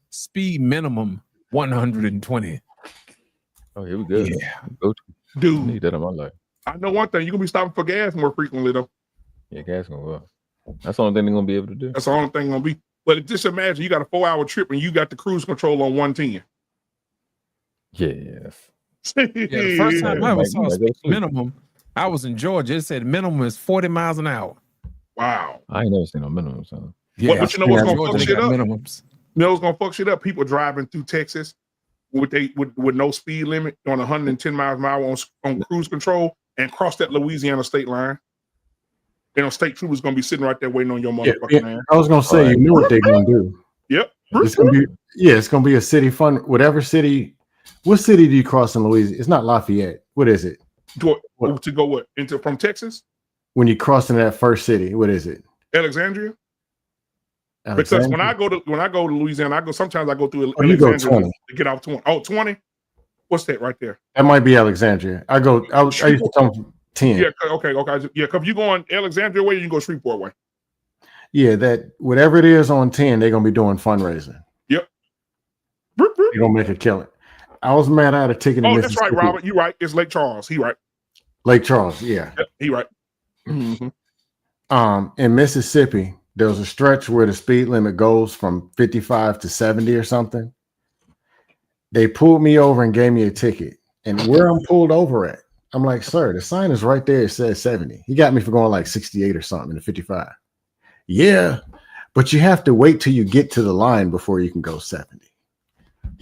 speed minimum 120. Oh, here we go. Yeah. Dude, I need that in my life. I know one thing, you're gonna be stopping for gas more frequently though. Yeah, gas gonna go up. That's the only thing they're gonna be able to do. That's the only thing gonna be. But just imagine you got a 4-hour trip and you got the cruise control on 110. Yes. The first time I ever saw speed minimum, I was in Georgia. It said minimum is 40 miles an hour. Wow. I ain't never seen no minimum. So. Yeah, but you know what's gonna fuck shit up? Minimums. You know what's gonna fuck shit up? People driving through Texas with no speed limit on 110 miles an hour on cruise control and cross that Louisiana state line. You know, state troopers gonna be sitting right there waiting on your motherfucking ass. I was gonna say, you know what they're gonna do. Yep. It's gonna be it's gonna be a city fun. Whatever city, what city do you cross in Louisiana? It's not Lafayette. What is it? To go what? From Texas? When you cross into that first city, what is it? Alexandria. Because when I go to Louisiana, sometimes I go through you go Alexandria 20 to get off 20. Oh, 20? What's that right there? That might be Alexandria. I used to come from 10. Yeah, okay. Yeah, because you going Alexandria way, you go Shreveport way. Yeah, that whatever it is on 10, they're gonna be doing fundraising. Yep. They're gonna make a killing. I was mad I had a ticket in Mississippi. That's right, Robert. You're right. It's Lake Charles. He right. Lake Charles, yeah. Yep, he right. Mm-hmm. In Mississippi, there was a stretch where the speed limit goes from 55 to 70 or something. They pulled me over and gave me a ticket. And where I'm pulled over at, I'm like, sir, the sign is right there. It says 70. He got me for going like 68 or something in the 55. Yeah, but you have to wait till you get to the line before you can go 70.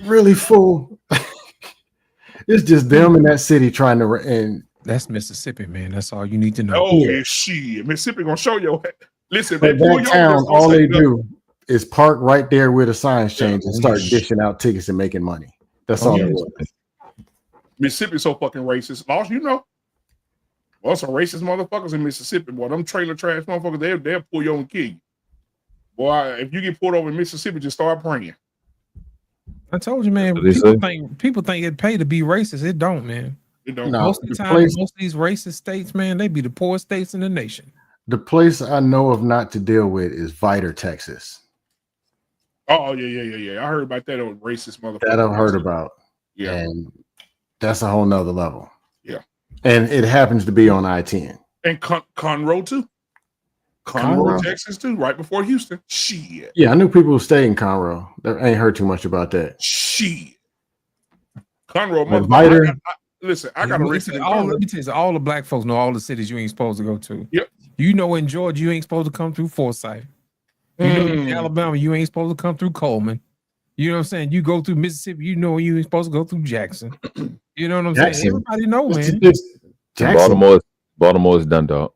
Really, fool? It's just them in that city trying to, and that's Mississippi, man. That's all you need to know. Oh, yeah. Shit. Mississippi gonna show you. Listen, but that town, all they do is park right there where the signs change and start dishing out tickets and making money. That's all it was. Mississippi's so fucking racist. Lost, you know. Well, some racist motherfuckers in Mississippi, boy. Them trailer trash motherfuckers, they'll pull you over and kill you. Boy, if you get pulled over in Mississippi, just start praying. I told you, man. People think it pay to be racist. It don't, man. It don't. Most of the time, most of these racist states, man, they be the poorest states in the nation. The place I know of not to deal with is Vidor, Texas. Oh, yeah. I heard about that old racist motherfucker. That I've heard about. Yeah. And that's a whole nother level. Yeah. And it happens to be on I-10. And Conroe, too. Conroe, Texas, too, right before Houston. Shit. Yeah, I knew people who stayed in Conroe. I ain't heard too much about that. Shit. Conroe, motherfucker. Listen, I got a racist. Let me tell you, all the black folks know all the cities you ain't supposed to go to. Yep. You know, in Georgia, you ain't supposed to come through Forsyth. You know, in Alabama, you ain't supposed to come through Coleman. You know what I'm saying? You go through Mississippi, you know you ain't supposed to go through Jackson. You know what I'm saying? Everybody know, man. Baltimore is done, dog.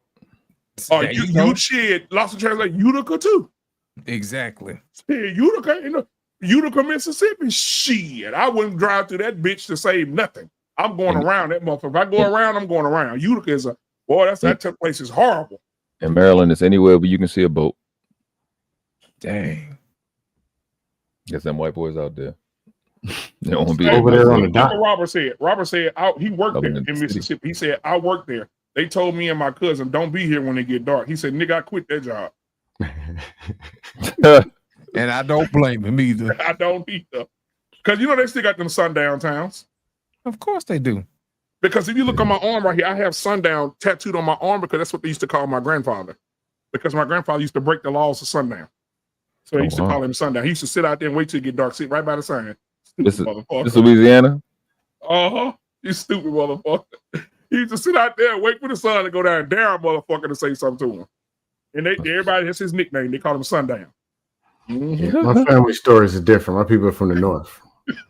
Oh, you shit. Lost in translation, Utica too. Exactly. Yeah, Utica, Mississippi. Shit, I wouldn't drive through that bitch to save nothing. I'm going around that motherfucker. If I go around, I'm going around. Utica is that place is horrible. In Maryland, it's anywhere where you can see a boat. Dang. Guess them white boys out there. They don't be over there on the dock. Robert said he worked there in Mississippi. He said, I worked there. They told me and my cousin, don't be here when it get dark. He said, nigga, I quit that job. And I don't blame him either. I don't either. Because you know they still got them sundown towns. Of course they do. Because if you look on my arm right here, I have sundown tattooed on my arm because that's what they used to call my grandfather. Because my grandfather used to break the laws of sundown. So they used to call him sundown. He used to sit out there and wait till it get dark, sit right by the sign. This is Louisiana? Uh-huh. You stupid motherfucker. He used to sit out there and wait for the sun to go down and dare a motherfucker to say something to him. And everybody has his nickname. They call him Sundown. Yeah, my family stories are different. My people are from the north.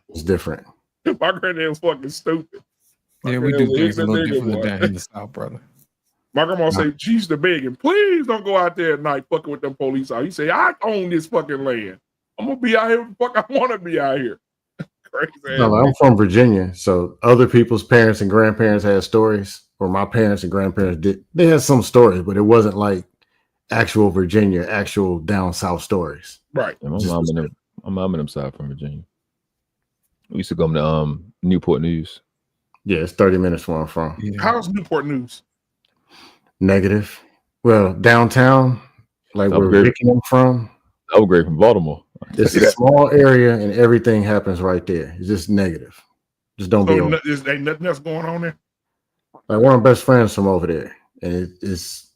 It's different. My granddad was fucking stupid. Yeah, we do things a little different down in the South, brother. My grandma said, she used to beg him, please don't go out there at night fucking with them police out. He said, I own this fucking land. I'm going to be out here the fuck I want to be out here. Crazy. No, I'm from Virginia, so other people's parents and grandparents had stories, or my parents and grandparents did. They had some stories, but it wasn't like actual Virginia, actual down south stories. Right. Yeah, my mom and them side from Virginia. We used to go to Newport News. Yeah, it's 30 minutes from where I'm from. Yeah. How's Newport News? Negative. Well, downtown, like where Ricky I'm from. Upgrade from Baltimore. It's a small area and everything happens right there. It's just negative. Just don't be over. Ain't nothing else going on there? Like one of my best friends from over there. And it's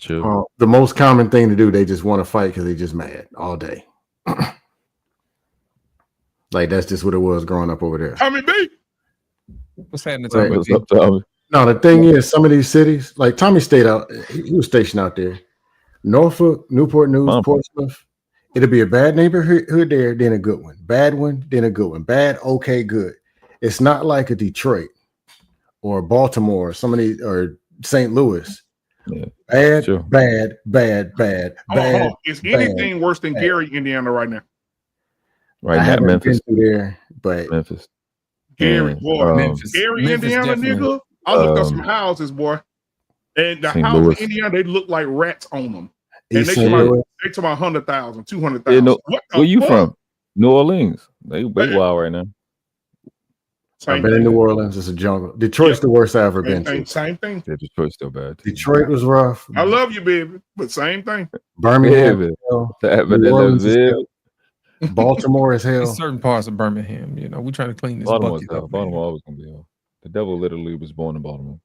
chill. The most common thing to do, they just want to fight because they just mad all day. Like that's just what it was growing up over there. Tommy B. What's happening, Right. Tommy B? What's up, Tommy? No, the thing is, some of these cities, like Tommy stayed out, he was stationed out there. Norfolk, Newport News, Portsmouth. It'll be a bad neighborhood there, then a good one. Bad one, then a good one. Bad, okay, good. It's not like a Detroit or Baltimore or somebody or St. Louis. Yeah. Bad, Sure. bad. Is anything worse than Gary, Indiana right now? Right I now, haven't Memphis. been through there, but Memphis. Gary, And, boy, Memphis. Gary, Memphis, Indiana, definitely. nigga. I looked up some houses, boy. And the St. houses Louis. in Indiana, they look like rats on them. And East they St. talking Louis. about 100,000, 200,000. Yeah, no, What the where you fuck? from? New Orleans. They wild right now. I've been in New Orleans. It's a jungle. Detroit's the worst I've ever been to. Same thing. Yeah, Detroit's still bad. Detroit was rough. I love you, baby, but same thing. Birmingham, Yeah, is hell. That- New that- Orleans is that- hell. Baltimore is hell. In certain parts of Birmingham, you know, we trying to clean this Baltimore's bucket hell. up. Baltimore always gonna be hell. The devil literally was born in Baltimore.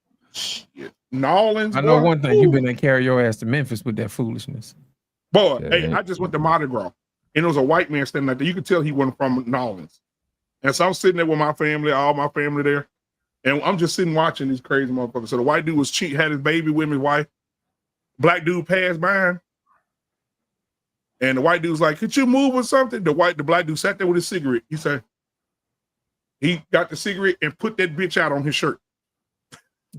New Orleans, I know boy. one thing, you been and carry your ass to Memphis with that foolishness. Boy, Yeah, hey, man. I just went to Mardi Gras, and there was a white man standing out there. You could tell he wasn't from New Orleans. And so I'm sitting there with my family, all my family there, and I'm just sitting watching these crazy motherfuckers. So the white dude was had his baby with his wife. Black dude passed by him, and the white dude was like, "Could you move or something?" The black dude sat there with his cigarette. He said, he got the cigarette and put that bitch out on his shirt.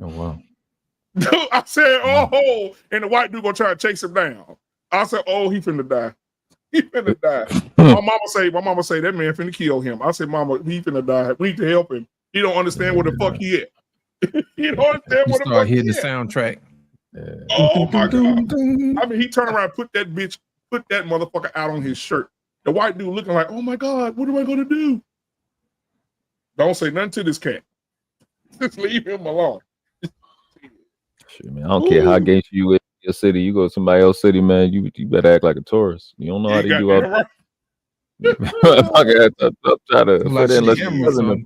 Oh wow. I said, "Oh," and the white dude gonna try to chase him down. I said, "Oh, he finna die. He finna die." my mama say that man finna kill him. I said, "Mama, he finna die. We need to help him. He don't understand what the fuck he at. He don't understand You what the start fuck he hitting the at." soundtrack. Oh my god! I mean, he turned around, put that motherfucker out on his shirt. The white dude looking like, "Oh my god, what am I gonna do?" Don't say nothing to this cat. Just leave him alone. Shit, man. I don't care how gangster you in your city. You go to somebody else's city, man. You better act like a tourist. You don't know how they do out there. I gotta try to fit in.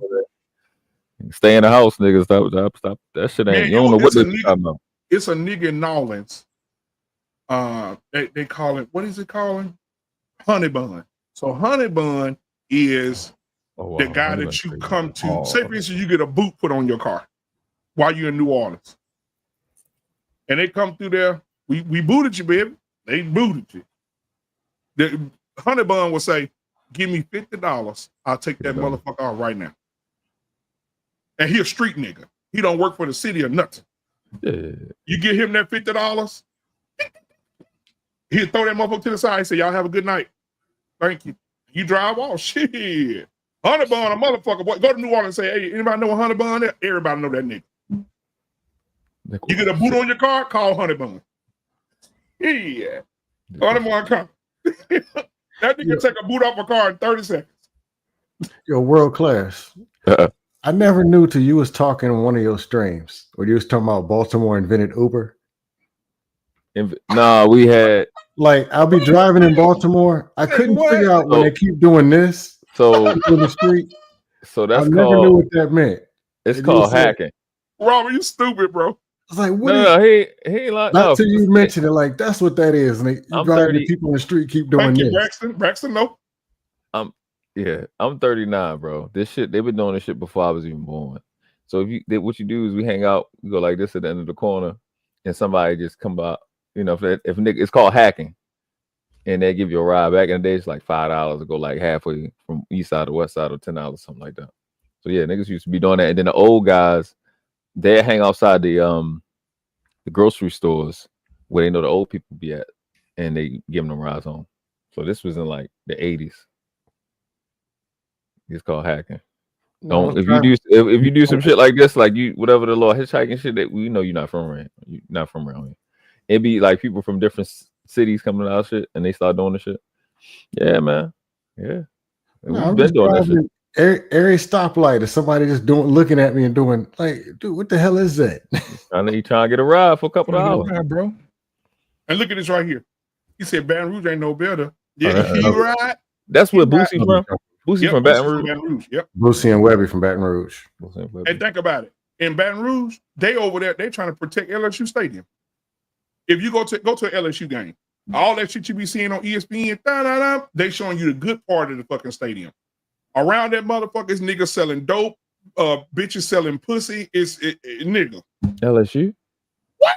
Stay in the house, nigga. Stop. That shit ain't. Man, you don't know what they're nigga, talking about. It's a nigga in New Orleans. They call it, what is it calling? Honey bun. So honey bun is the guy that you come to. Say for instance, you get a boot put on your car while you're in New Orleans. And they come through there. We booted you, baby. They booted you. The honey bun will say, "Give me $50. I'll take that motherfucker off right now." And he a street nigga. He don't work for the city or nothing. Yeah. You give him that $50, he'll throw that motherfucker to the side and say, "Y'all have a good night. Thank you." You drive off. Shit. Honey bun, a motherfucker. Boy, go to New Orleans and say, "Hey, anybody know a honey bun there?" Everybody know that nigga. You get a boot on your car, call honey bun. Yeah. Honey bun come. That nigga take a boot off a car in 30 seconds. You're world class. I never knew till you was talking on one of your streams where you was talking about Baltimore invented Uber. Nah, we had like I'll be driving in Baltimore. I couldn't figure out when they keep doing this. So in the street. So I that's never knew what that meant. It's called hacking. Robert, you stupid, bro. I was like, what No, he ain't like not till you mentioned it. Like that's what that is. And I'm driving 30. people in the street keep doing Thank you, this. Braxton, no. I'm 39, bro. This shit, they've been doing this shit before I was even born. So what you do is we hang out, we go like this at the end of the corner, and somebody just come out. You know, if it's called hacking, and they give you a ride. Back in the day, it's like $5 to go like halfway from east side to west side, or $10, something like that. So yeah, niggas used to be doing that, and then the old guys, they hang outside the grocery stores where they know the old people be at, and they give them rides home. So this was in like the 80s. It's called hacking. Don't if you do some shit like this, like you whatever the law hitchhiking shit that we know you're not from around. You're not from around here. It'd be like people from different cities coming out shit, and they start doing the shit. Yeah, man. Yeah, we've been doing that shit. Every stoplight is somebody just looking at me and doing like, dude, what the hell is that? I know you trying to get a ride for a couple of hours, bro. And look at this right here. He said Baton Rouge ain't no better. Yeah, he right. That's where Boosie's from. Boosie from Baton Rouge. Yep. Boosie and Webby from Baton Rouge. And think about it. In Baton Rouge, they over there, they trying to protect LSU Stadium. If you go to an LSU game, all that shit you be seeing on ESPN, they showing you the good part of the fucking stadium. Around that motherfucker is niggas selling dope, bitches selling pussy. It's nigga. LSU? What?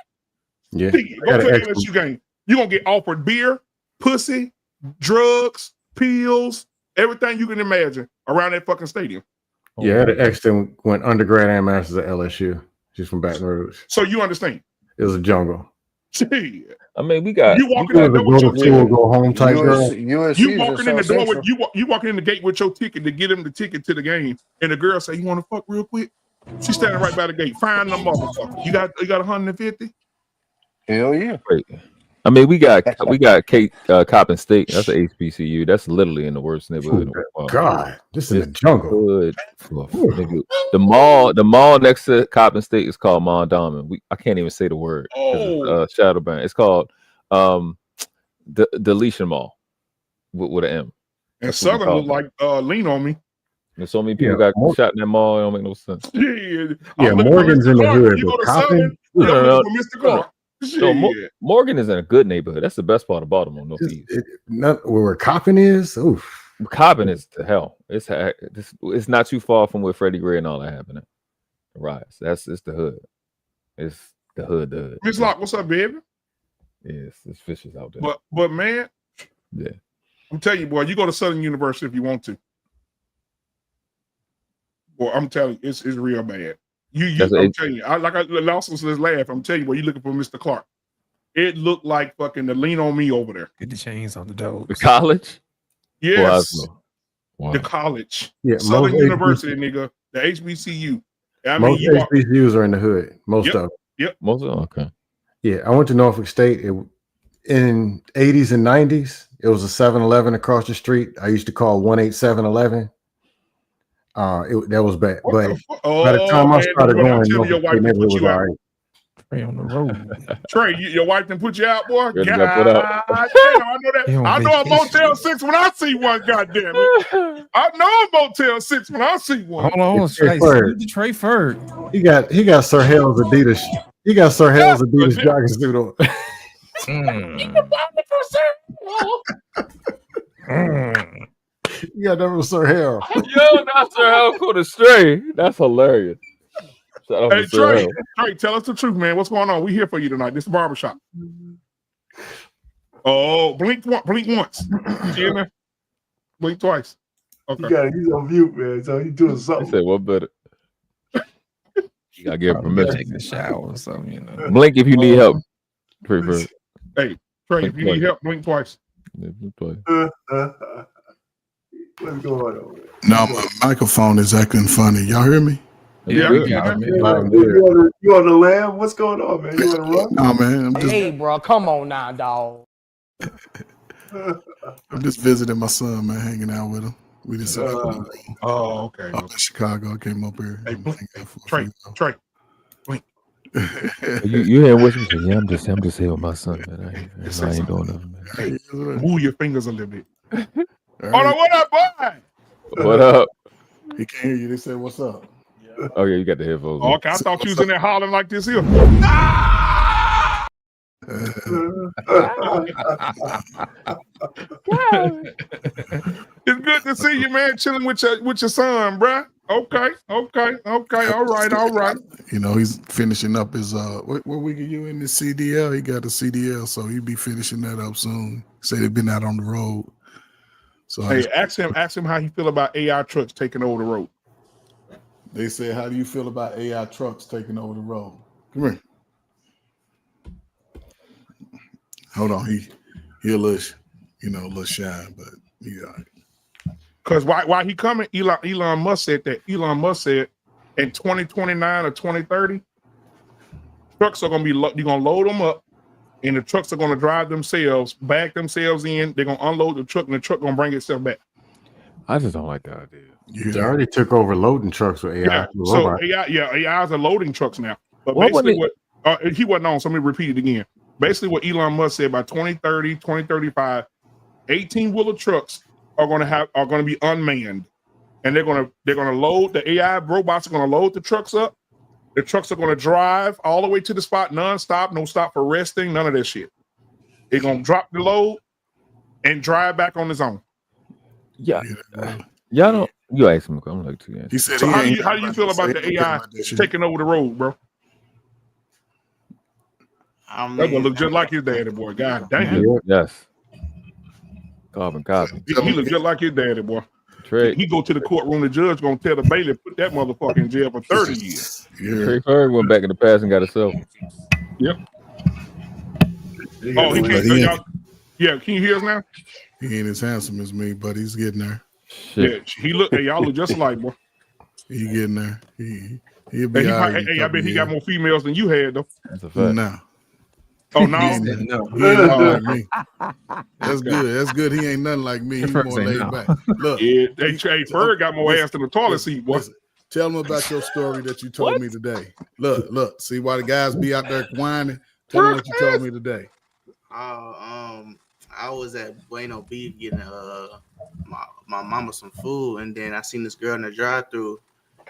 Yeah. Go to an LSU game. You're gonna get offered beer, pussy, drugs, pills, everything you can imagine around that fucking stadium. Yeah, I had an ex that went undergrad and master's at LSU. She's from Baton Rouge. So you understand? It was a jungle. Gee. I mean, we got you walking in the door with your ticket. Go home type girl. You walking in the door with you walking in the gate with your ticket to get him the ticket to the game, and the girl say, "You want to fuck real quick?" She's standing right by the gate. Find them motherfucker. You got 150? Hell yeah. Wait. I mean, we got Coppin State. That's an HBCU. That's literally in the worst neighborhood. God, this is a jungle. The mall next to Coppin State is called Mondawmin. I can't even say the word. It's, Shadowbound. It's called the Deletion Mall with an M. And Southern look like Lean on Me. And so many people got shot in that mall. It don't make no sense. Yeah, Morgan's in the hood. You go to Coppin? Southern, Mr. Clark. No, Morgan is in a good neighborhood. That's the best part of Baltimore. Where Coppin is? Oof. Coppin is to hell. It's not too far from where Freddie Gray and all that happened. Right. It's the hood. It's the hood. Miss Locke, what's up, baby? Yes, it's fishes out there. But man, yeah, I'm telling you, boy, you go to Southern University if you want to. Boy, I'm telling you, it's real bad. I'm telling you, Lawson says laugh. I'm telling you, boy, you looking for Mr. Clark. It looked like fucking the Lean on Me over there. Get the chains on the door. The college? Yes. Wow. The college. Yeah, Southern University, nigga. The HBCU. I mean, most HBCUs are in the hood. Most of them. Yep. Most of them, okay. Yeah, I went to Norfolk State in 80s and 90s. It was a 7-Eleven across the street. I used to call 18711. That was bad. But by the time I started going, your wife it was all right. Trey on the road. Trey, your wife didn't put you out, boy? God damn, I know that. I know a Motel 6 when I see one, goddamn it. I know a Motel 6 when I see one. Hold on, Trey Ferg. He got Sir Hale's Adidas. He got Sir Hale's Adidas jogging suit on. You got that from Sir Hale. Yo, not Sir Hale caught a stray. That's hilarious. Hey, Trey, tell us the truth, man. What's going on? We here for you tonight. This is Barbershop. Oh, blink once. See me? Blink twice. Okay. He's on mute, man. So he's doing something. I said, what better? You gotta give permission. Take the shower or something, you know. Blink if you need help. Hey, Trey, if you need help, blink twice. What's going on? No, my microphone is acting funny. Y'all hear me? Yeah, you on the lamb? What's going on, man? You want to run? No, man. I'm just, hey, bro, come on now, dog. I'm just visiting my son, man, hanging out with him. We just set up in the room. Oh, okay. Up in Chicago. I came up here. Hey, Trey. You hear what you say? Yeah, I'm just here with my son, man. I ain't doing nothing, man. Hey, move your fingers a little bit. Hold on, what up, boy? What up? He can't hear you. They said, "What's up?" Oh yeah, you got the headphones. Oh, okay, I thought you was in there hollering like this here. It's good to see you, man. Chilling with your son, bruh. Okay. All right. You know, he's finishing up his what week are you in the CDL? He got the CDL, so he'll be finishing that up soon. Say they've been out on the road. So hey, ask him how he feel about AI trucks taking over the road. They said, how do you feel about AI trucks taking over the road? Come here. Hold on, he a little, a little shy, but he all right. Because why he coming? Elon Musk said that. Elon Musk said in 2029 or 2030, trucks are gonna be you're gonna load them up, and the trucks are gonna drive themselves, back themselves in. They're gonna unload the truck, and the truck gonna bring itself back. I just don't like that idea. They already took over loading trucks with AI. Yeah, so AIs are loading trucks now. But basically, he wasn't on. So let me repeat it again. Basically, what Elon Musk said by 2030, 2035, 18-wheeler trucks are going to be unmanned, and they're going to load the AI robots are going to load the trucks up. The trucks are going to drive all the way to the spot nonstop, no stop for resting, none of that shit. They're going to drop the load and drive back on its own. Yeah. Y'all don't. You asked him. I'm like, two. He said, so how do you feel about the AI taking over the road, bro? That gonna look just like his daddy, boy. God damn. Yes. Carbon. He look just like his daddy, boy. Trey. He go to the courtroom. The judge gonna tell the bailiff put that motherfucker in jail for 30 years. Trey Ferg went back in the past and got himself. Yep. Oh, he can't. Yeah, can you hear us now? He ain't as handsome as me, but he's getting there. Shit. Yeah, y'all look just alike, boy. He getting there. He'll be all right. Hey, I bet he got more females than you had, though. That's a fact. No. Oh, no? He ain't nothing like me. That's good. That's good. He ain't nothing like me. He's more laid back. Look. Yeah, Ferg got more ass than the toilet seat, boy. Listen, tell him about your story that you told me today. Look. See why the guys be out there whining? Tell him what you told me today. I was at Bueno Beef getting my mama some food, and then I seen this girl in the drive-thru.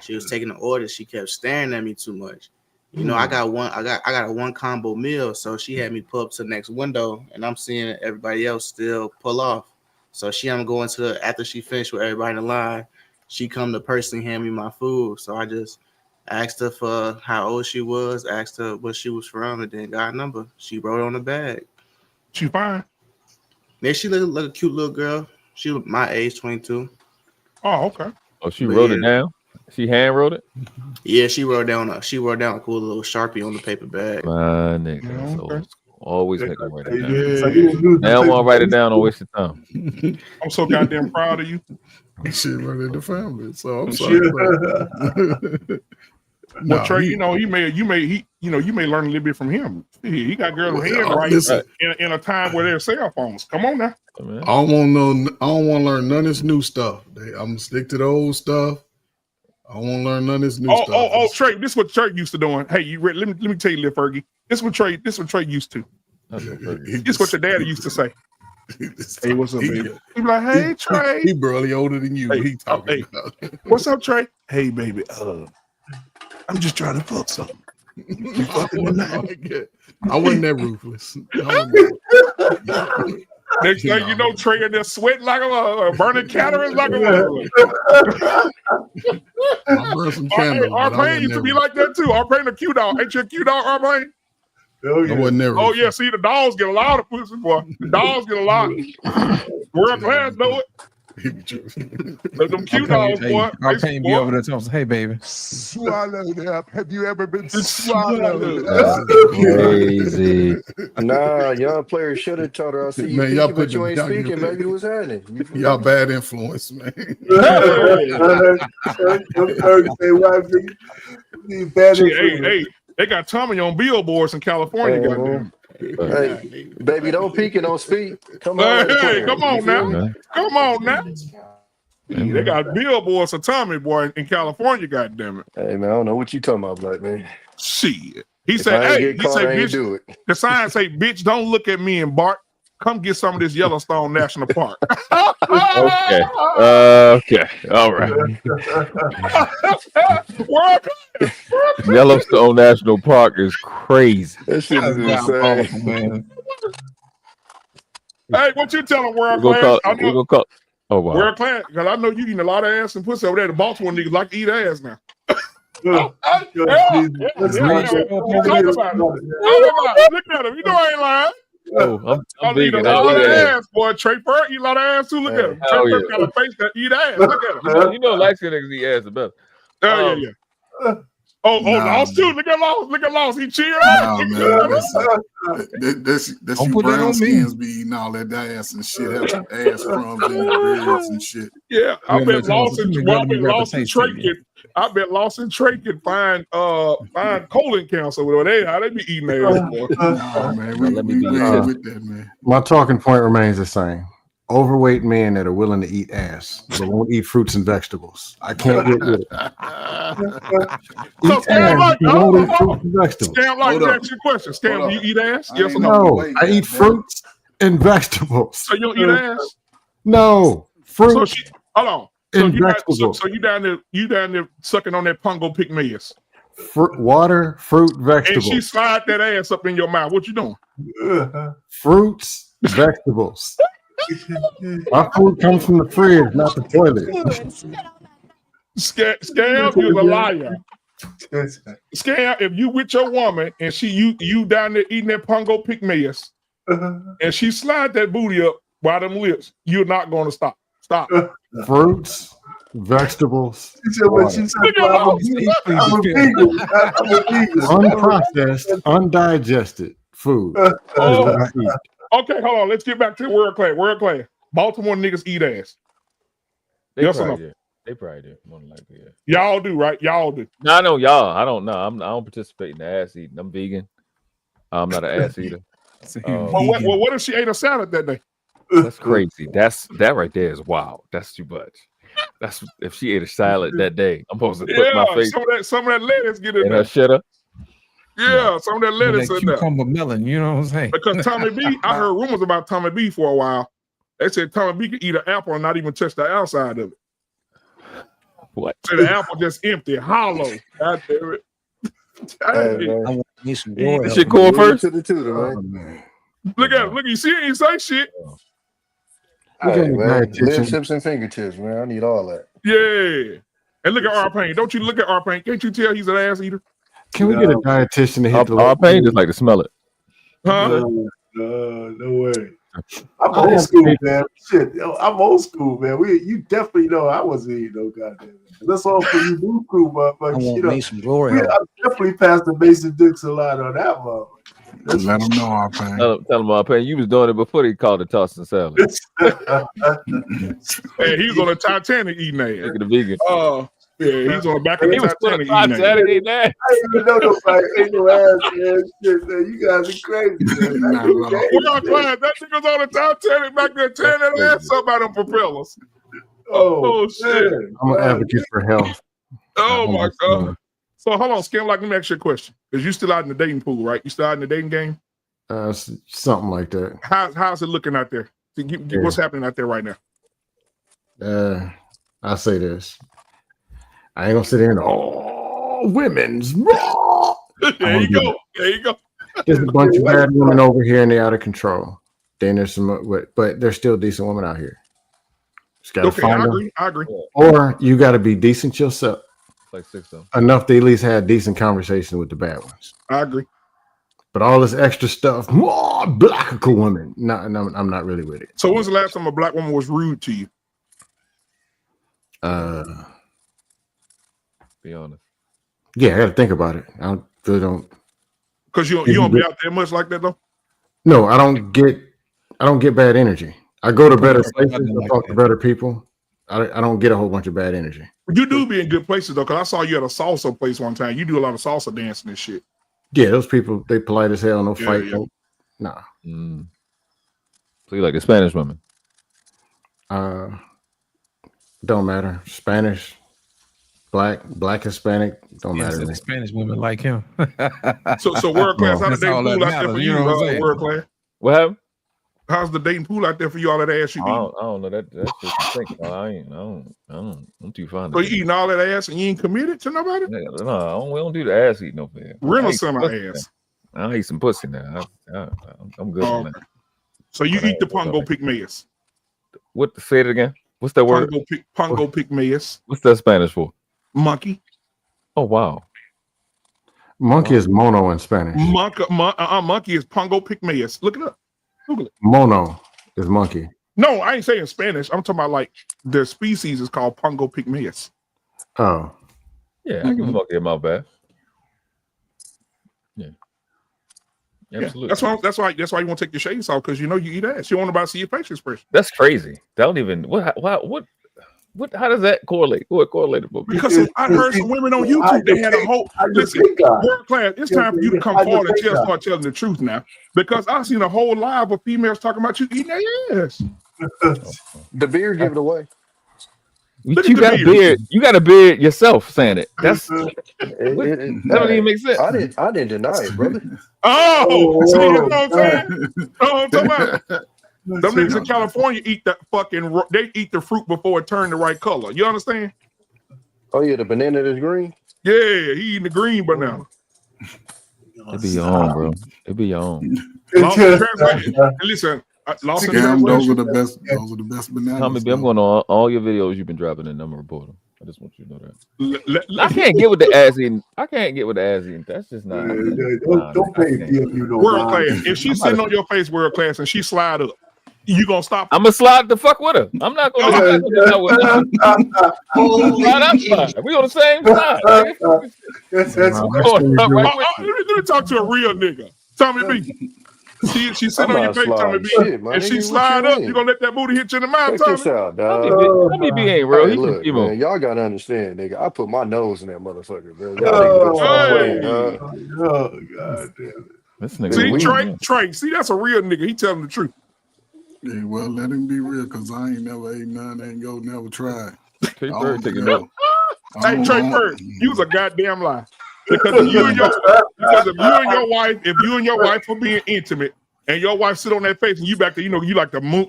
She was taking the order. She kept staring at me too much. You know, I got a one combo meal, so she had me pull up to the next window, and I'm seeing everybody else still pull off. So I'm going after she finished with everybody in the line, she come to personally hand me my food. So I just asked her for how old she was, asked her what she was from, and then got a number. She wrote on the bag. She fine? Yeah, she looked like a cute little girl. She was my age, 22. Oh, okay. Oh, she wrote it down? She hand wrote it? Yeah, she wrote down a cool little Sharpie on the paper bag. My nigga. Okay. So always had to write it down. They don't want to write it down, don't waste your time. I'm so goddamn proud of you. Shit running the family. So I'm sorry. Well, Trey, you may learn a little bit from him. He got girls handwriting in a time where there's cell phones. Come on now. I don't want to learn none of this new stuff. I'm gonna stick to the old stuff. I won't learn none of this new stuff. Oh, Trey, this is what Trey used to doing. Hey, let me tell you, little Fergie. This is what Trey used to. This is what your daddy used to say. Hey, what's up, baby? He be like, hey, Trey. He barely older than you. Hey, he talking about. What's up, Trey? Hey, baby. I'm just trying to fuck something. You fucking tonight. I wasn't that ruthless. Next thing you know, Trey in there sweating like a burning calories like a I burned some candles. Arpain used to be like that too. Arpain the Q dog. Ain't you a Q dog, Arpain? I wasn't there. Oh yeah, see the dogs get a lot of pussy, boy. The dogs get a lot. World class know it. But them Q dogs, boy. I can't be over there talking. Hey, baby. Swallowed up. Have you ever been swallowed up? Crazy. Nah, young players should have told her. I see you Man, speaking, but you ain't speaking. Maybe what's happening? Y'all bad influence, man. Hey, they got Tommy on billboards in California. Goddamn. Hey, baby, don't peek and don't speak. Come on, hey, come on now. Come on now. They got billboards for Tommy boy in California. Goddamn it! Hey man, I don't know what you talking about, black man. Shit. He If said, I ain't "Hey," get he caught, said, I ain't "Bitch." do it. The sign say, "Bitch, don't look at me and bark. Come get some of this Yellowstone National Park." Okay. Okay. All right. Yellowstone National Park is crazy. That shit is insane. Man. Hey, what you telling world We're class? gonna call. Oh wow. World class, because I know you eating a lot of ass and pussy over there. The Baltimore niggas like to eat ass now. Look Talk about it. Look at him. You know I ain't lying. Oh, I'm I eat a vegan. lot I of eat ass. ass, boy. Trey Fur eat a lot of ass too. Look at him. Trey Hell Fur yeah. got a face that eat ass. Look at him. You know, light skinned niggas eat ass the best. Oh yeah. Oh, Lost too. Look at Lost. Look at Lost. He cheered. Nah, man, that's Don't you put that brown on me. skins be eating all that ass and shit, have some ass crumbs in your beards and shit. Yeah, I bet Lost and Trey you. can find colon cancer with they how they be eating ass, boy. Nah, man, we ain't with that, man. My talking point remains the same. Overweight men that are willing to eat ass but won't eat fruits and vegetables. I can't get with it. So Scam like, vegetables. Scam like, let me ask you a question. Scam, do you eat ass? Yes or no? No, I eat fruits and vegetables. So you don't eat ass? No, fruit. So hold on. So and you vegetables. so you down there sucking on that Pongo pygmaeus. Water, fruit, vegetables. And she slide that ass up in your mouth. What you doing? Fruits, vegetables. My food comes from the fridge, not the toilet. Scam, you're a liar. Scam, if you with your woman and you down there eating that Pongo pygmaeus and she slide that booty up by them lips, you're not going to stop. Stop. Fruits, vegetables. Unprocessed, undigested food. Okay, hold on. Let's get back to world class. World class. Baltimore niggas eat ass. Yes or no? They probably do. More than likely, yeah. Y'all do, right? Y'all do. No, I know y'all. I don't know. I don't participate in the ass eating. I'm vegan. I'm not an ass eater. Well, what if she ate a salad that day? That's crazy. That right there is wild. That's too much. That's if she ate a salad that day. I'm supposed to put my face. Some of that lettuce get in and there. her shitter. Yeah, some of that lettuce that in there. cucumber melon, you know what I'm saying? Because Tommy B, I heard rumors about Tommy B for a while. They said Tommy B could eat an apple and not even touch the outside of it. What? So the apple just empty, hollow. God damn it. I want me some glory. This shit cool first. Look at it. Look, you see it, he say shit. Hey, man, lips, hips, and fingertips, man. I need all that. Yeah. And look at R-Pain. Don't you look at R-Pain? Can't you tell he's an ass eater? Can we get a dietitian to hit the R-Pain just like to smell it. Huh? No way. I'm old school, man. Shit, I'm old school, man. You definitely know I wasn't eating no goddamn. That's all for you new crew, motherfuckers. I want me some glory. I definitely passed the Mason Dukes a lot on that one. Let them know, R-Pain. Tell him R-Pain. You was doing it before they called it tossing salad. Hey, he was on the Titanic eating ass. Look at the vegan. Yeah, he's on the back of the Titanic eating ass. I didn't even know nobody ate no ass, man. Shit, man. You guys are crazy, man. We're not glad that nigga's on the Titanic back there tearing that ass up by them propellers. Oh shit. I'm an advocate for health. Oh my God. So hold on, Skim, like, let me ask you a question. Because you still out in the dating pool, right? You still out in the dating game? Something like that. How's it looking out there? What's happening out there right now? I'll say this. I ain't gonna sit there and women's. There you go. There you go. There's a bunch of bad women over here and they're out of control. Then there's some, but there's still decent women out here. Just gotta find them. I agree. Or you gotta be decent yourself. Like 6 though. Enough to at least have decent conversation with the bad ones. I agree. But all this extra stuff, black women. No, I'm not really with it. So when's the last time a black woman was rude to you? Be honest. Yeah, I gotta think about it. I really don't. Because you don't be out there much like that though? No, I don't get bad energy. I go to better places, I talk to better people. I don't get a whole bunch of bad energy. You do be in good places though, because I saw you at a salsa place one time. You do a lot of salsa dancing and shit. Yeah, those people, they polite as hell, no fight. Yeah. Nah. So you like the Spanish women? Don't matter. Spanish, black, Hispanic, don't Yeah, matter. so to the me. Spanish women like him. So world class, how the That's all dating that pool out there matters. for You you? know what I'm saying? World class. What happened? How's the dating pool out there for you? All that ass you I eat. don't know that. That's just a thing. I'm too fond So of you eating all that ass and you ain't committed to nobody? No, we don't do the ass eating over here. Rental center ass. I eat some pussy now. I'm good on that. So you But eat the Pongo Pygmaeus. What? Say it again. What's that word? Pongo Pygmaeus. What's that Spanish for? Monkey. Oh wow. Monkey is mono in Spanish. Monkey is Pongo Pygmaeus. Look it up. Google it. Mono is monkey. No, I ain't saying Spanish. I'm talking about like their species is called Pongo Pygmaeus. Oh. Yeah, I give a monkey a mouth bath. Yeah. Absolutely. Yeah, that's why you want to take your shades off, because you know you eat ass. You want to see your facial expression. That's crazy. That don't even what how does that correlate? What correlated? Because I heard some women on YouTube, they had a whole listen, world class. It's time for you to come forward and start telling the truth now. Because I've seen a whole live of females talking about you eating their ass. The beard give it away. You got a beard. You got a beard yourself saying it. That's that don't even make sense. I didn't deny it, brother. See, you know what I'm saying? I'm talking about. Them niggas in California eat that they eat the fruit before it turned the right color. You understand? Oh yeah, the banana that's green. Yeah, he eating the green banana. It be your own, bro. It be your own. Listen, those are the best. Those are the best bananas. Tommy B, I'm going on all your videos you've been dropping, and I'm gonna report them. I just want you to know that. I can't get with the ass eating. I can't get with the ass eating. That's just not. Don't pay you know. World class. If she's sitting on your face, world class, and she slide up, you gonna stop? I'm gonna slide the fuck with her. I'm not gonna. We on the same side. Let me talk to a real nigga. Tommy B. She sit on your face, Tommy B. If she slide up, you gonna let that booty hit you in the mouth, Check this out, dog. Tommy B ain't real. Hey, look, man, y'all gotta understand, nigga. I put my nose in that motherfucker, bro. Y'all niggas playing, dog. God damn it. This nigga. See, Trey. See, that's a real nigga. He telling the truth. Yeah, well, let him be real, because I ain't never ate none, never tried. Trey Bird taking up. Hey, Trey Bird, you was a goddamn lie. Because if you and your wife were being intimate, and your wife sit on that face, and you back there, you like to moan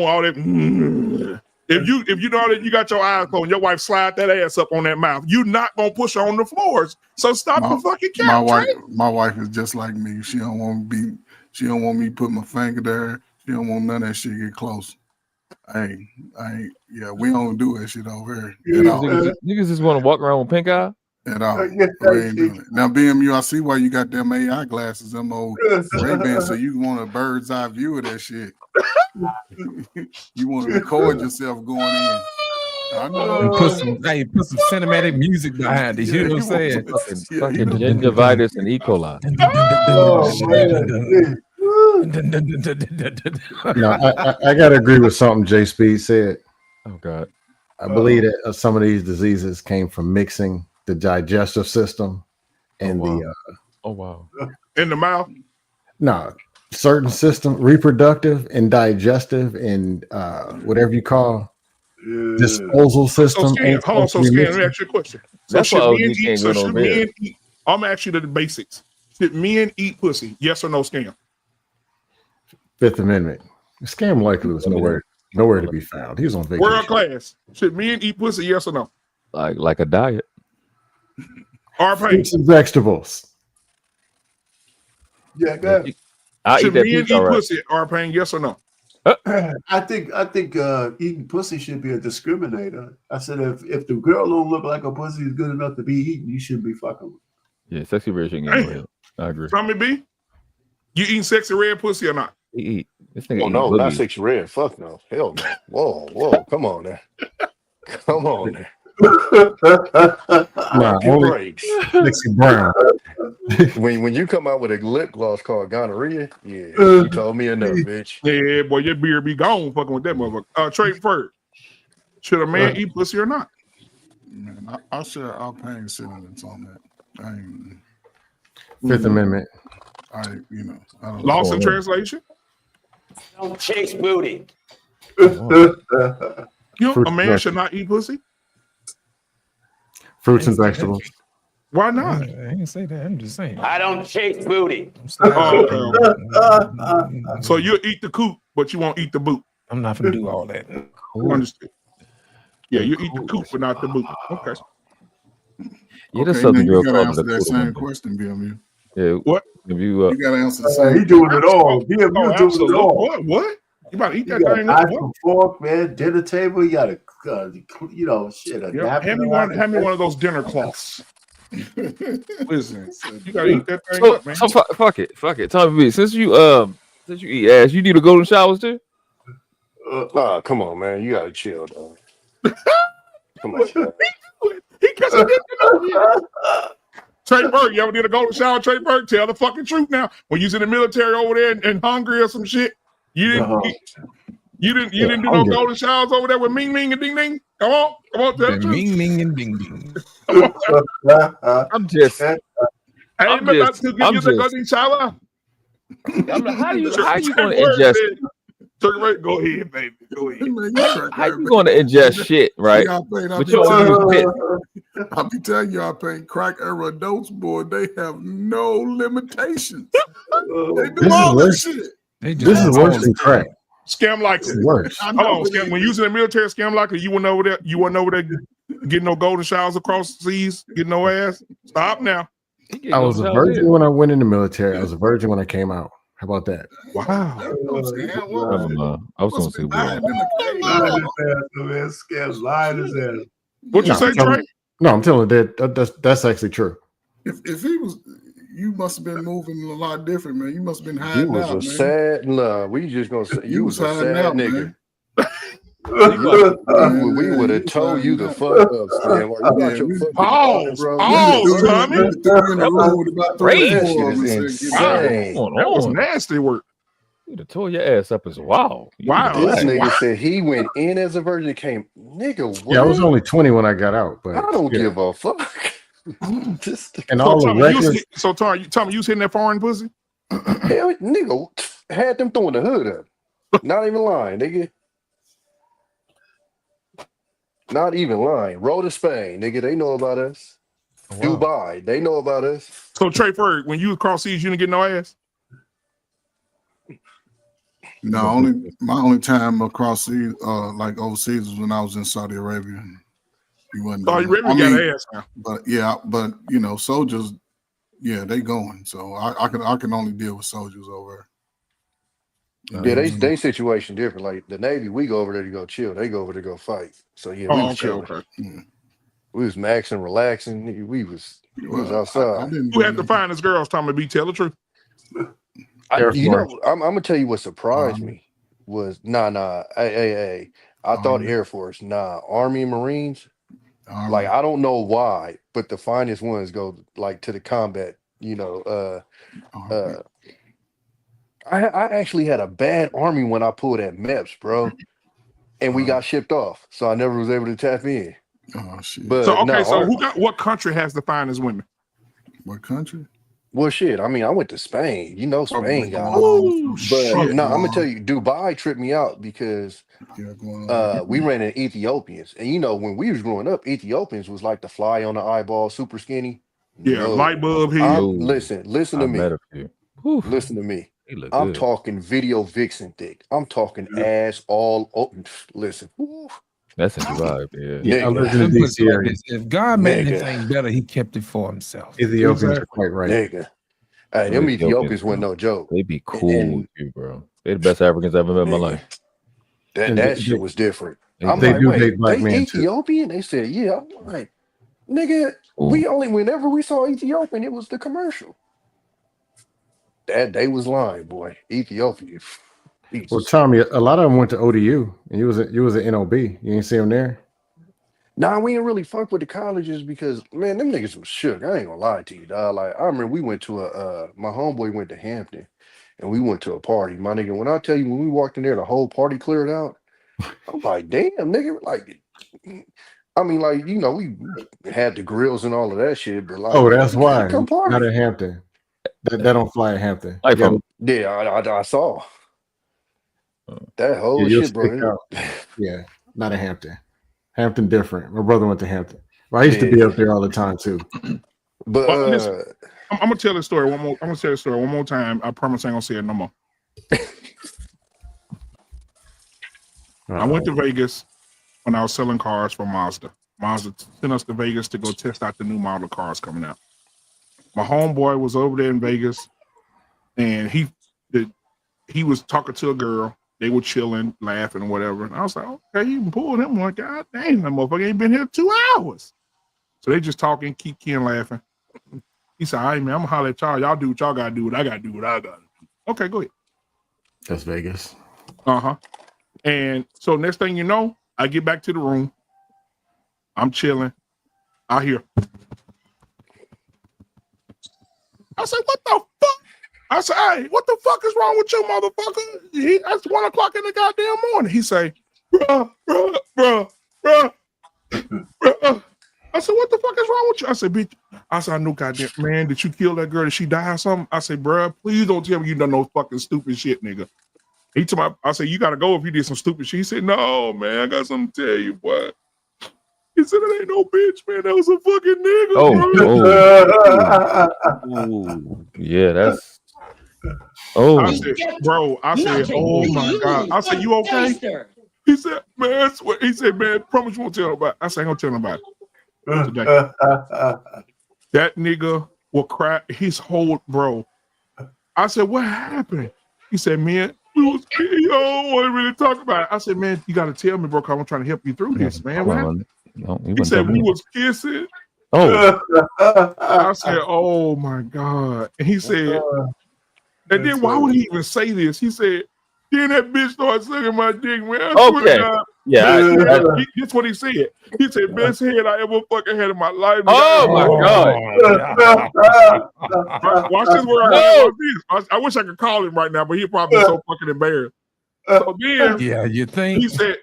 all that. If you know that you got your eyes closed, and your wife slide that ass up on that mouth, you not gonna push her on the floors. So stop the fucking cap. My wife is just like me. She don't want me to put my finger there. She don't want none of that shit get close. We don't do that shit over here. Niggas just want to walk around with pink eye. At all. We ain't doing it. Now, BMU, I see why you got them AI glasses, them old Ray-Bans, so you want a bird's eye view of that shit. You want to record yourself going in. I know. Put some cinematic music behind it. You know what I'm saying? Fucking gingivitis and E. coli. No, I gotta agree with something J Speed said. Oh God. I believe that some of these diseases came from mixing the digestive system and in the mouth. No, certain system, reproductive and digestive and whatever you call disposal system. Let me ask you a question. So should men eat? I'm actually the basics. Should men eat pussy? Yes or no? Scam. Fifth Amendment. Scam likely was nowhere to be found. He was on vacation. World class. Should men eat pussy? Yes or no? Like a diet. Fruits and vegetables. Yeah, go ahead. Should men eat pussy? R-Pain, yes or no? I think eating pussy should be a discriminator. I said if the girl don't look like a pussy is good enough to be eaten, you shouldn't be fucking with. Yeah, sexy red chicken. I agree. Tommy B, you eating sexy red pussy or not? He eat. This nigga no, not sexy red. Fuck no. Hell no. Whoa. Come on now. Come on now. Sexy brown. when you come out with a lip gloss called gonorrhea, you told me enough, bitch. Yeah, boy, your beard be gone fucking with that motherfucker. Trey Bird, should a man eat pussy or not? Man, I'll share R-Pain sentiments on that. Fifth Amendment. I don't Lost in translation. Don't chase booty. You know, Fruits a and man vegetables. should not eat pussy. Fruits and vegetables. Why not? I didn't say that. I'm just saying. I don't chase booty. Oh, okay. So you'll eat the coop, but you won't eat the boot. I'm not gonna do all that. Understood. Yeah, you eat the coop, but not the boot. Okay. Yeah, there's Okay, something man, real you gotta called answer the that cooter same window. question, BMU. Yeah. What? If you You gotta answer the same. He doing it all. BMU Oh, doing it absolutely. all. What? You about to eat You that got thing? knife What? and fork, man. Dinner table. You got a, you know, shit. A Yeah. napkin. Hand me one of those dinner cloths. Listen, you gotta eat that thing So, up, man. so fuck it. Tommy B, since you eat ass, you do the golden showers too? Nah, come on, man. You gotta chill, dog. Come on, man. He Trey Burke, you ever did a golden shower? Trey Burke, tell the fucking truth now. When you was in the military over there in Hungary or some shit, you didn't do no golden showers over there with Ming Ming and Ding Ding. Come on, tell the truth. Ming Ming and Ding Ding. I'm just. I ain't about to give you the golden shower. How you going to ingest? Go ahead, baby. Go ahead. How you going to ingest shit, right? But you don't use piss. I'll be telling you, I paint crack era adults, boy. They have no limitations. They do all that shit. This is worse than crack. Scam like It's worse. Hold on, scam. When you was in the military, scam like you went over there. You wasn't over there getting no golden showers across the seas, getting no ass. Stop now. I was a virgin when I went in the military. I was a virgin when I came out. How about that? Wow. I was going to say weird. Lying as hell. What you say, Trey? No, I'm telling you that's actually true. If he was, you must have been moving a lot different, man. You must have been You hiding was out, a man. sad. Nah, we just gonna say you was a hiding sad out, nigga. man. We would have told you the fuck up, Stan. You got your fucking Pause, bro. Tommy. That shit is insane. That was nasty work. You'd have tore your ass up as wow. This nigga said he went in as a virgin, came nigga. What? Yeah, I was only 20 when I got out, but I don't yeah. give a fuck. And all the records. Tommy, you was hitting that foreign pussy? Hell, nigga had them throwing the hood up. Not even lying, nigga. Not even lying. Road to Spain, nigga. They know about us. Dubai, they know about us. So Trey Ferg, when you was cross seas, you didn't get no ass? No, my only time across sea, like overseas, was when I was in Saudi Arabia. You wasn't. Saudi Arabia got ass now. But you know, soldiers, yeah, they going. So I can only deal with soldiers over there. Yeah, they situation different. Like the Navy, we go over there to go chill. They go over there to go fight. So yeah, we was chilling. We was maxing, relaxing. We was outside. Who had the finest girls, Tommy B? Tell the truth. You know, I'm gonna tell you what surprised me was I thought Air Force, Army and Marines. Like I don't know why, but the finest ones go like to the combat. You know, I actually had a bad Army when I pulled at MEPS, bro, and we got shipped off, so I never was able to tap in. Oh shit! But what country has the finest women? What country? Well, shit. I mean, I went to Spain. You know, Spain got them. But I'm gonna tell you, Dubai tripped me out because we ran into Ethiopians, and you know, when we was growing up, Ethiopians was like the fly on the eyeball, super skinny. Yeah, light bulb here. Listen to me. Listen to me. I'm talking video vixen thick. I'm talking ass all open. Listen. That's a vibe, yeah. I lived in the DC area. If God made anything better, he kept it for himself. Ethiopians are quite right. Nigga. Hey, them Ethiopians wasn't no joke. They be cool with you, bro. They the best Africans I've ever met in my life. That shit was different. I'm They like, do wait, hate black they men, too. Ethiopian? They said, yeah. I'm like, nigga, whenever we saw Ethiopian, it was the commercial. That they was lying, boy. Ethiopia. Well, Tommy, a lot of them went to ODU, and you was at NOB. You didn't see them there? Nah, we didn't really fuck with the colleges because, man, them niggas was shook. I ain't gonna lie to you, dog. Like, I remember we went to my homeboy went to Hampton, and we went to a party. My nigga, when I tell you, when we walked in there, the whole party cleared out. I'm like, damn, nigga. Like, I mean, like, you know, we had the grills and all of that shit, but like, Oh, that's why. come party. Not at Hampton. That don't fly at Hampton. Yeah, I saw that whole you'll shit, bro. stick out. Yeah. not a Hampton. Hampton different. My brother went to Hampton. Well, I used to be up there all the time too. But I'm gonna tell the story one more. I'm gonna tell the story one more time. I promise I ain't gonna say it no more. I went to Vegas when I was selling cars for Mazda. Mazda sent us to Vegas to go test out the new model cars coming out. My homeboy was over there in Vegas, and he was talking to a girl. They were chilling, laughing, or whatever. And I was like, okay, you can pull him. I'm like, God damn, that motherfucker ain't been here 2 hours. So they just talking, keep laughing. He said, all right, man, I'm gonna holler at y'all. Y'all do what y'all gotta do. What I gotta do. What I gotta do. Okay, go ahead. That's Vegas. Uh-huh. And so next thing you know, I get back to the room. I'm chilling. I hear. I said, what the fuck? I said, hey, what the fuck is wrong with you, motherfucker? It's 1 o'clock in the goddamn morning. He say, bruh. I said, what the fuck is wrong with you? I said, bitch. I said, I know, goddamn, man, did you kill that girl? Did she die or something? I said, bruh, please don't tell me you done no fucking stupid shit, nigga. He told me, I said, you gotta go if you did some stupid shit. He said, no, man, I got something to tell you, boy. He said, it ain't no bitch, man. That was a fucking nigga. Yeah, that's. Oh, I said, bro. I said, oh my God. I said, you okay? He said, man, I swear. He said, man, promise you won't tell nobody. I said, I ain't gonna tell nobody. Today. That nigga will cry his whole bro. I said, what happened? He said, man, we was you don't want to really talk about it. I said, man, you gotta tell me, bro, because I'm trying to help you through this, man. What happened? He said we was kissing. Oh. I said, oh my God. And he said, and then why would he even say this? He said, then that bitch started sucking my dick, man. I swear to God. Yeah. That's what he said. He said, best head I ever fucking had in my life. Oh my God. Watch this word. No. I wish I could call him right now, but he'd probably be so fucking embarrassed. So then, yeah, you think? He said,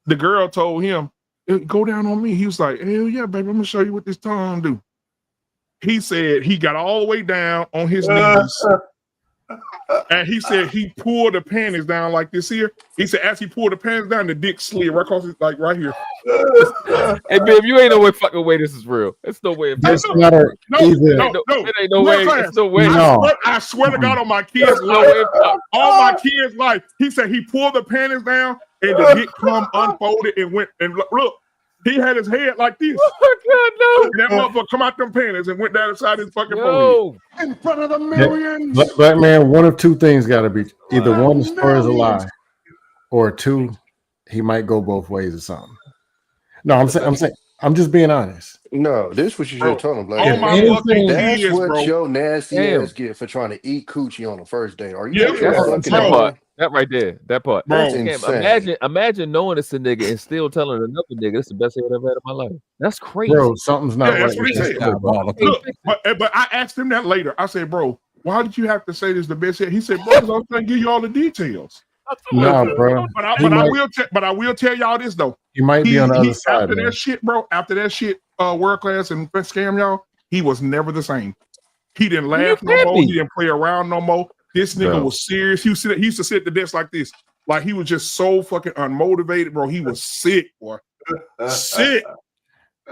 the girl told him, go down on me. He was like, hell yeah, baby, I'm gonna show you what this tongue do. He said he got all the way down on his knees. And he said he pulled the panties down like this here. He said as he pulled the panties down, the dick slid right across his, like right here. Hey, babe, you ain't no way fucking way this is real. It's no way. No, it ain't no way. It's no way. I swear to God on my kids' life. On my kids' life. He said he pulled the panties down and the dick come unfolded and went and look. He had his head like this. Oh my God, no! And that motherfucker come out them panties and went down inside his fucking forehead. In front of the millions. Black man, one of two things got to be: either one, the story is a lie, or two, he might go both ways or something. No, I'm saying, I'm just being honest. No, this is what you should have told him, Black. Oh my fucking That's kids, what bro. your nasty ass get for trying to eat coochie on the first day. Are you? That part. That right there. That part. That's insane. Imagine knowing it's a nigga and still telling another nigga it's the best head I've ever had in my life. That's crazy. Bro, something's not right. That's what he said. Look, but I asked him that later. I said, bro, why did you have to say this is the best head? He said, bro, I was trying to give you all the details. No, bro. But I will tell y'all this though. He might be on the other side. After that shit, bro. After that shit, world class and scam y'all. He was never the same. He didn't laugh no more. He didn't play around no more. This nigga was serious. He used to sit at the desk like this. Like he was just so fucking unmotivated, bro. He was sick, boy. Sick.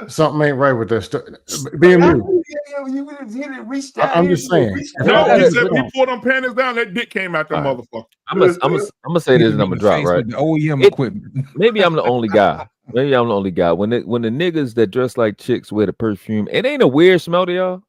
Something ain't right with that story. Being you. I'm just saying. No, he said he pulled them panties down. That dick came out the motherfucker. I'm gonna say this and I'm gonna drop right. The OEM equipment. Maybe I'm the only guy. When the niggas that dress like chicks wear the perfume, it ain't a weird smell to y'all.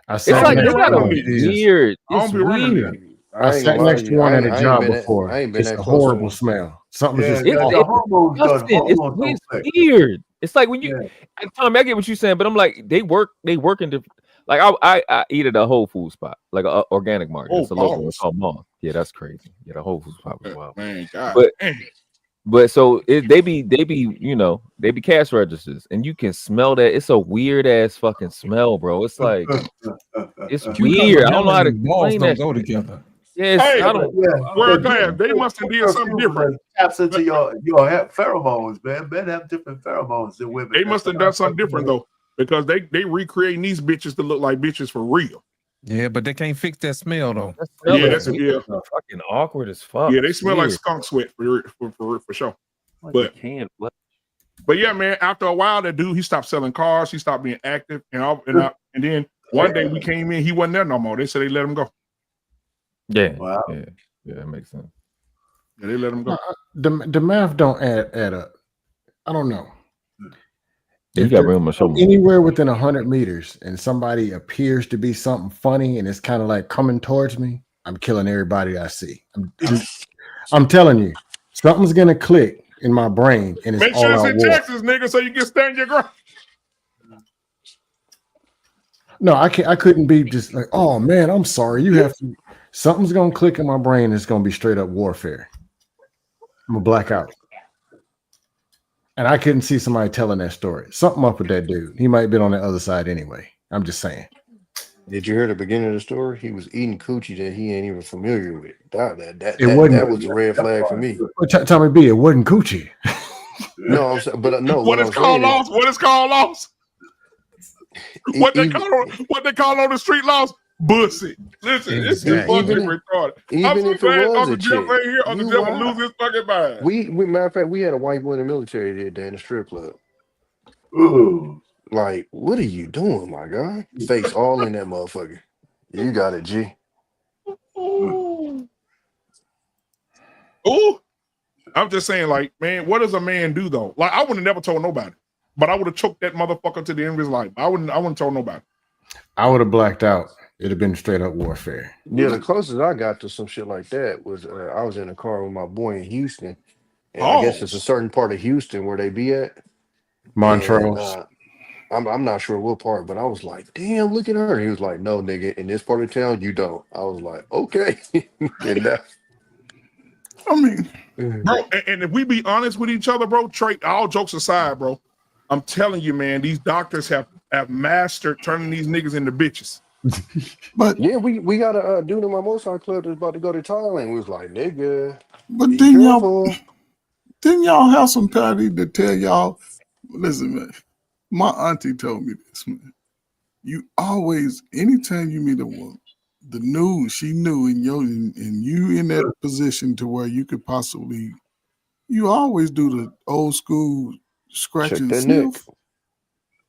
It's like it's not a weird. It's weird. I sat next to one at a job before. It's a horrible smell. Something's just it's weird. It's like when you Tommy, I get what you're saying, but I'm like they work in different. Like I eat at a Whole Foods spot, like an organic market. It's a local. It's called Mall. Yeah, that's crazy. Yeah, the Whole Foods spot was wild. Man, God. But so they be cash registers, and you can smell that. It's a weird ass fucking smell, bro. It's like it's weird. I don't know how to explain that. Go together. Yes, I don't. World class. They must have did something different. Taps into your pheromones, man. Men have different pheromones than women. They must have done something different though, because they recreating these bitches to look like bitches for real. Yeah, but they can't fix that smell though. That's fucking awkward as fuck. Yeah, they smell like skunk sweat for sure. But yeah, man. After a while, that dude he stopped selling cars. He stopped being active, and then one day we came in, he wasn't there no more. They said they let him go. Yeah, Wow. yeah, that makes sense. Yeah, they let him go. The math don't add up. I don't know. You got to bring him a show. Anywhere within 100 meters, and somebody appears to be something funny, and it's kind of like coming towards me, I'm killing everybody I see. I'm telling you, something's gonna click in my brain, and it's Make all sure it's out in war. Texas, nigga, so you can stand your ground. No, I can't. I couldn't be just like, oh man, I'm sorry. You have to. Something's gonna click in my brain. It's gonna be straight up warfare. I'm gonna black out. And I couldn't see somebody telling that story. Something up with that dude. He might have been on the other side anyway. I'm just saying. Did you hear the beginning of the story? He was eating coochie that he ain't even familiar with. That was a red flag for me. Tommy B, it wasn't coochie. No, I'm saying, but no. What is called loss? What is called loss? What they call on the street loss? Bussy. Listen, this is fucking retarded. I'm so glad Uncle Jeff right here. Uncle Jeff will lose his fucking mind. We matter of fact, we had a white boy in the military the other day in the strip club. Ooh. Like, what are you doing, my guy? Face all in that motherfucker. You got it, G. Ooh. I'm just saying, like, man, what does a man do though? Like, I would have never told nobody, but I would have choked that motherfucker to the end of his life. I wouldn't told nobody. I would have blacked out. It'd have been straight up warfare. Yeah, the closest I got to some shit like that was I was in a car with my boy in Houston, and I guess it's a certain part of Houston where they be at. Montrose. And, I'm not sure what part, but I was like, damn, look at her. He was like, no, nigga, in this part of town, you don't. I was like, okay. I mean, bro, and if we be honest with each other, bro, Trey, all jokes aside, bro, I'm telling you, man, these doctors have mastered turning these niggas into bitches. But yeah, we got a dude in my motorcycle club that's about to go to Thailand. We was like, nigga, But be didn't careful. y'all have some party to tell y'all? Listen, man, my auntie told me this, man. You always, anytime you meet a woman, the news she knew, and you in that position to where you could possibly, you always do the old school scratch Check and that sniff.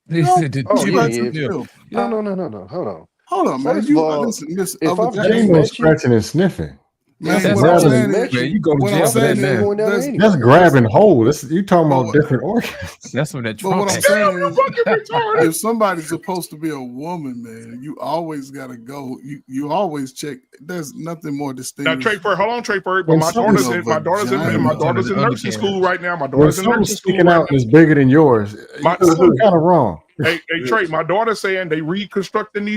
They said the Oh yeah, Scratch and yeah. sniff. No. Hold on, man. First You of all, listen. if I've There just ain't no met you, scratching and sniffing. Man, That's what I'm grabbing- saying man, is, you go to what jail I'm for that saying now. going down is, anyway. That's grabbing whole. You talking about different organs. That's what that but Trump what I'm act. saying is, if somebody's supposed to be a woman, man, you always gotta go. You always check. There's nothing more Now, distinguished. Trey Fur, hold on, Trey Fur, but When my something's- daughter's in nursing school right now. My When daughter's in something's nursing school sticking right out now. is bigger than yours, something kind of wrong. Hey, Trey, my daughter's saying they reconstructing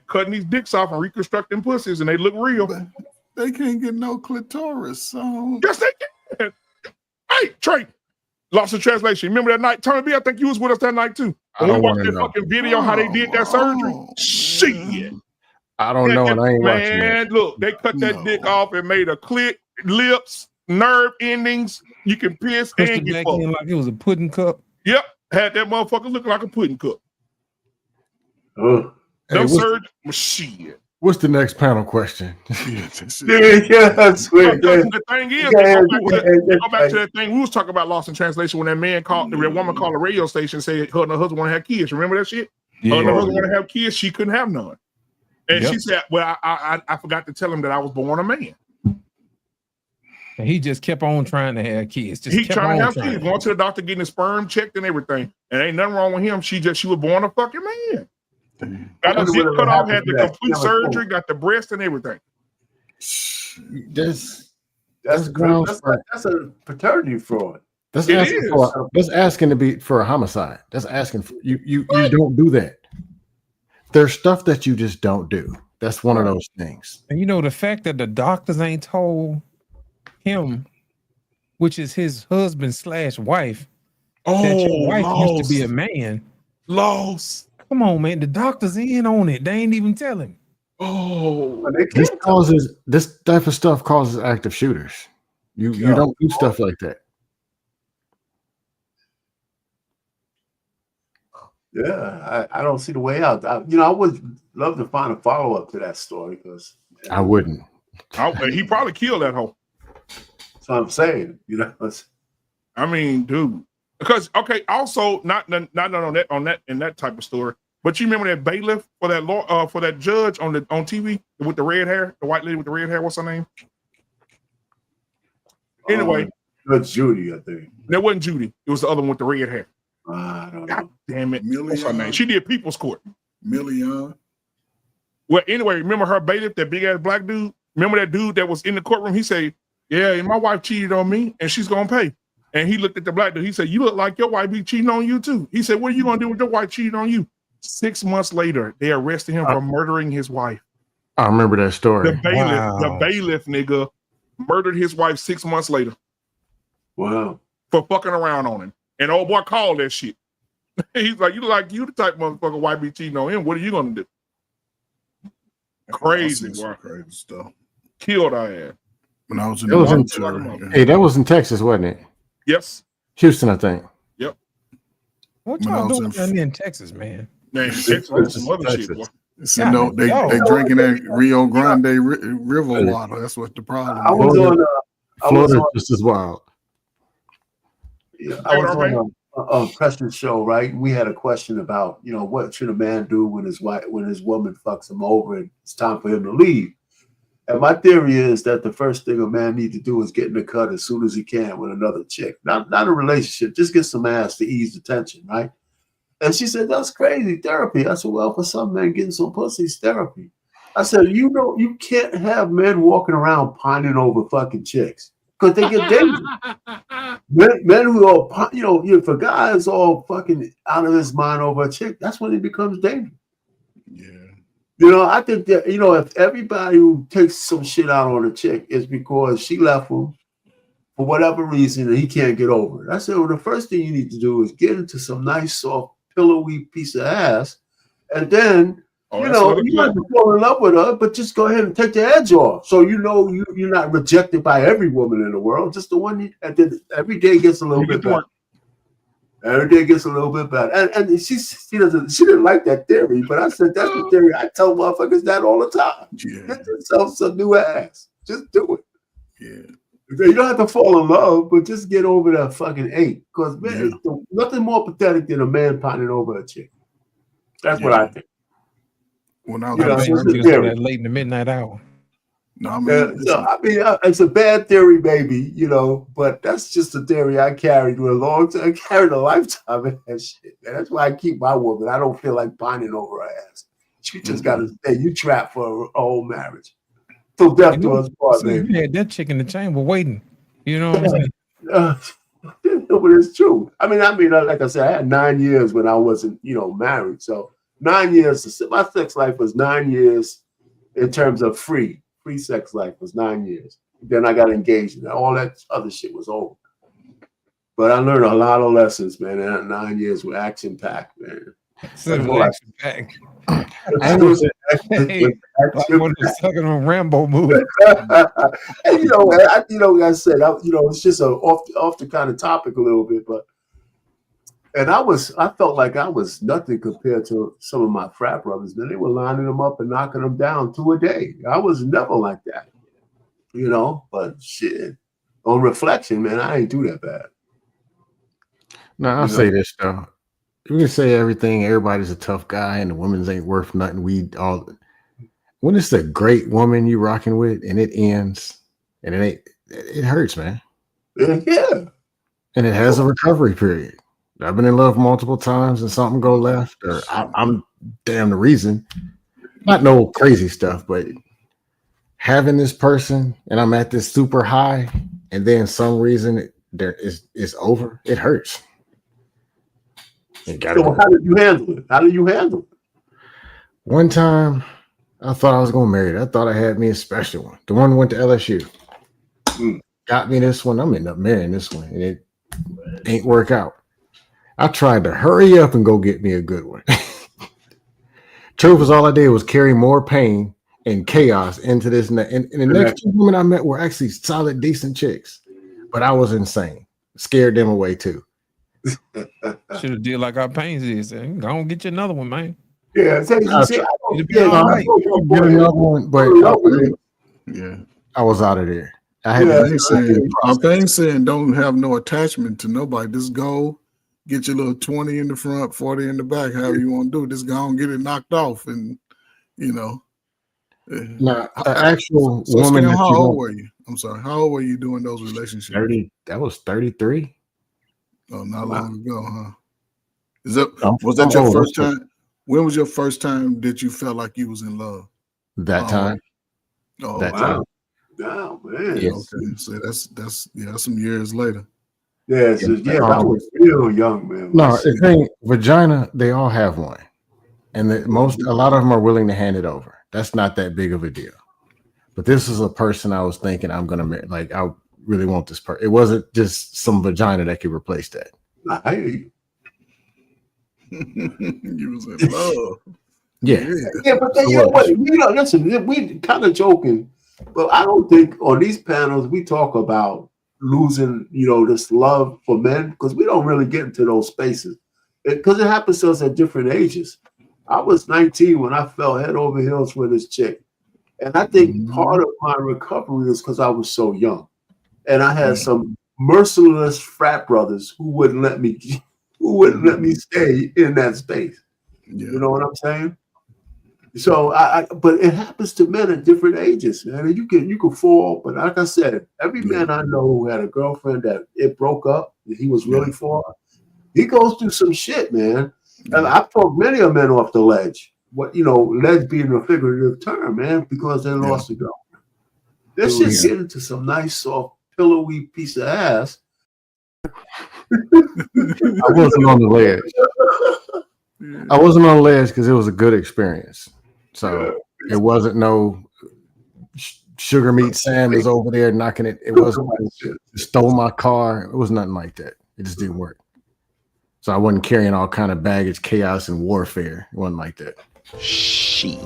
cutting these dicks off and reconstructing pussies, and they look real. They can't get no clitoris. So yes, they can. Hey, Trey, lost in translation. Remember that night, Tommy B? I think you was with us that night too. I When we don't watched wanna that know. fucking video how they did that surgery. Shit. I don't know, and I ain't watching Man, that. look, they cut that dick off and made a clit, lips, nerve endings. You can piss Pushed and it get back fucked. in like it was a pudding cup. Yep, had that motherfucker looking like a pudding cup. Oh. Hey, Them surgery, shit. What's the next panel question? I swear. The thing is, they go back to that thing we was talking about, lost in translation, when that woman called a radio station and said her and her husband want to have kids. Remember that shit? Her and her husband want to have kids. She couldn't have none. And she said, well, I forgot to tell him that I was born a man. And he just kept on trying to have kids. He trying to have kids, going to the doctor, getting his sperm checked and everything. And ain't nothing wrong with him. She was born a fucking man. Got the zip cut off, had the complete surgery, got the breast and everything. That's That's a paternity fraud. That's It asking is. that's asking to be for a homicide. That's asking for you don't do that. There's stuff that you just don't do. That's one of those things. And you know, the fact that the doctors ain't told him, which is his husband / wife, that your wife used to be a man. Lost. Come on, man. The doctors in on it. They ain't even tell him. Oh, This type of stuff causes active shooters. You don't do stuff like that. Yeah, I don't see the way out. I would love to find a follow up to that story because I wouldn't. He probably killed that hoe. That's what I'm saying. I mean, dude. Because also not on that in that type of story. But you remember that bailiff for that law for that judge on TV with the red hair, the white lady with the red hair. What's her name? Anyway, that's Judy, I think. That wasn't Judy. It was the other one with the red hair. I don't know. God damn it! What's her name? She did People's Court. Million. Well, anyway, remember her bailiff, that big ass black dude? Remember that dude that was in the courtroom? He said, "Yeah, and my wife cheated on me, and she's gonna pay." And he looked at the black dude. He said, "You look like your wife be cheating on you too." He said, "What are you gonna do with your wife cheating on you?" 6 months later, they arrested him for murdering his wife. I remember that story. The bailiff nigga murdered his wife 6 months later. Wow. For fucking around on him. And old boy called that shit. He's like, you the type of motherfucker wife be cheating on him. What are you gonna do? Crazy, boy. Crazy stuff. Killed our ass. When I was in hey, that was in Texas, wasn't it? Yes. Houston, I think. Yep. What y'all doing down there in Texas, man? Man, Texas, some other shit, boy. So no, they drinking that Rio Grande River water. That's what the problem. I was on. Florida just as wild. Yeah, I was on a Preston show, right? We had a question about, what should a man do when his woman fucks him over and it's time for him to leave. And my theory is that the first thing a man needs to do is get in the cut as soon as he can with another chick. Not a relationship, just get some ass to ease the tension, right? And she said, that's crazy, therapy. I said, well, for some men, getting some pussy is therapy. I said, you can't have men walking around pining over fucking chicks because they get dangerous. men who are, if a guy is all fucking out of his mind over a chick, that's when it becomes dangerous. Yeah. I think that, if everybody who takes some shit out on a chick is because she left him for whatever reason and he can't get over it. I said, well, the first thing you need to do is get into some nice, soft, pillowy piece of ass. And then, you have to fall in love with her, but just go ahead and take the edge off. So, you're not rejected by every woman in the world, just the one. And then every day gets a little bit better. Every day gets a little bit better. And she didn't like that theory, but I said, that's the theory. I tell motherfuckers that all the time. Yeah. Get yourself some new ass. Just do it. Yeah. You don't have to fall in love, but just get over that fucking ache. Because, man, nothing more pathetic than a man pining over a chick. That's what I think. When I was that late in the midnight hour. No, I mean, it's a bad theory, baby, but that's just a theory I carried with a long time. I carried a lifetime of that shit, man. That's why I keep my woman. I don't feel like pining over her ass. She just got to stay. You trapped for a whole marriage. So death to us part, baby. You had that chick in the chamber waiting. You know what I'm saying? But it's true. I mean, like I said, I had 9 years when I wasn't, married. So 9 years. My sex life was 9 years in terms of free sex life was 9 years. Then I got engaged and all that other shit was over. But I learned a lot of lessons, man. And 9 years were action packed, man. Action packed. Like one of the second on Rambo movie. And I said, it's just off the kind of topic a little bit, but. And I felt like I was nothing compared to some of my frat brothers, man. They were lining them up and knocking them down 2 a day. I was never like that, but shit. On reflection, man, I ain't do that bad. No, I'll say this, though. You can say everything, everybody's a tough guy and the women's ain't worth nothing. When it's a great woman you rocking with and it ends and it hurts, man. Yeah. And it has a recovery period. I've been in love multiple times and something go left, or I'm damn the reason. Not no crazy stuff, but having this person and I'm at this super high, and then some reason it's over. It hurts. So how did you handle it? One time, I thought I was gonna marry her. I thought I had me a special one. The one who went to LSU. Got me this one. I'm ending up marrying this one, and it ain't work out. I tried to hurry up and go get me a good one. Truth is, all I did was carry more pain and chaos into this. And the next two women I met were actually solid, decent chicks. But I was insane. Scared them away too. Should have did like our pains is. Go on, get you another one, man. Yeah, get another one, but I was out of there. I had I to ain't saying don't have no attachment to nobody. Just go get your little 20 in the front, 40 in the back, however you want to do it. Just go and get it knocked off, and you know. Now, an actual So woman Scam, that how you old don't were you? I'm sorry. How old were you doing those relationships? 30. That was 33. Oh, not long ago, huh? Was I'm that your old. first time? When was your first time that you felt like you was in love? That time. Oh, That wow. time. Oh man. Yes. Okay. So that's some years later. Yes, I was real young, man. No, the thing, vagina, they all have one. And a lot of them are willing to hand it over. That's not that big of a deal. But this is a person I was thinking I'm gonna marry. Like, I really want this person. It wasn't just some vagina that could replace that. I hear you. You was in love. Yeah. But you know what? Listen, we kind of joking, but I don't think on these panels we talk about losing, this love for men, because we don't really get into those spaces. Because it happens to us at different ages. I was 19 when I fell head over heels for this chick. And I think part of my recovery is because I was so young. And I had some merciless frat brothers who wouldn't let me stay in that space. Yeah. You know what I'm saying? So but it happens to men at different ages, man. You can fall, but like I said, every man I know who had a girlfriend that it broke up, that he was really for, he goes through some shit, man. And I've talked many of men off the ledge. Ledge being a figurative term, man, because they lost a girl. This shit's getting to some nice, soft, pillowy piece of ass. I wasn't on the ledge. I wasn't on the ledge because it was a good experience. So it wasn't no sugar meat Sam is over there knocking it. It wasn't stole my car. It was nothing like that. It just didn't work. So I wasn't carrying all kind of baggage, chaos, and warfare. It wasn't like that. She.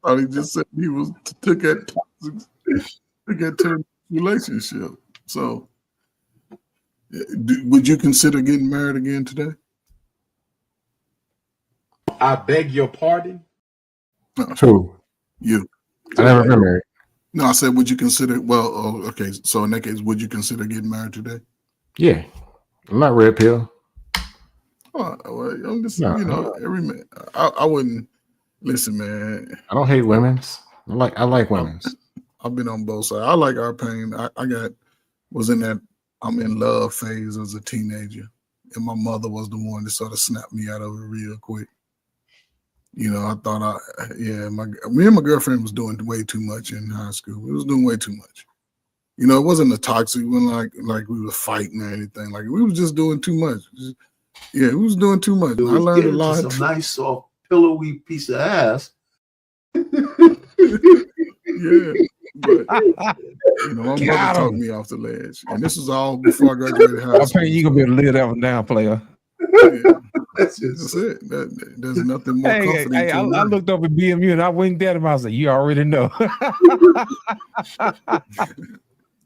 Oh, he just said he took that relationship. So, would you consider getting married again today? I beg your pardon? Who? You. I never been married. No, I said, would you consider? Well, okay. So in that case, would you consider getting married today? Yeah, I'm not red pill. Well, I'm just, every man. I wouldn't listen, man. I don't hate women's. I like women's. I've been on both sides. I like our pain. I was in that I'm in love phase as a teenager, and my mother was the one that sort of snapped me out of it real quick. I thought me and my girlfriend was doing way too much in high school. We was doing way too much. It wasn't a toxic. It wasn't like we were fighting or anything. Like, we was just doing too much. We was doing too much. I learned a lot. Some nice, soft, pillowy piece of ass. Yeah. But, my mother talked me off the ledge. And this was all before I graduated high school. You gonna be able to live that one down, player. That's it. There's nothing more comforting. Hey, I looked up at BMU and I winked at him. I was like, you already know.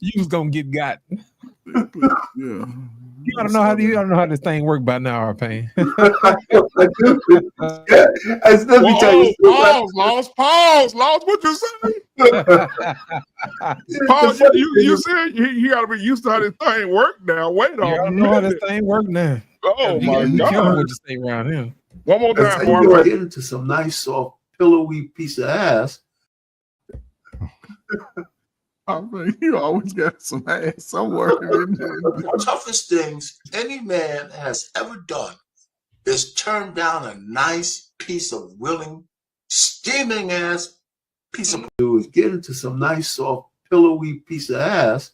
You was gonna get got. Yeah. You don't know how this thing work by now, our pain. Pause, Laws, what you say? Pause, you said you gotta be used to how this thing work now. Wait on. You don't know how this thing work now. Oh my God. God. What you say around here. One more time, Barbara. Get into some nice, soft, pillowy piece of ass. I mean, you always got some ass somewhere. The toughest things any man has ever done is turn down a nice piece of willing, steaming ass piece of. Do is get into some nice, soft, pillowy piece of ass.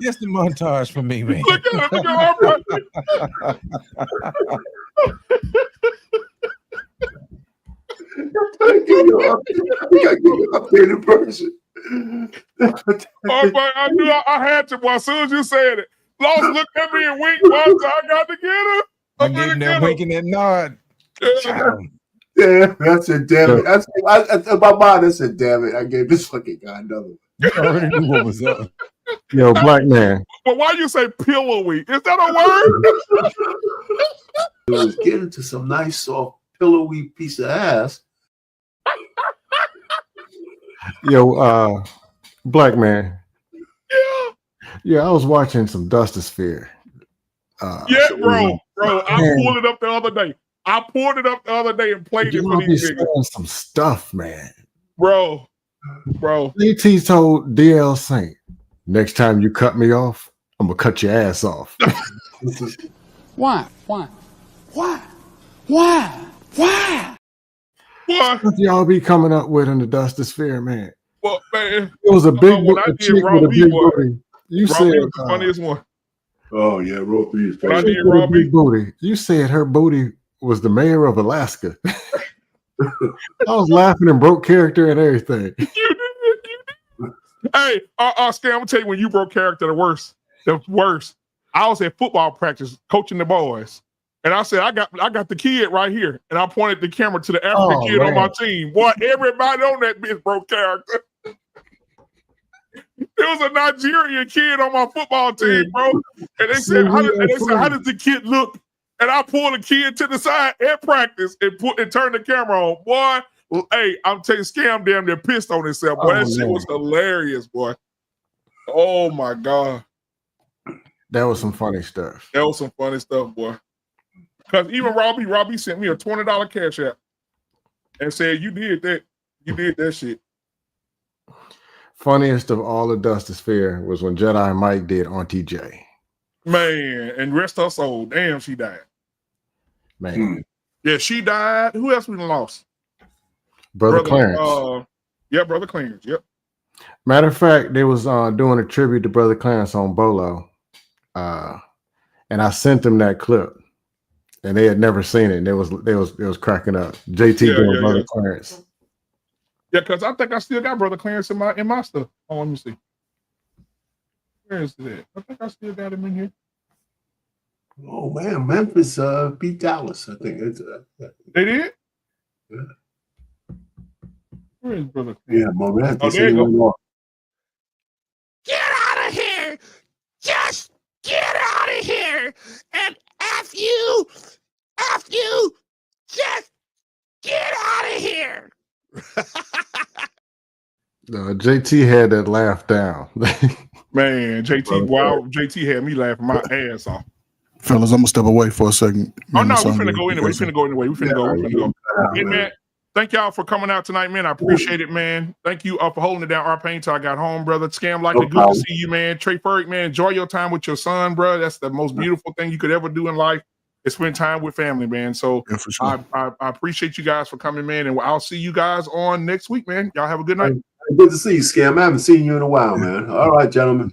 Just the montage for me, man. Look at it. I give you an updated version. Oh, but I knew I had to. Well, as soon as you said it, Lost looked at me and winked once. I got to get her. I gave him that wink and that nod. Yeah, that's it. Damn it. In my mind, I said, damn it. I gave this fucking guy another one. You already knew what was up. Yo, black man. But why you say pillowy? Is that a word? It was getting to some nice, soft, pillowy piece of ass. Yo, black man. Yeah. Yeah, I was watching some Dustosphere. Yeah, bro. I pulled it up the other day. And played it for these niggas. Some stuff, man. Bro. JT told DL Saint, next time you cut me off, I'm gonna cut your ass off. Why? What y'all be coming up with in the Dustosphere, man? Well, man, it was a big chick with a big boy, booty. You Rob said was the funniest one. Oh yeah, Roll 3 is When I funny. did Robbie, big booty. You said her booty was the mayor of Alaska. I was laughing and broke character and everything. Hey, Scam, I'm gonna tell you when you broke character the worst. I was at football practice coaching the boys. And I said, I got the kid right here. And I pointed the camera to the African kid on my team. Boy, everybody on that bitch broke character. There was a Nigerian kid on my football team, bro. And they said, how does the kid look? And I pulled the kid to the side at practice and turned the camera on. Boy, hey, I'm telling you, Scam damn near pissed on himself. Boy, that shit was hilarious, boy. Oh my God. That was some funny stuff. That was some funny stuff, boy. Because even Robbie sent me a $20 cash app and said, you did that shit. Funniest of all the Dustosphere was when Jedi Mike did Auntie J. Man, and rest her soul. Damn, she died. Man. Yeah, she died. Who else we lost? Brother Clarence. Yeah, Brother Clarence. Yep. Matter of fact, they was doing a tribute to Brother Clarence on Bolo. And I sent them that clip. And they had never seen it. And they was cracking up. JT doing Brother Clarence. Yeah, because I think I still got Brother Clarence in my stuff. Oh, let me see. Where is it? I think I still got him in here. Oh man, Memphis beat Dallas. I think it's they did. Yeah. Where is Brother Clarence? Yeah, Morant. Oh, there you go. Get out of here! Just get out of here! And F you! Just get out of here! JT had that laugh down. Man, JT had me laughing my ass off. Fellas, I'm gonna step away for a second. Oh no, we're finna go anyway. We finna go. Hey man, thank y'all for coming out tonight, man. I appreciate it, man. Thank you for holding it down our pain till I got home, brother. Scam like it. Good to see you, man. Trey Ferrick, man. Enjoy your time with your son, bro. That's the most beautiful thing you could ever do in life. Is spend time with family, man. So yeah, for sure. I appreciate you guys for coming, man. And I'll see you guys on next week, man. Y'all have a good night. Good to see you, Scam. I haven't seen you in a while, man. All right, gentlemen.